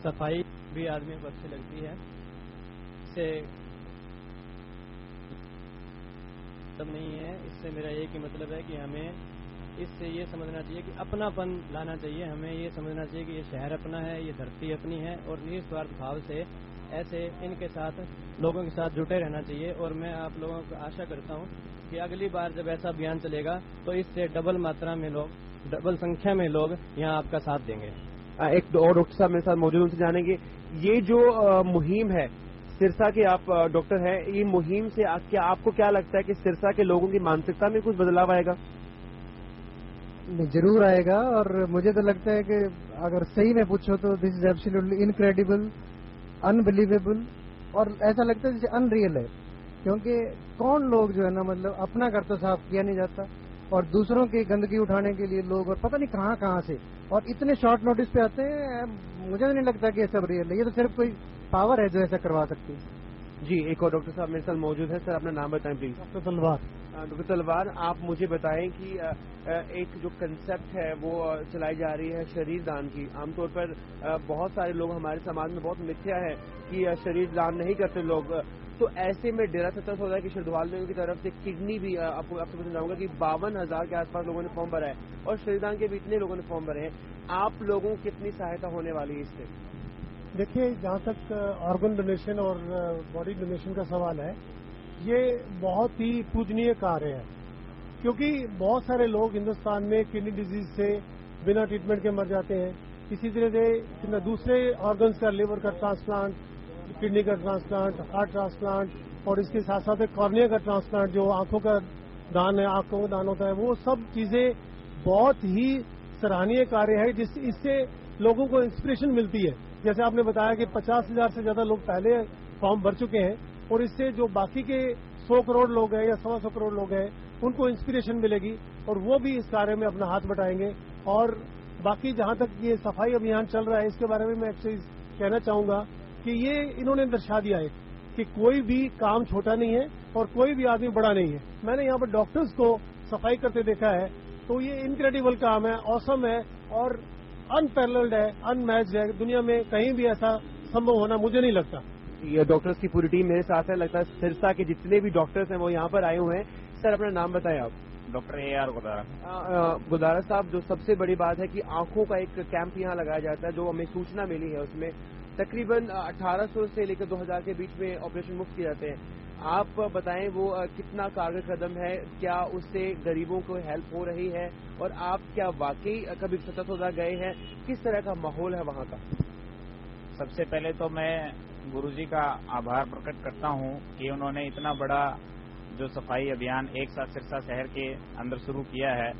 सफाई भी आदमी को अच्छी लगती है, इससे मतलब नहीं है। इससे मेरा एक ही मतलब है कि हमें इससे ये समझना चाहिए कि अपनापन लाना चाहिए। हमें ये समझना चाहिए कि ये शहर अपना है, ये धरती अपनी है, और निस्वार्थ भाव से ऐसे इनके साथ लोगों के साथ जुटे रहना चाहिए। और मैं आप लोगों को आशा करता हूँ कि अगली बार जब ऐसा अभियान चलेगा तो इससे डबल मात्रा में लोग, डबल संख्या में लोग यहाँ आपका साथ देंगे। एक और डॉक्टर साहब मेरे साथ मौजूद, उनसे जानेंगे ये जो मुहिम है सिरसा के, आप डॉक्टर हैं, ये मुहिम से क्या आपको क्या लगता है कि सिरसा के लोगों की मानसिकता में कुछ बदलाव आएगा? जरूर आएगा, और मुझे तो लगता है कि अगर सही में पूछो तो this is absolutely incredible, unbelievable, और ऐसा लगता है जैसे अनरियल है। क्योंकि कौन लोग जो है ना, मतलब अपना घर तो साफ किया नहीं जाता, और दूसरों की गंदगी उठाने के लिए लोग और पता नहीं कहाँ कहाँ से और इतने शॉर्ट नोटिस पे आते हैं। मुझे नहीं लगता कि ये सब रियल है, ये तो सिर्फ कोई पावर है जो ऐसा करवा सकती है। जी, एक और डॉक्टर साहब मेरे साथ मौजूद है। सर, अपना नाम बताएं प्लीज। डॉक्टर तलवार। डॉक्टर तलवार, आप मुझे बताएं कि एक जो कंसेप्ट है वो चलाई जा रही है शरीर दान की। आमतौर पर बहुत सारे लोग हमारे समाज में बहुत मिथ्या है कि शरीर दान नहीं करते लोग, तो ऐसे में डेरा सच्चा सौदा के श्रद्धालुओं की तरफ से किडनी भी आपसे बताना चाहूंगा कि 52,000 के आसपास लोगों ने फॉर्म भरा है और शरीरदान के भी इतने लोगों ने फॉर्म भरे हैं। आप लोगों को कितनी सहायता होने वाली है इससे? देखिए, जहाँ तक ऑर्गन डोनेशन और बॉडी डोनेशन का सवाल है, ये बहुत ही पूजनीय कार्य है, क्योंकि बहुत सारे लोग हिंदुस्तान में किडनी डिजीज से बिना ट्रीटमेंट के मर जाते हैं। इसी तरह से दूसरे ऑर्गन्स का, लिवर का ट्रांसप्लांट, किडनी का ट्रांसप्लांट, हार्ट ट्रांसप्लांट और इसके साथ साथ कॉर्निया का ट्रांसप्लांट जो आंखों का दान है, आंखों का दान होता है, वो सब चीजें बहुत ही सराहनीय कार्य है, इससे लोगों को इंस्पिरेशन मिलती है। जैसे आपने बताया कि 50,000 से ज्यादा लोग पहले फॉर्म भर चुके हैं और इससे जो बाकी के 100 करोड़ लोग हैं या 125 करोड़ लोग हैं उनको इंस्पिरेशन मिलेगी और वो भी इस कार्य में अपना हाथ बटाएंगे। और बाकी जहां तक ये सफाई अभियान चल रहा है, इसके बारे में मैं एक चीज कहना चाहूंगा कि ये इन्होंने दर्शा दिया है कि कोई भी काम छोटा नहीं है और कोई भी आदमी बड़ा नहीं है। मैंने यहाँ पर डॉक्टर्स को सफाई करते देखा है, तो ये इनक्रेडिबल काम है, ऑसम है और अनपैरेलल्ड है, अनमैच्ड है। दुनिया में कहीं भी ऐसा संभव होना मुझे नहीं लगता। ये डॉक्टर्स की पूरी टीम मेरे साथ है। लगता है सिरसा के जितने भी डॉक्टर्स हैं वो यहाँ पर आए हुए हैं। सर, अपना नाम बताएं आप। Doctor AR Gudara. गुदारा साहब, जो सबसे बड़ी बात है कि आंखों का एक कैंप यहाँ लगाया जाता है, जो हमें सूचना मिली है उसमें तकरीबन 1800 से लेकर 2000 के बीच में ऑपरेशन मुफ्त किए जाते हैं। आप बताएं वो कितना कारगर कदम है, क्या उससे गरीबों को हेल्प हो रही है और आप क्या वाकई कभी सच्चा सौदा गए हैं? किस तरह का माहौल है वहाँ का? सबसे पहले तो मैं गुरुजी का आभार प्रकट करता हूँ कि उन्होंने इतना बड़ा जो सफाई अभियान एक साथ सिरसा शहर के अंदर शुरू किया है।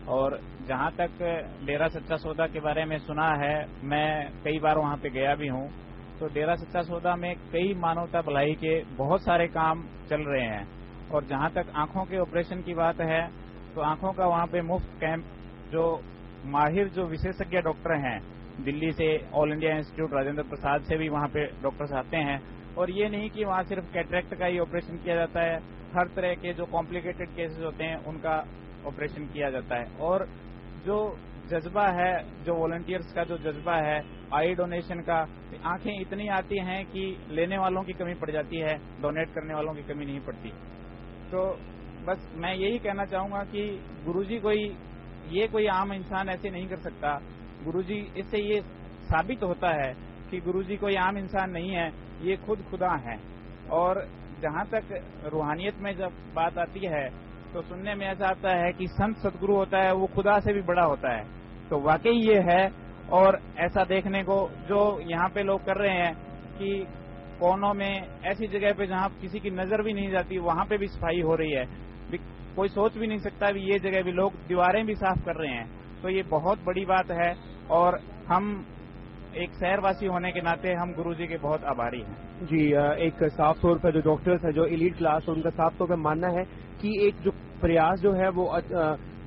और जहाँ तक डेरा सच्चा सौदा के बारे में सुना है, मैं कई बार वहाँ पे गया भी हूँ, तो डेरा सच्चा सौदा में कई मानवता भलाई के बहुत सारे काम चल रहे हैं। और जहाँ तक आंखों के ऑपरेशन की बात है, तो आंखों का वहाँ पे मुफ्त कैंप, जो माहिर जो विशेषज्ञ डॉक्टर हैं दिल्ली से, all India institute Rajendra Prasad से भी वहाँ पे डॉक्टर्स आते हैं। और ये नहीं कि वहाँ सिर्फ कैटरेक्ट का ही ऑपरेशन किया जाता है, हर तरह के जो कॉम्प्लिकेटेड केसेस होते हैं उनका ऑपरेशन किया जाता है। और जो जज्बा है, जो वॉलंटियर्स का जो जज्बा है आई डोनेशन का, आंखें इतनी आती हैं कि लेने वालों की कमी पड़ जाती है, डोनेट करने वालों की कमी नहीं पड़ती। तो बस मैं यही कहना चाहूंगा कि गुरुजी कोई आम इंसान ऐसे नहीं कर सकता। गुरुजी, इससे ये साबित होता है कि गुरुजी कोई आम इंसान नहीं है, ये खुद खुदा है। और जहाँ तक रूहानियत में जब बात आती है तो सुनने में ऐसा आता है कि संत सदगुरु होता है वो खुदा से भी बड़ा होता है। तो वाकई ये है। और ऐसा देखने को जो यहाँ पे लोग कर रहे हैं कि कोनों में ऐसी जगह पे जहाँ किसी की नजर भी नहीं जाती, वहाँ पे भी सफाई हो रही है। कोई सोच भी नहीं सकता भी ये जगह भी लोग दीवारें भी साफ कर रहे हैं। तो ये बहुत बड़ी बात है और हम एक शहरवासी होने के नाते हम गुरुजी के बहुत आभारी हैं। जी, एक साफ तौर पर जो डॉक्टर्स है, जो एलीट क्लास, उनका साफ तौर पर मानना है कि एक जो प्रयास जो है वो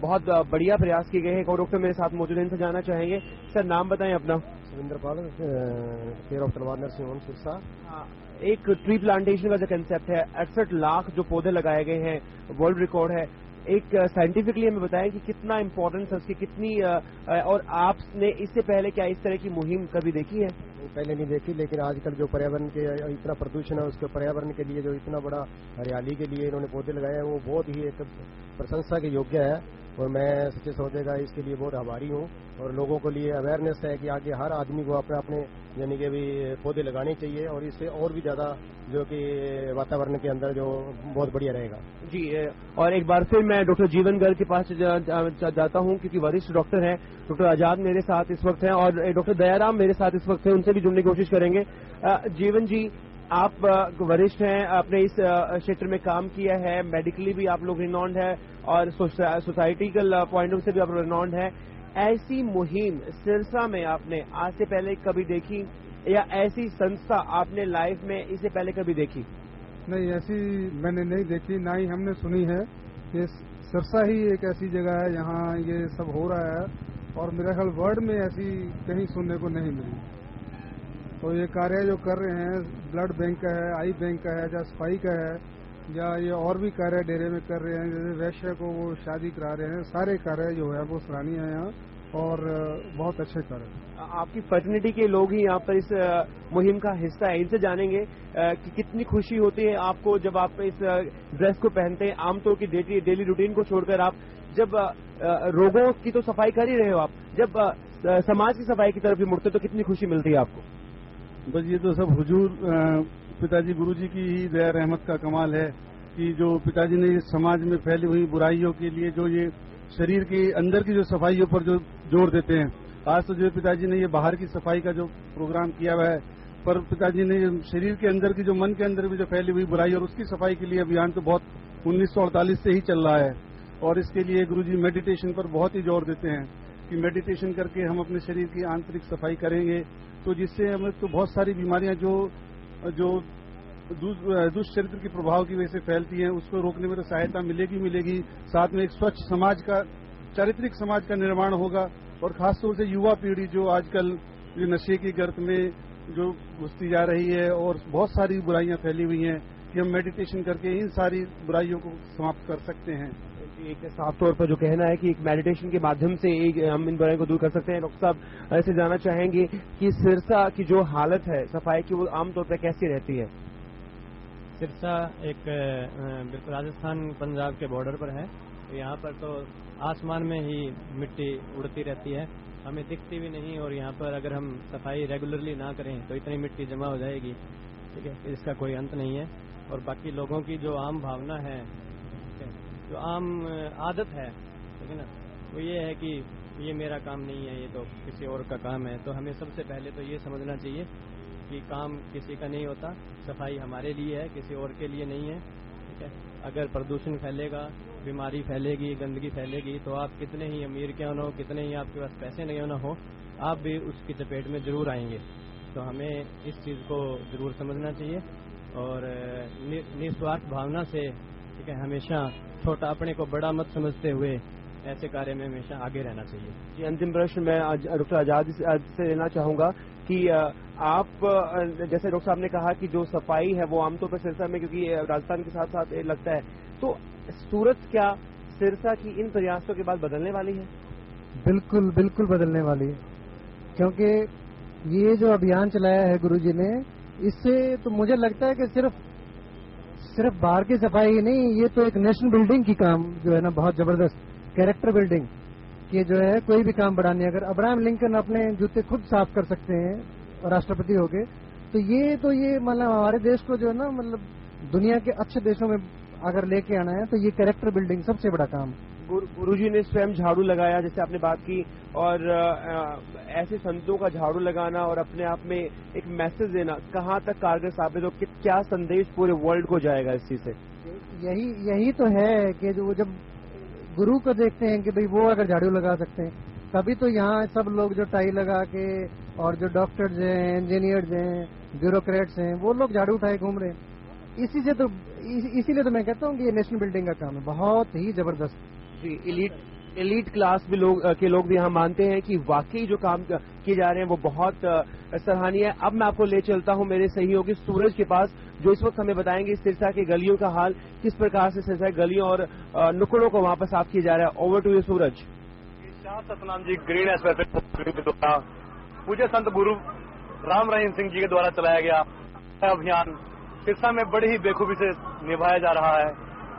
बहुत बढ़िया प्रयास किए गए हैं। और डॉक्टर मेरे साथ मौजूद हैं, इनसे जानना चाहेंगे। सर, नाम बताएं अपना। सुरेंद्र पाल, केयर ऑफ तलवार नर्सिंग होम सिरसा। एक ट्री प्लांटेशन का जो कंसेप्ट है, 68 लाख जो पौधे लगाए गए हैं, वर्ल्ड रिकॉर्ड है। एक साइंटिफिकली हमें बताया कि कितना इम्पोर्टेंस है उसकी, कितनी और आपने इससे पहले क्या इस तरह की मुहिम कभी देखी है? पहले नहीं देखी, लेकिन आजकल जो पर्यावरण के इतना प्रदूषण है, उसके पर्यावरण के लिए जो इतना बड़ा हरियाली के लिए इन्होंने पौधे लगाए हैं, वो बहुत ही एक प्रशंसा के योग्य है। और मैं सच्चे सौदे का इसके लिए बहुत आभारी हूँ। और लोगों को लिए अवेयरनेस है कि आगे हर आदमी को अपने अपने यानी कि भी पौधे लगाने चाहिए और इससे और भी ज्यादा जो कि वातावरण के अंदर जो बहुत बढ़िया रहेगा। जी, और एक बार फिर मैं डॉक्टर जीवन गर्ग के पास जाता हूं, क्योंकि वरिष्ठ डॉक्टर हैं। डॉक्टर आजाद मेरे साथ इस वक्त हैं और डॉक्टर दयाराम मेरे साथ इस वक्त हैं, उनसे भी जुड़ने की कोशिश करेंगे। जीवन जी, आप वरिष्ठ हैं, आपने इस क्षेत्र में काम किया है, मेडिकली भी आप लोग रिनॉन्ड है और सोसाइटिकल पॉइंट से भी आप रिनॉन्ड है। ऐसी मुहिम सिरसा में आपने आज से पहले कभी देखी, या ऐसी संस्था आपने लाइफ में इससे पहले कभी देखी? नहीं, ऐसी मैंने नहीं देखी, ना ही हमने सुनी है। ये सिरसा ही एक ऐसी जगह है जहाँ ये सब हो रहा है और मेरा ख्याल वर्ल्ड में ऐसी कहीं सुनने को नहीं मिली। तो ये कार्य जो कर रहे हैं, ब्लड बैंक का है, आई बैंक का है, या सफाई का है, या ये और भी कार्य डेरे में कर रहे हैं, जैसे वैश्य को वो शादी करा रहे हैं, सारे कार्य जो है वो सराहनीय है यहाँ और बहुत अच्छे कार्य। आपकी फर्टिलिटी के लोग ही यहाँ पर इस मुहिम का हिस्सा है। इनसे जानेंगे कि कितनी खुशी होती है आपको जब आप इस ड्रेस को पहनते हैं। आमतौर की डेली रूटीन को छोड़कर आप जब रोगों की तो सफाई कर ही रहे हो, आप जब समाज की सफाई की तरफ भी मुड़ते तो कितनी खुशी मिलती है आपको? बस ये तो सब हुजूर पिताजी गुरुजी की ही दया रहमत का कमाल है कि जो पिताजी ने समाज में फैली हुई बुराइयों के लिए जो ये शरीर के अंदर की जो सफाइयों पर जो जोर देते हैं। आज तो जो पिताजी ने ये बाहर की सफाई का जो प्रोग्राम किया हुआ है, पर पिताजी ने शरीर के अंदर की जो मन के अंदर भी जो फैली हुई बुराई और उसकी सफाई के लिए अभियान तो बहुत 1948 से ही चल रहा है। और इसके लिए गुरुजी मेडिटेशन पर बहुत ही जोर देते हैं कि मेडिटेशन करके हम अपने शरीर की आंतरिक सफाई करेंगे तो जिससे हमें तो बहुत सारी बीमारियां जो दुष्चरित्र के प्रभाव की वजह से फैलती हैं उसको रोकने में तो सहायता मिलेगी। साथ में एक स्वच्छ समाज का, चारित्रिक समाज का निर्माण होगा। और खासतौर से युवा पीढ़ी जो आजकल जो नशे की गर्त में जो घुसती जा रही है और बहुत सारी बुराइयां फैली हुई हैं कि हम मेडिटेशन करके इन सारी बुराइयों को समाप्त कर सकते हैं। एक साफ तौर पर जो कहना है कि एक मेडिटेशन के माध्यम से हम इन बुराइयों को दूर कर सकते हैं। डॉक्टर साहब ऐसे जानना चाहेंगे कि सिरसा की जो हालत है सफाई की वो आमतौर पर कैसी रहती है? सिरसा एक बिल्कुल राजस्थान पंजाब के बॉर्डर पर है। यहाँ पर तो आसमान में ही मिट्टी उड़ती रहती है, हमें दिखती भी नहीं। और यहाँ पर अगर हम सफाई रेगुलरली ना करें तो इतनी मिट्टी जमा हो जाएगी, ठीक है, इसका कोई अंत नहीं है। और बाकी लोगों की जो आम भावना है, जो आम आदत है, ठीक है ना, वो ये है कि ये मेरा काम नहीं है, ये तो किसी और का काम है। तो हमें सबसे पहले तो ये समझना चाहिए कि काम किसी का नहीं होता, सफाई हमारे लिए है, किसी और के लिए नहीं है, ठीक है। अगर प्रदूषण फैलेगा, बीमारी फैलेगी, गंदगी फैलेगी तो आप कितने ही अमीर क्यों न हो, कितने ही आपके पास पैसे क्यों न हो, आप भी उसकी चपेट में जरूर आएंगे। तो हमें इस चीज़ को जरूर समझना चाहिए और निस्वार्थ भावना से, ठीक है, हमेशा छोटा अपने को बड़ा मत समझते हुए ऐसे कार्य में हमेशा आगे रहना चाहिए। जी, अंतिम प्रश्न मैं डॉक्टर आजाद से लेना चाहूंगा कि आप जैसे डॉक्टर साहब ने कहा कि जो सफाई है वो आमतौर पर सिरसा में, क्योंकि राजस्थान के साथ साथ लगता है, तो सूरत क्या सिरसा की इन प्रयासों के बाद बदलने वाली है? बिल्कुल बिल्कुल बदलने वाली है, क्योंकि ये जो अभियान चलाया है गुरुजी ने, इससे तो मुझे लगता है कि सिर्फ बाहर की सफाई ही नहीं, ये तो एक नेशन बिल्डिंग की काम जो है ना, बहुत जबरदस्त कैरेक्टर बिल्डिंग कि जो है कोई भी काम बड़ा नहीं। अगर अब्राहम लिंकन अपने जूते खुद साफ कर सकते हैं और राष्ट्रपति हो गए, तो ये मतलब हमारे देश को जो है ना, मतलब दुनिया के अच्छे देशों में अगर लेके आना है तो ये कैरेक्टर बिल्डिंग सबसे बड़ा काम। गुरुजी ने स्वयं झाड़ू लगाया, जैसे आपने बात की, और ऐसे संतों का झाड़ू लगाना और अपने आप में एक मैसेज देना कहाँ तक कारगर साबित हो, क्या संदेश पूरे वर्ल्ड को जाएगा इस चीज से? यही तो है कि जो जब गुरु को देखते हैं कि भाई वो अगर झाड़ू लगा सकते हैं, तभी तो यहाँ सब लोग जो टाई लगा के और जो डॉक्टर्स हैं, इंजीनियर्स हैं, ब्यूरोक्रेट्स हैं, वो लोग झाड़ू उठाए घूम रहे हैं। इसीलिए तो मैं कहता हूँ कि ये नेशनल बिल्डिंग का काम है, बहुत ही जबरदस्त। जी, एलीट क्लास भी के लोग भी यहाँ मानते हैं कि वाकई जो काम किए जा रहे हैं वो बहुत सराहनीय है। अब मैं आपको ले चलता हूँ मेरे सहयोगी सूरज के पास, जो इस वक्त हमें बताएंगे सिरसा के गलियों का हाल, किस प्रकार से सिरसा की गलियों और नुक्कड़ों को वहाँ पर साफ किया जा रहा है। Over to you Suraj. Shah Satnam ji green aspect द्वारा पूज्य संत गुरु राम रहीम सिंह जी के द्वारा चलाया गया अभियान सिरसा में बड़ी ही बेखूबी से निभाया जा रहा है।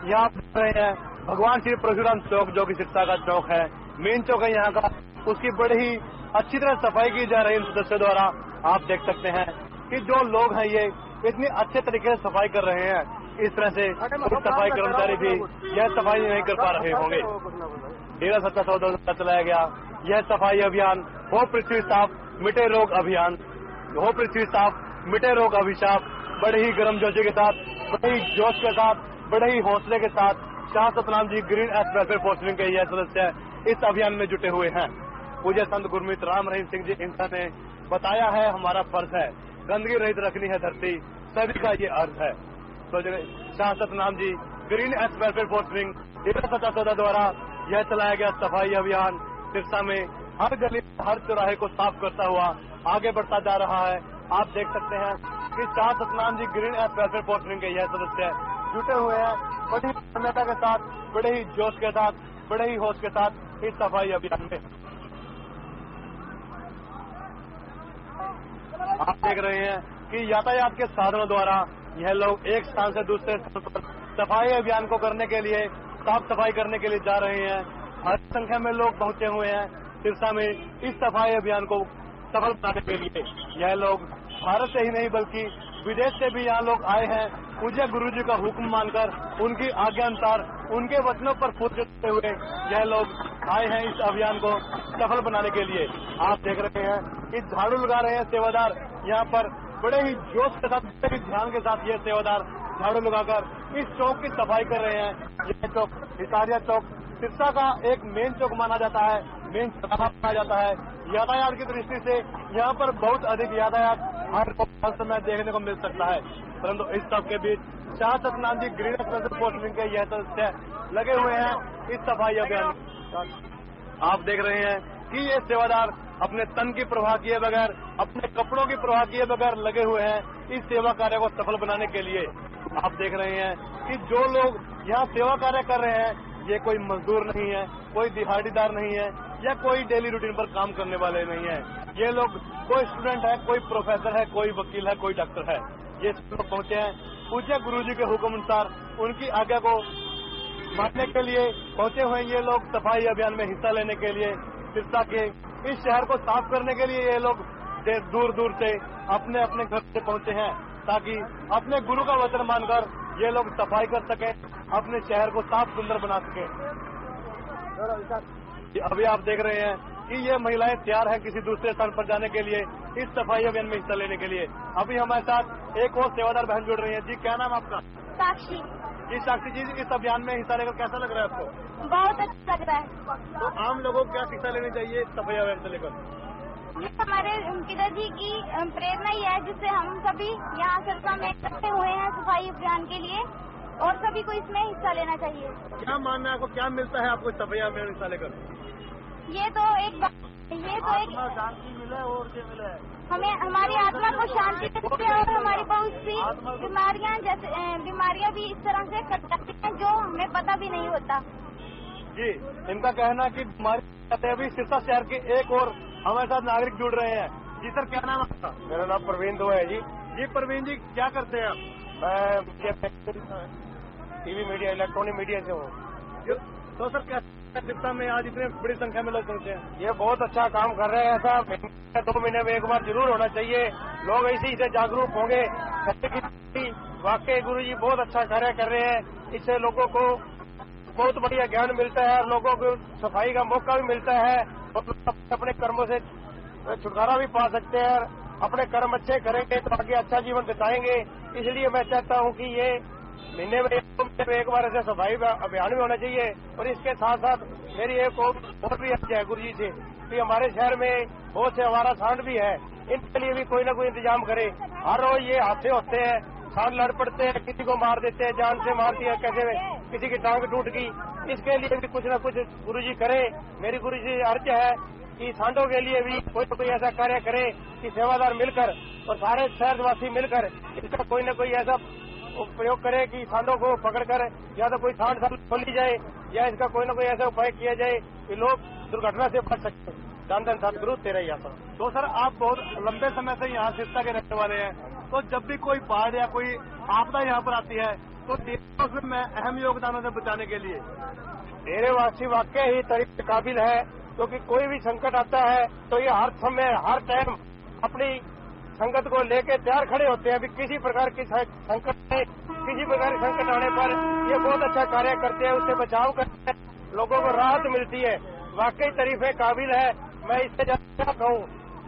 यहाँ रहे हैं भगवान श्री परशुराम चौक, जो कि सिरसा का चौक है, मेन चौक है यहाँ का, उसकी बड़ी ही अच्छी तरह सफाई की जा रही है इन सदस्यों द्वारा। आप देख सकते हैं कि जो लोग हैं ये इतनी अच्छे तरीके से सफाई कर रहे हैं, इस तरह से सफाई कर्मचारी भी यह सफाई नहीं कर पा रहे होंगे। डेरा सच्चा सौदा चलाया गया यह सफाई अभियान, हो पृथ्वी साफ मिटे रोग अभियान, हो पृथ्वी साफ मिटे रोग अभिशाप, बड़े ही गर्मजोशी के साथ, बड़े ही जोश के साथ, बड़े ही हौसले के साथ Shah Satnam ji green S welfare forcing के यह सदस्य इस अभियान में जुटे हुए हैं। पूज्य संत गुरमीत राम रहीम सिंह जी इनका ने बताया है, हमारा फर्ज है गंदगी रहित रखनी है धरती, सभी का ये अर्थ है। तो Shah Satnam ji green S welfare forcing डेरा सच्चा सौदा द्वारा यह चलाया गया सफाई अभियान सिरसा में हर गली हर चौराहे को साफ करता हुआ आगे बढ़ता जा रहा है। आप देख सकते हैं कि Shah Satnam ji green and welfare postering के यह सदस्य जुटे हुए हैं बड़ी मान्यता के साथ, बड़े ही जोश के साथ, बड़े ही होश के साथ इस सफाई अभियान में। आप देख रहे हैं कि यातायात के साधनों द्वारा यह लोग एक स्थान से दूसरे स्थान पर सफाई अभियान को करने के लिए, साफ सफाई करने के लिए जा रहे हैं। हर संख्या में लोग पहुंचे हुए हैं सिरसा में इस सफाई अभियान को सफल बनाने के लिए। यह लोग भारत से ही नहीं बल्कि विदेश से भी यहाँ लोग आए हैं पूज्य गुरु जी का हुक्म मानकर, उनकी आज्ञा अनुसार, उनके वचनों पर पूर्ण करते हुए यह लोग आए हैं इस अभियान को सफल बनाने के लिए। आप देख रहे हैं कि झाड़ू लगा रहे हैं सेवादार यहाँ पर बड़े ही जोश के साथ, बड़े ही ध्यान के साथ ये सेवादार झाड़ू लगाकर इस चौक की सफाई कर रहे हैं। यह चौक हिसारिया चौक सिरसा का एक मेन चौक माना जाता है, मेन चौराहा माना जाता है। यातायात की दृष्टि से यहाँ पर बहुत अधिक यातायात हर समय देखने को मिल सकता है, परंतु इस सब के बीच Shah Satnam ji green welfare postering के यह सदस्य लगे हुए हैं इस सफाई अभियान में। आप देख रहे हैं कि ये सेवादार अपने तन की परवाह किए बगैर, अपने कपड़ों की परवाह किए बगैर लगे हुए हैं इस सेवा कार्य को सफल बनाने के लिए। आप देख रहे हैं कि जो लोग यहाँ सेवा कार्य कर रहे हैं ये कोई मजदूर नहीं है, कोई दिहाड़ीदार नहीं है या कोई डेली रूटीन पर काम करने वाले नहीं है। ये लोग कोई स्टूडेंट है, कोई प्रोफेसर है, कोई वकील है, कोई डॉक्टर है। ये सब लोग पहुंचे हैं पूज्य गुरु जी के हुक्म अनुसार, उनकी आज्ञा को मानने के लिए पहुंचे हुए ये लोग सफाई अभियान में हिस्सा लेने के लिए। सिरसा के इस शहर को साफ करने के लिए ये लोग दूर दूर से अपने अपने घर से पहुंचे हैं ताकि अपने गुरु का वचन मानकर ये लोग सफाई कर सकें, अपने शहर को साफ सुंदर बना सकें। अभी आप देख रहे हैं कि ये महिलाएं तैयार हैं किसी दूसरे स्थान पर जाने के लिए, इस सफाई अभियान में हिस्सा लेने के लिए। अभी हमारे साथ एक और सेवादार बहन जुड़ रही है। जी क्या नाम आपका? साक्षी। जी साक्षी जी, इस अभियान में हिस्सा लेकर कैसा लग रहा है आपको? बहुत अच्छा लग रहा है। तो आम लोगों को क्या शिक्षा लेनी चाहिए इस सफाई अभियान से लेकर? ये हमारे पिताजी की प्रेरणा ही है जिससे हम सभी यहाँ सिरसा में इकट्ठे हुए हैं सफाई अभियान के लिए और सभी को इसमें हिस्सा लेना चाहिए। क्या मानना है आपको, क्या मिलता है आपको सफाई अभियान में हिस्सा लेकर? ये तो एक शांति मिले और क्या मिले, हमें हमारी आत्मा को शांति मिलती है और हमारी बहुत सी बीमारियां जैसे बीमारियां भी इस तरह से कट जाती हैं जो हमें पता भी नहीं होता। जी इनका कहना कि बीमारी अभी सिरसा शहर के एक और हमारे साथ नागरिक जुड़ रहे हैं। जी सर क्या नाम आपका? मेरा नाम प्रवीण दो है जी। जी प्रवीण जी क्या करते हैं आप? मैं टीवी मीडिया, इलेक्ट्रॉनिक मीडिया से हूँ। तो सर क्या सिरसा में आज इतने बड़ी संख्या में लोग पहुंचे हैं? ये बहुत अच्छा काम कर रहे हैं। ऐसा 2 महीने में एक बार जरूर होना चाहिए। लोग इसी से जागरूक होंगे। वाकई गुरु जी बहुत अच्छा कार्य कर रहे हैं। इससे लोगों को बहुत बढ़िया ज्ञान मिलता है और लोगों को सफाई का मौका भी मिलता है और अपने कर्मों से छुटकारा भी पा सकते हैं। अपने कर्म अच्छे करेंगे तो आगे अच्छा जीवन बिताएंगे। इसलिए मैं चाहता हूँ कि ये महीने में एक बार ऐसे सफाई अभियान भी होना चाहिए। और इसके साथ साथ मेरी एक और भी अर्ज है गुरु जी से कि हमारे शहर में बहुत से आवारा सांड भी है, इनके लिए भी कोई न कोई इंतजाम करे। हर रोज ये हादसे होते हैं, सांड लड़ पड़ते हैं, किसी को मार देते हैं, जान से मार दिया, कैसे किसी की टांग टूट गई। इसके लिए भी कुछ न कुछ गुरु जी करे। मेरी गुरु जी अर्ज है कि सांडों के लिए भी कोई न कोई ऐसा कार्य करे कि सेवादार मिलकर और सारे शहरवासी मिलकर इसका कोई न कोई ऐसा प्रयोग करे कि सांडों को पकड़कर या तो कोई सांड खोली जाए या इसका कोई न कोई ऐसा उपाय किया जाए कि लोग दुर्घटना से बच सकते हैं। जानदन सतगुरु तेरा ही आता। तो सर आप बहुत लंबे समय से यहाँ सिरसा के रहने वाले हैं, तो जब भी कोई बाढ़ या कोई आपदा यहाँ पर आती है तो उसमें अहम योगदान है बचाने के लिए। डेरेवासी वाकई ही तारीफ के काबिल है क्योंकि कोई भी संकट आता है तो ये हर समय हर टाइम अपनी संगत को लेके तैयार खड़े होते हैं। अभी किसी प्रकार की संकट में किसी प्रकार के संकट आने पर ये बहुत अच्छा कार्य करते हैं, उससे बचाव करते हैं, लोगों को राहत मिलती है। वाकई तारीफे काबिल है। मैं इससे क्या कहूँ,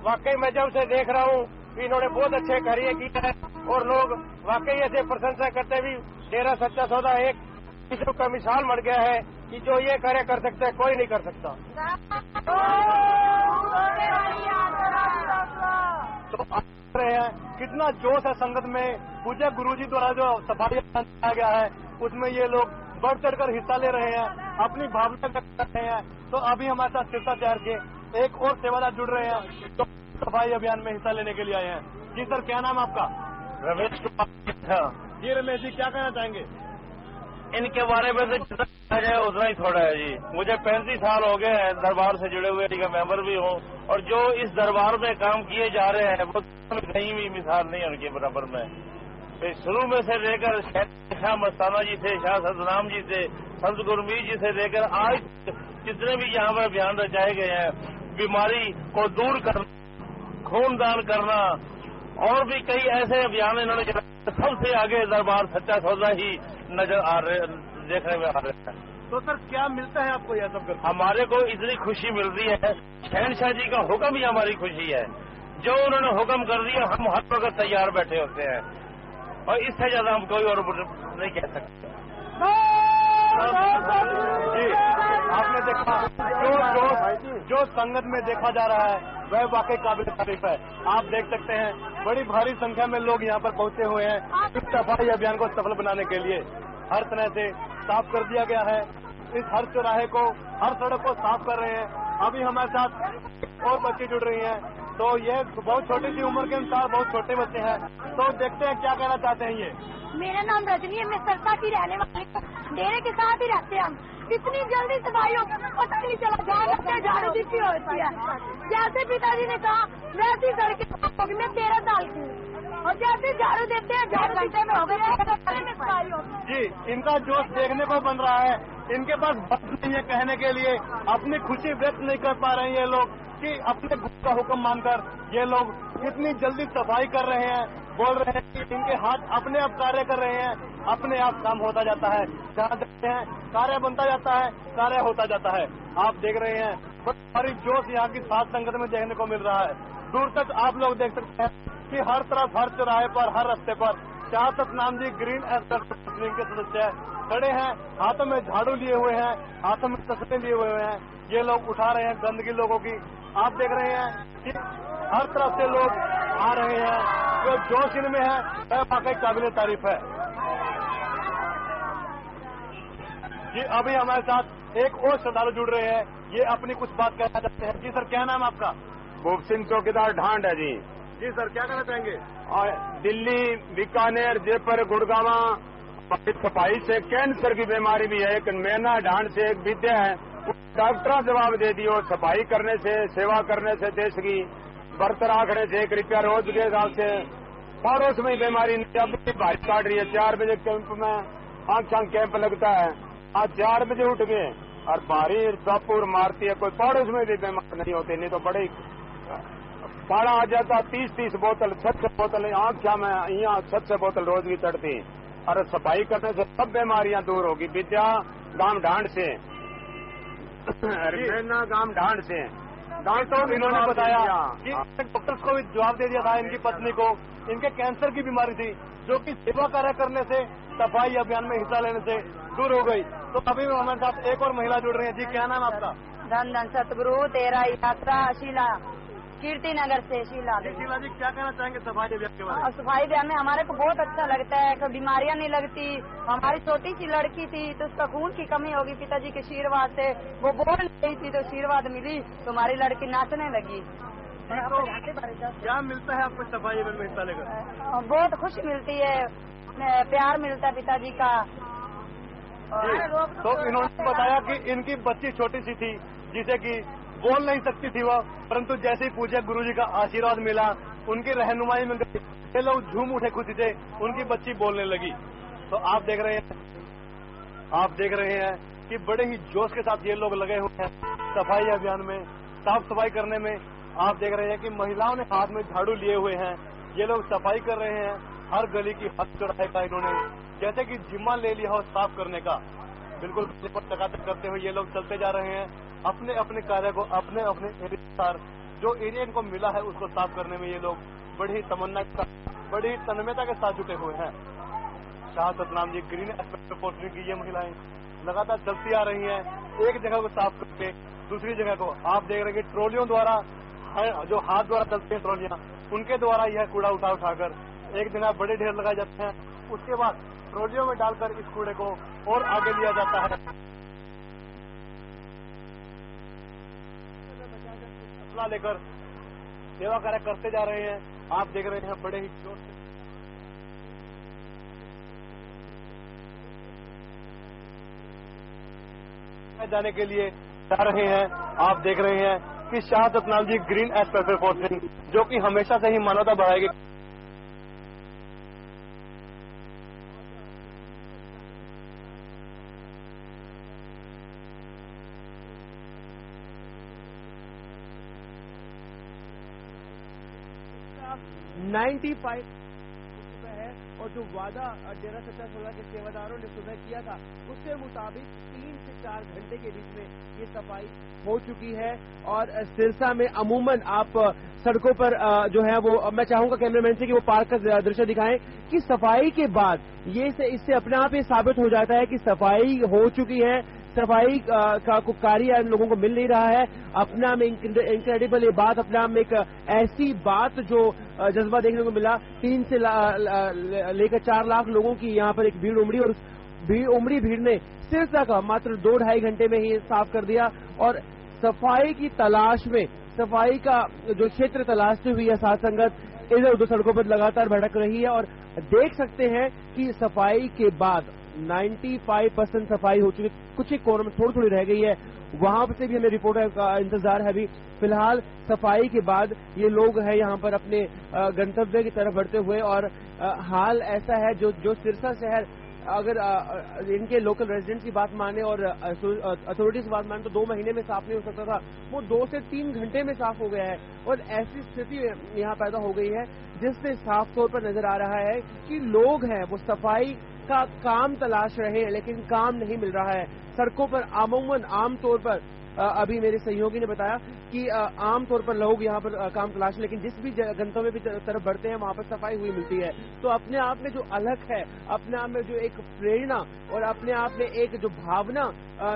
वाकई मैं जब से देख रहा हूँ कि इन्होंने बहुत अच्छे कार्य किए हैं और लोग वाकई ऐसे प्रशंसा करते भी डेरा सच्चा सौदा एक किस्म का मिसाल बन गया है कि जो ये कार्य कर सकता है कोई नहीं कर सकता। तो आप रहे हैं कितना जोश है संगत में। पूज्य गुरुजी द्वारा जो सफाई अभियान चलाया गया है उसमें ये लोग बढ़ चढ़कर हिस्सा ले रहे हैं, अपनी भावना व्यक्त कर रहे हैं। तो अभी हमारे साथ सिरसा शहर के एक और सेवादार जुड़ रहे हैं तो सफाई अभियान में हिस्सा लेने के लिए आए हैं। जी सर, क्या नाम आपका? रमेश कुमार। जी रमेश जी, क्या कहना चाहेंगे? इनके बारे में तो जितना है उतना ही थोड़ा है जी। मुझे 35 साल हो गए हैं दरबार से जुड़े हुए, का मेंबर भी हूँ, और जो इस दरबार में काम किए जा रहे हैं वो कहीं भी मिसाल नहीं है उनके बराबर में। तो शुरू में से लेकर शाह मस्ताना जी से, शाह सतनाम जी से, संत गुरमीत जी से लेकर आज जितने भी यहाँ पर अभियान रचाए गए हैं, बीमारी को दूर करना, खूनदान करना और भी कई ऐसे अभियान इन्होंने सबसे आगे दरबार सच्चा सौदा ही नजर आ रहे, देखने में आ रहे हैं। तो सर क्या मिलता है आपको यह सब करके? हमारे को इतनी खुशी मिल रही है, शहनशाह जी का हुक्म ही हमारी खुशी है। जो उन्होंने हुक्म कर दिया हम हर वक्त तैयार बैठे होते हैं, और इससे ज्यादा हम कोई और नहीं कह सकते। जी, आपने देखा जो संगत में देखा जा रहा है वह वाकई काबिल तारीफ है। आप देख सकते हैं बड़ी भारी संख्या में लोग यहाँ पर पहुंचे हुए हैं इस सफाई अभियान को सफल बनाने के लिए। हर तरह से साफ कर दिया गया है, इस हर चौराहे को, हर सड़क को साफ कर रहे हैं। अभी हमारे साथ और बच्चे जुड़ रही हैं, तो ये बहुत छोटी सी उम्र के अनुसार बहुत छोटे बच्चे हैं, तो देखते हैं क्या कहना चाहते हैं ये। मेरा नाम रजनी है, मैं सरसा की रहने वाली हूँ, डेरे के साथ ही रहते हैं हम। इतनी जल्दी सफाई हो पता नहीं चला, जहाँ झाड़ू जितनी होती है। जैसे पिताजी ने कहा वैसी सड़कें होगी। मैं 13 साल की हूँ और जैसे झाड़ू देते हैं 4 घंटे में हो गए। जी, इनका जोश देखने को बन रहा है। इनके पास बात नहीं है कहने के लिए, अपनी खुशी व्यक्त नहीं कर पा रहे हैं ये लोग कि अपने गुरु का हुक्म मानकर ये लोग कितनी जल्दी सफाई कर रहे हैं। बोल रहे हैं कि इनके हाथ अपने आप कार्य कर रहे हैं, अपने आप काम होता जाता है। जहाँ देखते हैं कार्य बनता जाता है, कार्य होता जाता है। आप देख रहे हैं बड़ी जोश यहाँ की सात संगत में देखने को मिल रहा है। दूर तक आप लोग देख सकते हैं कि हर तरफ, हर चौराहे पर, हर रास्ते पर शाह सतनाम जी ग्रीन एस्टेट के सदस्य खड़े हैं, हाथों में झाड़ू लिए हुए हैं, हाथों में तस्वीरें लिए हुए हैं। ये लोग उठा रहे हैं गंदगी लोगों की। आप देख रहे हैं कि हर तरफ से लोग आ रहे हैं, जो जोश इनमें है वह वाकई काबिल तारीफ है। जी, अभी हमारे साथ एक और श्रद्धालु जुड़ रहे हैं, ये अपनी कुछ बात कहना चाहते हैं। जी सर, क्या नाम आपका? भूप सिंह चौकीदार ढांड है जी। जी सर, क्या कहना चाहेंगे? और दिल्ली, बीकानेर, जयपुर, गुड़गावा सफाई से कैंसर की बीमारी भी है। एक मेना ढांड से एक विद्या है, डॉक्टर जवाब दे दियो सफाई करने से, सेवा करने से, देश की बर्त रखने से, 1 रुपया रोज के हिसाब से पड़ोस में बीमारी बारिश काट रही है। 4 बजे कैंप में आंख कैंप लगता है, आज 4 बजे उठ गए और बारिश चापूर मारती है, कोई पड़ोस में भी बीमार नहीं होते। नहीं तो बड़े पाड़ा आ जाता, 30-30 बोतल, 6 बोतल आंखा में यहाँ 6 बोतल रोज की चढ़ती। और सफाई करने से सब बीमारियां दूर होगी। विद्या गांव ढांड से, गांव ढांड से तो इन्होंने बताया कि डॉक्टर्स को भी जवाब दे दिया था इनकी पत्नी को, इनके कैंसर की बीमारी थी जो कि सेवा कार्य करने से, सफाई अभियान में हिस्सा लेने से दूर हो गई। तो अभी हमारे साथ एक और महिला जुड़ रही है। जी, क्या नाम आपका? धन धन सतगुरु तेरा यात्रा शीला, कीर्ति नगर से शीला। शीला जी, क्या कहना चाहेंगे सफाई अभियान के बारे में? सफाई अभियान में हमारे को बहुत अच्छा लगता है, कोई बीमारियां नहीं लगती। हमारी छोटी सी लड़की थी तो उसका खून की कमी होगी, पिताजी के आशीर्वाद से वो बोल रही थी तो आशीर्वाद मिली तो हमारी लड़की नाचने लगी। तो क्या मिलता है आपको सफाई अभियान में हिस्सा लेकर? बहुत खुशी मिलती है, प्यार मिलता है पिताजी का। तो इन्होंने बताया कि इनकी बच्ची छोटी सी थी जिसे कि बोल नहीं सकती थी वह, परंतु जैसे ही पूछे गुरुजी का आशीर्वाद मिला, उनकी रहनुमाई में ये लोग झूम उठे खुशी से, उनकी बच्ची बोलने लगी। तो आप देख रहे हैं कि बड़े ही जोश के साथ ये लोग लगे हुए हैं सफाई अभियान में, साफ सफाई करने में। आप देख रहे हैं कि महिलाओं ने हाथ में झाड़ू लिए हुए हैं, ये लोग सफाई कर रहे हैं हर गली की, हर चौराहे का इन्होंने जैसे कि जिम्मा ले लिया हो साफ करने का। बिल्कुल चकाचक करते हुए ये लोग चलते जा रहे हैं अपने अपने कार्य को, अपने अपने अनुसार जो एरिया इनको मिला है उसको साफ करने में ये लोग बड़ी तमन्ना के साथ, बड़ी तन्मयता के साथ जुटे हुए हैं। शाह सतनाम जी ग्रीन एस्पेक्ट पोर्टलिंग की ये महिलाएं लगातार चलती आ रही हैं, एक जगह को साफ करके दूसरी जगह को। आप देख रहे हैं कि ट्रॉलियों द्वारा, जो हाथ द्वारा चलती हैं ट्रॉलियां, उनके द्वारा यह कूड़ा उठाकर एक जगह बड़े ढेर लगाए जाते हैं उसके बाद ट्रॉलियों में डालकर इस कूड़े को और आगे लिया जाता है। फैसला लेकर सेवा कार्य करते जा रहे हैं। आप देख रहे हैं बड़े ही जोर से जाने के लिए जा रहे हैं। आप देख रहे हैं कि Shah Satnam ji green express forcing, जो कि हमेशा से ही मानवता बढ़ाएगी। है और जो वादा डेरा सच्चा सौदा के सेवादारों ने सुबह किया था उसके मुताबिक 3 से 4 घंटे के बीच में ये सफाई हो चुकी है। और सिरसा में अमूमन आप सड़कों पर जो है वो, मैं चाहूंगा कैमरामैन से कि वो पार्क का दृश्य दिखाएं कि सफाई के बाद इससे अपने आप ये साबित हो जाता है कि सफाई हो चुकी है। सफाई का कार्य लोगों को मिल नहीं रहा है। अपना में इनक्रेडिबल ये बात, अपना में एक ऐसी बात जो जज्बा देखने को मिला। 3 से लेकर 4 लाख लोगों की यहाँ पर एक भीड़ उमड़ी और उमड़ी भीड़ ने सिरसा का मात्र 2-2.5 घंटे में ही साफ कर दिया। और सफाई की तलाश में, सफाई का जो क्षेत्र तलाशते हुए साथ संगत इधर उधर सड़कों पर लगातार भटक रही है। और देख सकते हैं कि सफाई के बाद 95% सफाई हो चुकी है। कुछ एक कोनों में थोड़ी रह गई है, वहां से भी हमें रिपोर्ट का इंतजार है। अभी फिलहाल सफाई के बाद ये लोग हैं यहाँ पर अपने गंतव्य की तरफ बढ़ते हुए। और हाल ऐसा है जो सिरसा शहर, अगर इनके लोकल रेजिडेंट्स की बात माने और अथॉरिटीज की बात माने तो 2 महीने में साफ नहीं हो सकता था, वो 2 से 3 घंटे में साफ हो गया है। और ऐसी स्थिति यहाँ पैदा हो गई है जिससे साफ तौर पर नजर आ रहा है कि लोग हैं वो सफाई का काम तलाश रहे हैं लेकिन काम नहीं मिल रहा है। सड़कों पर अमूमन आमतौर पर अभी मेरे सहयोगी ने बताया कि आमतौर पर लोग यहाँ पर काम तलाश, लेकिन जिस भी गंतव्य की तरफ बढ़ते हैं वहाँ पर सफाई हुई मिलती है। तो अपने आप में जो अलग है, अपने आप में जो एक प्रेरणा और अपने आप में एक जो भावना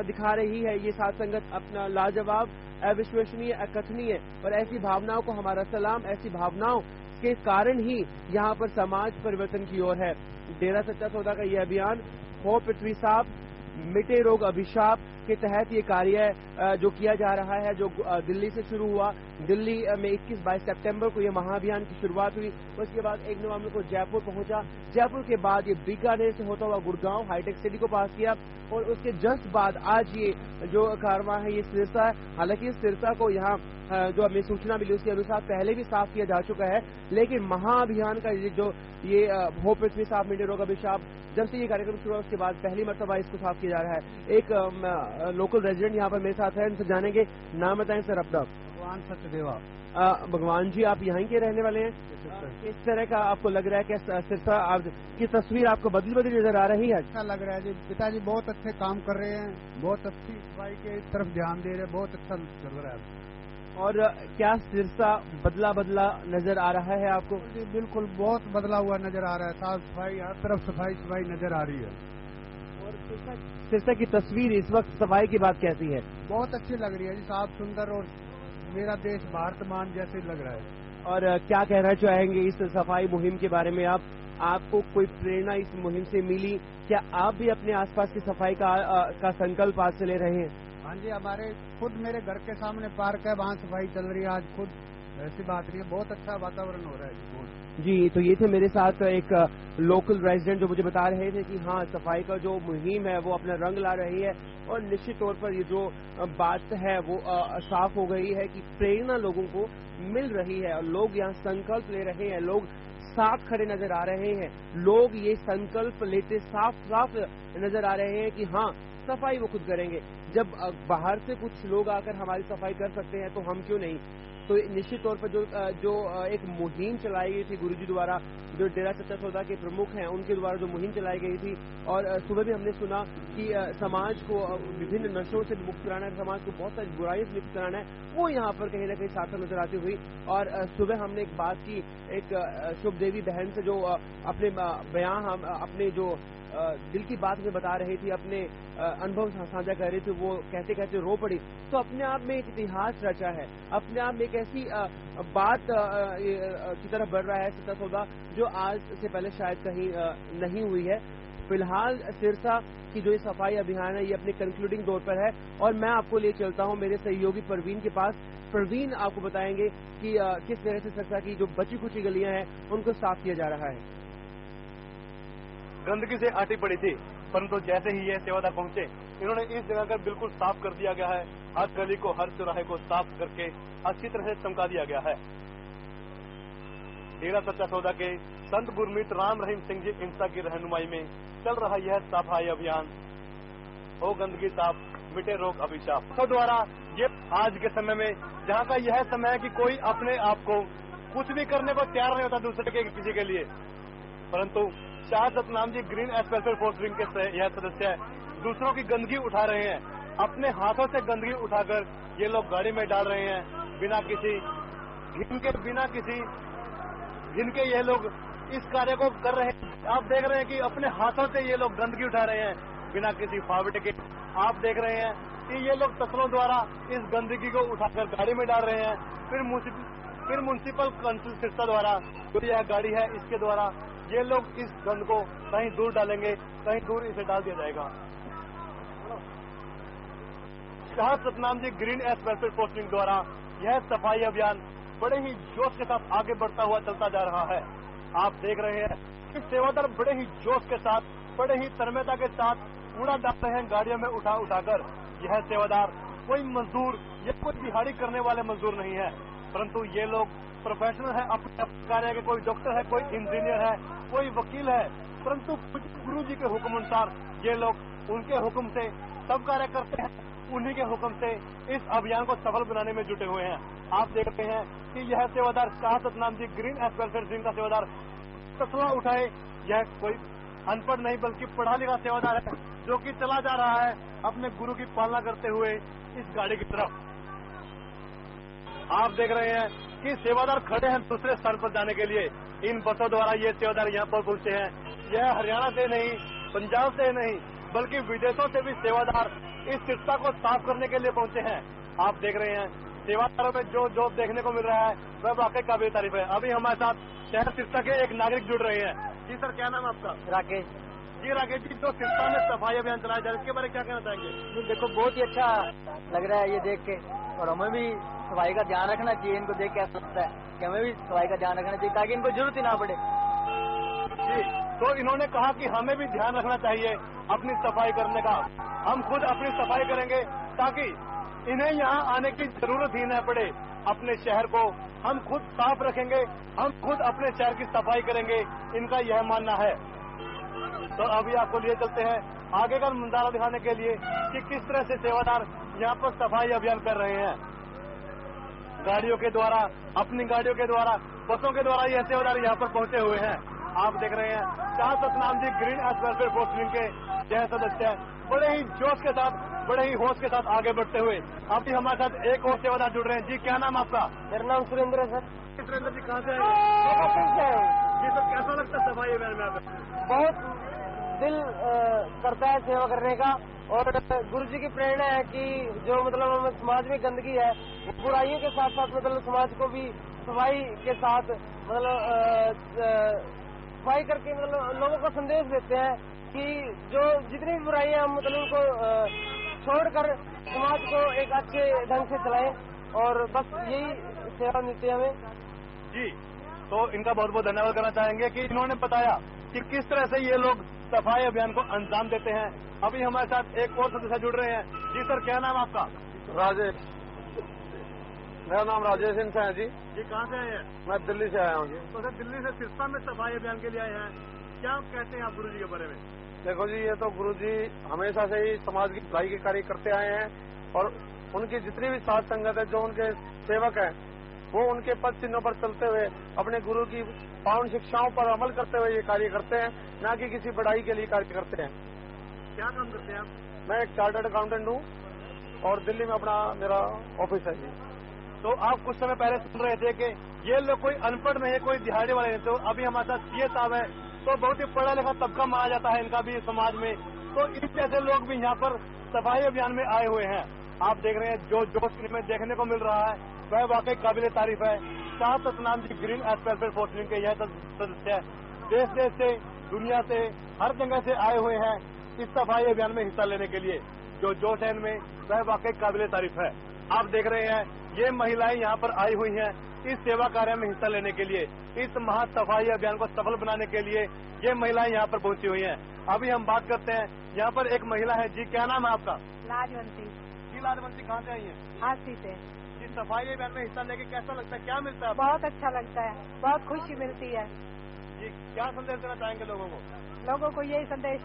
दिखा रही है ये साथ संगत, अपना लाजवाब, अविश्वसनीय, अकथनीय। और ऐसी भावनाओं को हमारा सलाम। ऐसी भावनाओं के कारण ही यहाँ पर समाज परिवर्तन की ओर है। डेरा सच्चा सौदा का ये अभियान हो पृथ्वी साफ मिटे रोग अभिशाप के तहत ये कार्य जो किया जा रहा है, जो दिल्ली से शुरू हुआ। दिल्ली में 21-22 सितंबर को ये महाअभियान की शुरुआत हुई। उसके बाद 1 नवंबर को जयपुर पहुंचा। जयपुर के बाद ये बीकानेर से होता हुआ गुड़गांव हाईटेक सिटी को पास किया और उसके जस्ट बाद आज ये जो कारवां है ये सिरसा है। हालांकि इस सिरसा को यहाँ जो हमें सूचना मिली उसके अनुसार पहले भी साफ किया जा चुका है, लेकिन महाअभियान का जो ये हो पृथ्वी साफ मिटे रोग अभिशाप, जब से ये कार्यक्रम शुरू हुआ उसके बाद पहली मरतबा इसको साफ किया जा रहा है। एक लोकल रेजिडेंट यहाँ पर मेरे साथ है, इनसे जानेंगे। नाम बताएं सर अपना। भगवान सत्यदेवा। भगवान जी, आप यहाँ के रहने वाले हैं। किस तरह का आपको लग रहा है कि सिरसा की तस्वीर आपको बदली नजर आ रही है? अच्छा लग रहा है जी, पिताजी बहुत अच्छे काम कर रहे हैं, बहुत अच्छी सफाई के तरफ ध्यान दे रहे हैं, बहुत अच्छा लग रहा है। और क्या सिरसा बदला नजर आ रहा है आपको? जी बिल्कुल, बहुत बदला हुआ नजर आ रहा है। साफ सफाई, हर तरफ सफाई नजर आ रही है। और सिरसा की तस्वीर इस वक्त सफाई की बात कैसी है? बहुत अच्छी लग रही है जी, साफ सुंदर और मेरा देश भारत मान जैसे लग रहा है। और क्या कहना चाहेंगे इस सफाई मुहिम के बारे में? आपको कोई प्रेरणा इस मुहिम से मिली? क्या आप भी अपने आसपास की सफाई का संकल्प आज से ले रहे हैं? हाँ जी, हमारे खुद मेरे घर के सामने पार्क है, वहाँ सफाई चल रही है आज खुद। ऐसी बात नहीं है, बहुत अच्छा वातावरण हो रहा है जी। तो ये थे मेरे साथ एक लोकल रेजिडेंट जो मुझे बता रहे थे कि हाँ, सफाई का जो मुहिम है वो अपना रंग ला रही है और निश्चित तौर पर ये जो बात है वो साफ हो गई है कि प्रेरणा लोगों को मिल रही है और लोग यहाँ संकल्प ले रहे हैं, लोग साथ खड़े नजर आ रहे हैं, लोग ये संकल्प लेते साफ नजर आ रहे हैं कि हाँ, सफाई वो खुद करेंगे। जब बाहर से कुछ लोग आकर हमारी सफाई कर सकते हैं तो हम क्यों नहीं। तो निश्चित तौर पर जो एक मुहिम चलाई गई थी गुरुजी द्वारा, जो डेरा सच्चा सौदा के प्रमुख हैं उनके द्वारा जो मुहिम चलाई गई थी, और सुबह भी हमने सुना कि समाज को विभिन्न नशों से मुक्त कराना है, समाज को बहुत सारी बुराइयों से मुक्त कराना है, वो यहाँ पर कहीं न कहीं सार्थक नजर आती हुई। और सुबह हमने एक बात की एक शुभ देवी बहन से जो अपने बयान अपने जो दिल की बात में बता रही थी, अपने अनुभव साझा कर रही थी, वो कहते कहते रो पड़ी, तो अपने आप में एक इतिहास रचा है, अपने आप में एक ऐसी बात की तरफ बढ़ रहा है सिरसा सौदा जो आज से पहले शायद कहीं नहीं हुई है। फिलहाल सिरसा की जो ये सफाई अभियान है ये अपने कंक्लूडिंग दौर पर है और मैं आपको ले चलता हूं मेरे सहयोगी परवीन के पास। परवीन आपको बताएंगे कि किस तरह से सिरसा की जो बची कुची गलियां हैं उनको साफ किया जा रहा है। गंदगी से आटी पड़ी थी, परंतु जैसे ही ये सेवादार पहुंचे इन्होंने इस जगह का बिल्कुल साफ कर दिया गया है। हर गली को, हर चौराहे को साफ करके अच्छी तरह से चमका दिया गया है। डेरा सच्चा सौदा के संत गुरमीत राम रहीम सिंह जी इंस्टा की रहनुमाई में चल रहा यह सफाई अभियान हो गंदगी साफ, मिटे रोग अभिशाप तो द्वारा ये आज के समय में जहाँ का यह समय है कि कोई अपने आप को कुछ भी करने को तैयार नहीं होता दूसरे के किसी के लिए, परंतु Shah Satnam ji green special force wing के यह सदस्य दूसरों की गंदगी उठा रहे हैं। अपने हाथों से गंदगी उठाकर ये लोग गाड़ी में डाल रहे हैं, बिना किसी घिन के ये लोग इस कार्य को कर रहे हैं। आप देख रहे हैं कि अपने हाथों से ये लोग गंदगी उठा रहे हैं बिना किसी फावटे के। आप देख रहे हैं कि ये लोग तसलों द्वारा इस गंदगी को उठाकर गाड़ी में डाल रहे हैं, फिर म्युनिसिपल काउंसिल सिरसा द्वारा जो यह गाड़ी है इसके द्वारा ये लोग इस गंद को कहीं दूर डालेंगे, कहीं दूर इसे डाल दिया जाएगा। Shah Satnam ji green special force wing द्वारा यह सफाई अभियान बड़े ही जोश के साथ आगे बढ़ता हुआ चलता जा रहा है। आप देख रहे हैं कि सेवादार बड़े ही जोश के साथ, बड़े ही तन्मयता के साथ कूड़ा डाल रहे हैं गाड़ियों में उठाकर। यह सेवादार कोई मजदूर या कोई दिहाड़ी करने वाले मजदूर नहीं है, परंतु ये लोग प्रोफेशनल है अपने कार्य के। कोई डॉक्टर है, कोई इंजीनियर है, कोई वकील है, परंतु गुरु जी के हुक्म अनुसार ये लोग उनके हुक्म से सब कार्य करते हैं। उन्हीं के हुक्म से इस अभियान को सफल बनाने में जुटे हुए हैं। आप देख रहे हैं कि यह सेवादार Shah Satnam ji green special wing का सेवादार तसला उठाए, यह कोई अनपढ़ नहीं बल्कि पढ़ा लिखा सेवादार है जो कि चला जा रहा है अपने गुरु की पालना करते हुए इस गाड़ी की तरफ। आप देख रहे हैं कि सेवादार खड़े हैं दूसरे स्थान पर जाने के लिए। इन बसों द्वारा ये सेवादार यहाँ पर पहुंचे हैं। यह हरियाणा से नहीं, पंजाब से नहीं, बल्कि विदेशों से भी सेवादार इस सिरसा को साफ करने के लिए पहुंचे हैं। आप देख रहे हैं सेवादारों में जो जॉब देखने को मिल रहा है वह वाकई काबिल तारीफ है। अभी हमारे साथ शहर सिरसा के एक नागरिक जुड़ रहे हैं। जी सर, क्या नाम है आपका? राकेश जी। राकेश जी, तो सिरसा में सफाई अभियान चलाया जा रहा है, इसके बारे में क्या कहना चाहेंगे? जी देखो, बहुत ही अच्छा लग रहा है ये देख के, और हमें भी सफाई का ध्यान रखना चाहिए। इनको देख के ऐसा लगता है कि हमें भी सफाई का ध्यान रखना चाहिए ताकि इनको जरूरत ही ना पड़े। जी, तो इन्होंने कहा कि हमें भी ध्यान रखना चाहिए अपनी सफाई करने का। हम खुद अपनी सफाई करेंगे ताकि इन्हें यहाँ आने की जरूरत ही न पड़े। अपने शहर को हम खुद साफ रखेंगे, हम खुद अपने शहर की सफाई करेंगे, इनका यह मानना है। तो अभी आपको लिए चलते हैं आगे का नजारा दिखाने के लिए कि किस तरह से सेवादार यहाँ पर सफाई अभियान कर रहे हैं। गाड़ियों के द्वारा, अपनी गाड़ियों के द्वारा, बसों के द्वारा यह सेवादार यहाँ पर पहुंचे हुए हैं। आप देख रहे हैं Shah Satnam ji green special force wing के यह सदस्य बड़े ही जोश के साथ, बड़े ही होश के साथ आगे बढ़ते हुए। अभी हमारे साथ एक और सेवादार जुड़ रहे हैं। जी, क्या नाम आपका? मेरा नाम सुरेंद्र है सर। सुरेंद्र जी, कहाँ से आए? जी सर, कैसा लगता है सफाई अभियान में आप? बहुत दिल करता है सेवा करने का, और गुरु जी की प्रेरणा है कि जो मतलब हमें समाज में गंदगी है बुराइयों के साथ साथ मतलब समाज को भी सफाई के साथ मतलब सफाई करके मतलब लोगों को संदेश देते हैं कि जो जितनी भी बुराइयां हम मतलब उनको छोड़कर समाज को एक अच्छे ढंग से चलाएं, और बस यही सेवा मिलती है हमें। जी, तो इनका बहुत बहुत धन्यवाद करना चाहेंगे कि इन्होंने बताया कि किस तरह से ये लोग सफाई अभियान को अंजाम देते हैं। अभी हमारे साथ एक और सदस्य जुड़ रहे हैं। जी सर, क्या नाम आपका? राजेश। मेरा नाम राजेश सिंह है जी। जी, कहाँ से आए हैं? मैं दिल्ली से आया हूँ जी। तो सर, दिल्ली से सिरसा में सफाई अभियान के लिए आए हैं, क्या कहते हैं आप गुरु जी के बारे में? देखो जी, ये तो गुरु जी हमेशा से ही समाज की भलाई के कार्य करते आए हैं, और उनकी जितनी भी साथ संगत है, जो उनके सेवक हैं, वो उनके पद चिन्हों पर चलते हुए अपने गुरु की पावन शिक्षाओं पर अमल करते हुए ये कार्य करते हैं, न कि किसी बढ़ाई के लिए कार्य करते हैं। क्या काम करते हैं आप? मैं एक चार्टर्ड अकाउंटेंट हूँ और दिल्ली में अपना मेरा ऑफिस है जी। तो आप कुछ समय पहले सुन रहे थे कि ये लोग कोई अनपढ़ नहीं है, कोई दिहाड़ी वाले नहीं। तो अभी हमारे साथ सीए साहब है तो बहुत ही पढ़ा लिखा तबका माना जाता है इनका भी समाज में। तो इस जैसे लोग भी यहाँ पर सफाई अभियान में आए हुए हैं। आप देख रहे हैं जो जोश इनमें देखने को मिल रहा है वह वाकई काबिल तारीफ है। Shah Satnam ji green S welfare force के यह सदस्य देश देश से, दुनिया से, हर जगह से आए हुए हैं इस सफाई अभियान में हिस्सा लेने के लिए। जो जोश है इनमें वह वाकई काबिल तारीफ है। आप देख रहे हैं ये महिलाएं यहाँ पर आई हुई हैं इस सेवा कार्य में हिस्सा लेने के लिए, इस महा सफाई अभियान को सफल बनाने के लिए ये महिलाएं यहाँ पर पहुंची हुई हैं। अभी हम बात करते हैं, यहाँ पर एक महिला है जी, क्या नाम है आपका? लाजवंती। जी लाजवंती, कहाँ से आई है? हाथी से। इस सफाई अभियान में हिस्सा लेके कैसा लगता है, क्या मिलता है? बहुत अच्छा लगता है, बहुत खुशी मिलती है। जी, क्या संदेश देना चाहेंगे लोगों को? लोगों को यही संदेश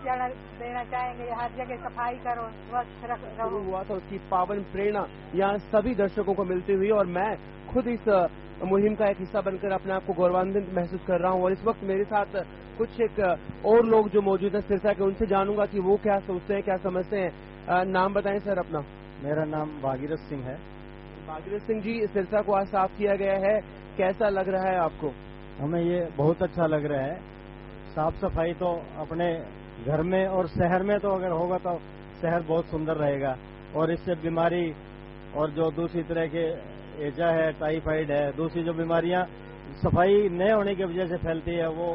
देना चाहेंगे, हर जगह सफाई करो, स्वच्छ रहो। हुआ था उसकी पावन प्रेरणा यहाँ सभी दर्शकों को मिलती हुई और मैं खुद इस मुहिम का एक हिस्सा बनकर अपने आप को गौरवान्वित महसूस कर रहा हूँ। और इस वक्त मेरे साथ कुछ एक और लोग जो मौजूद हैं सिरसा के, उनसे जानूंगा कि वो क्या सोचते हैं, क्या समझते हैं। नाम बताएं सर अपना। मेरा नाम भागीरथ सिंह है। भागीरथ सिंह जी, सिरसा को आज साफ किया गया है, कैसा लग रहा है आपको? हमें ये बहुत अच्छा लग रहा है। साफ सफाई तो अपने घर में और शहर में तो अगर होगा तो शहर बहुत सुंदर रहेगा और इससे बीमारी और जो दूसरी तरह के एजा है, टाइफाइड है, दूसरी जो बीमारियां सफाई न होने की वजह से फैलती है वो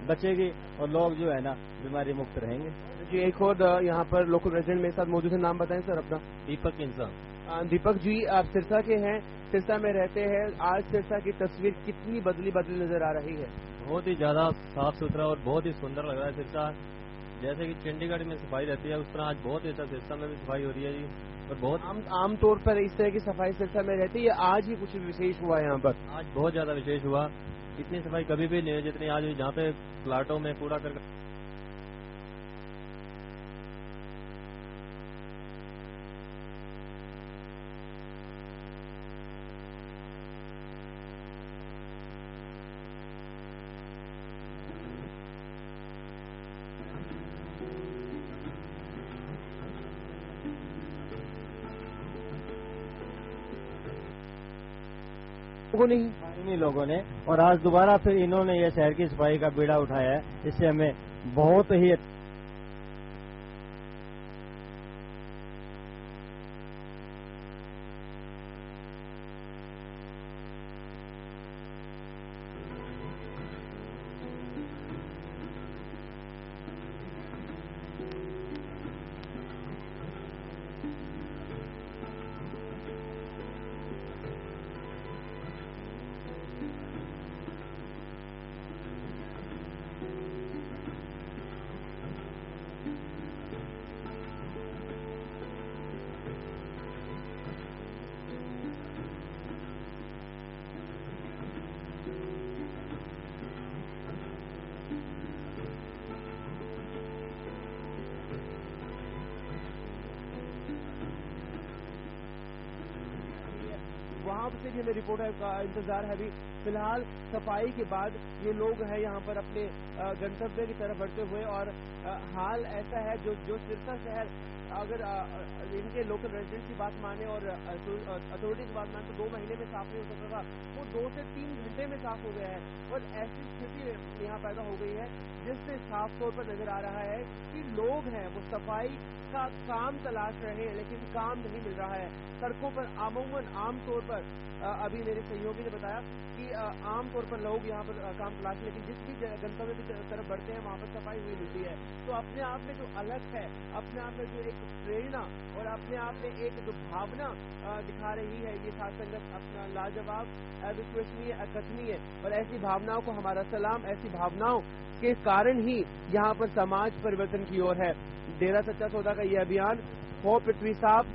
बचेगी और लोग जो है ना बीमारी मुक्त रहेंगे। जी, एक और यहाँ पर लोकल रेजिडेंट मेरे साथ मौजूद है, नाम बताएं सर अपना। दीपक इंसान। दीपक जी, आप सिरसा के हैं, सिरसा में रहते हैं, आज सिरसा की तस्वीर कितनी बदली नजर आ रही है? बहुत ही ज्यादा साफ सुथरा और बहुत ही सुंदर लग रहा है सिरसा। जैसे कि चंडीगढ़ में सफाई रहती है उस तरह आज बहुत ही अच्छा सिरसा में भी सफाई हो रही है जी। और बहुत आम तौर पर इस तरह की सफाई सिरसा में रहती है, आज ही कुछ विशेष हुआ है यहाँ पर? आज बहुत ज्यादा विशेष हुआ, इतनी सफाई कभी भी नहीं है जितनी आज हुई। जहाँ पे प्लाटों में कूड़ा कर इन्हीं लोगों ने, और आज दोबारा फिर इन्होंने ये शहर की सफाई का बीड़ा उठाया है। इससे हमें बहुत ही वहाँ से भी हमें रिपोर्ट का इंतजार है। अभी फिलहाल सफाई के बाद ये लोग हैं यहाँ पर अपने गंतव्य की तरफ बढ़ते हुए, और हाल ऐसा है जो सिरसा शहर अगर इनके लोकल रेजिडेंट की बात माने और अथॉरिटी की बात माने तो 2 महीने में साफ नहीं हो सकता था, वो 2 से 3 घंटे में साफ हो गया है। और ऐसी स्थिति यहाँ पैदा हो गई है जिससे साफ तौर पर नजर आ रहा है कि लोग हैं वो सफाई का काम तलाश रहे हैं लेकिन काम नहीं मिल रहा है। सड़कों पर अमूमन आमतौर पर अभी मेरे सहयोगी ने बताया कि आमतौर पर लोग यहाँ पर काम तलाश, लेकिन जिस भी गंतव्य की तरफ बढ़ते हैं वहाँ पर सफाई हुई मिलती है। तो अपने आप में जो अलग है, अपने आप में जो एक प्रेरणा और अपने आप में एक जो भावना दिखा रही है ये साथ संगत, अपना लाजवाब, अविश्वसनीय, अकथनीय, और ऐसी भावनाओं को हमारा सलाम। ऐसी भावनाओं के कारण ही यहाँ पर समाज परिवर्तन की ओर है। डेरा सच्चा सौदा का ये अभियान हो पृथ्वी साफ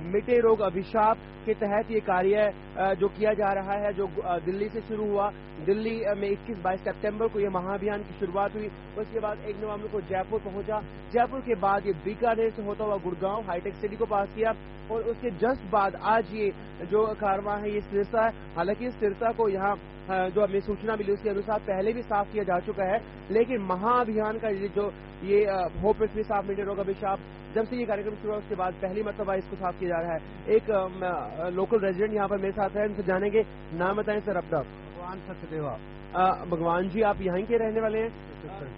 मिटे रोग अभिशाप के तहत ये कार्य जो किया जा रहा है, जो दिल्ली से शुरू हुआ। दिल्ली में 21-22 सितंबर को ये महाअभियान की शुरुआत हुई। उसके बाद 1 नवंबर को जयपुर पहुंचा। जयपुर के बाद ये बीकानेर से होता हुआ गुड़गांव हाईटेक सिटी को पास किया, और उसके जस्ट बाद आज ये जो कारवां है ये सिरसा है। हालांकि सिरसा को यहाँ जो हमें सूचना मिली उसके अनुसार पहले भी साफ किया जा चुका है, लेकिन महाअभियान का जो ये हो पृथ्वी साफ मिटे रोग अभिशाप, जब से ये कार्यक्रम शुरू हुआ उसके बाद पहली मरतबा इसको साफ किया जा रहा है। एक लोकल रेजिडेंट यहाँ पर मेरे साथ है, उनसे जानेंगे। नाम बताएं सर अपना। भगवान सचदेवा। भगवान जी, आप यहाँ के रहने वाले हैं,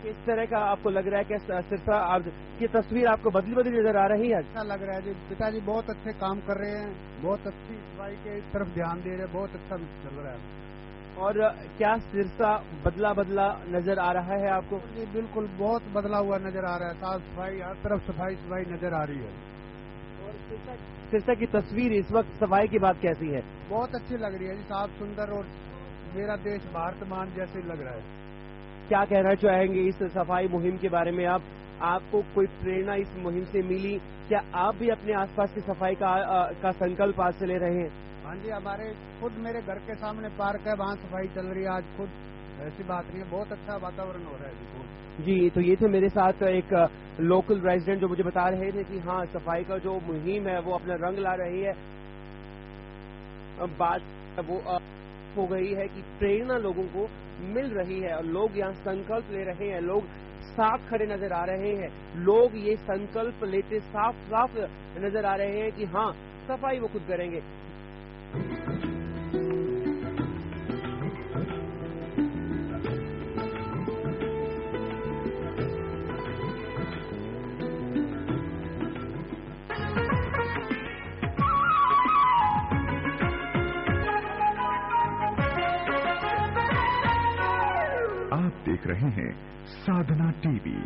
किस तरह का आपको लग रहा है कि सिरसा की तस्वीर आपको बदली बदली नजर आ रही है? अच्छा लग रहा है जी, पिताजी बहुत अच्छे काम कर रहे हैं, बहुत अच्छी सफाई के तरफ ध्यान दे रहे हैं, बहुत अच्छा चल रहा है। और क्या सिरसा बदला बदला नजर आ रहा है आपको? जी बिल्कुल, बहुत बदला हुआ नजर आ रहा है, साफ सफाई हर तरफ सफाई नजर आ रही है। और सिरसा की तस्वीर इस वक्त सफाई की बात कैसी है? बहुत अच्छी लग रही है जी, साफ सुंदर, और मेरा देश भारत मान जैसे लग रहा है। क्या कहना चाहेंगे इस सफाई मुहिम के बारे में? आपको कोई प्रेरणा इस मुहिम से मिली? क्या आप भी अपने आसपास की सफाई का संकल्प आज से ले रहे हैं? हाँ जी, हमारे खुद मेरे घर के सामने पार्क है, वहाँ सफाई चल रही है आज खुद, ऐसी बात नहीं है, बहुत अच्छा वातावरण हो रहा है जी। तो ये थे मेरे साथ एक लोकल रेजिडेंट जो मुझे बता रहे थे कि हाँ, सफाई का जो मुहिम है वो अपना रंग ला रही है। बात वो हो गई है कि प्रेरणा लोगों को मिल रही है और लोग यहाँ संकल्प ले रहे हैं, लोग साफ खड़े नजर आ रहे हैं, लोग ये संकल्प लेते साफ नजर आ रहे हैं कि हाँ, सफाई वो खुद करेंगे। आप देख रहे हैं साधना टीवी।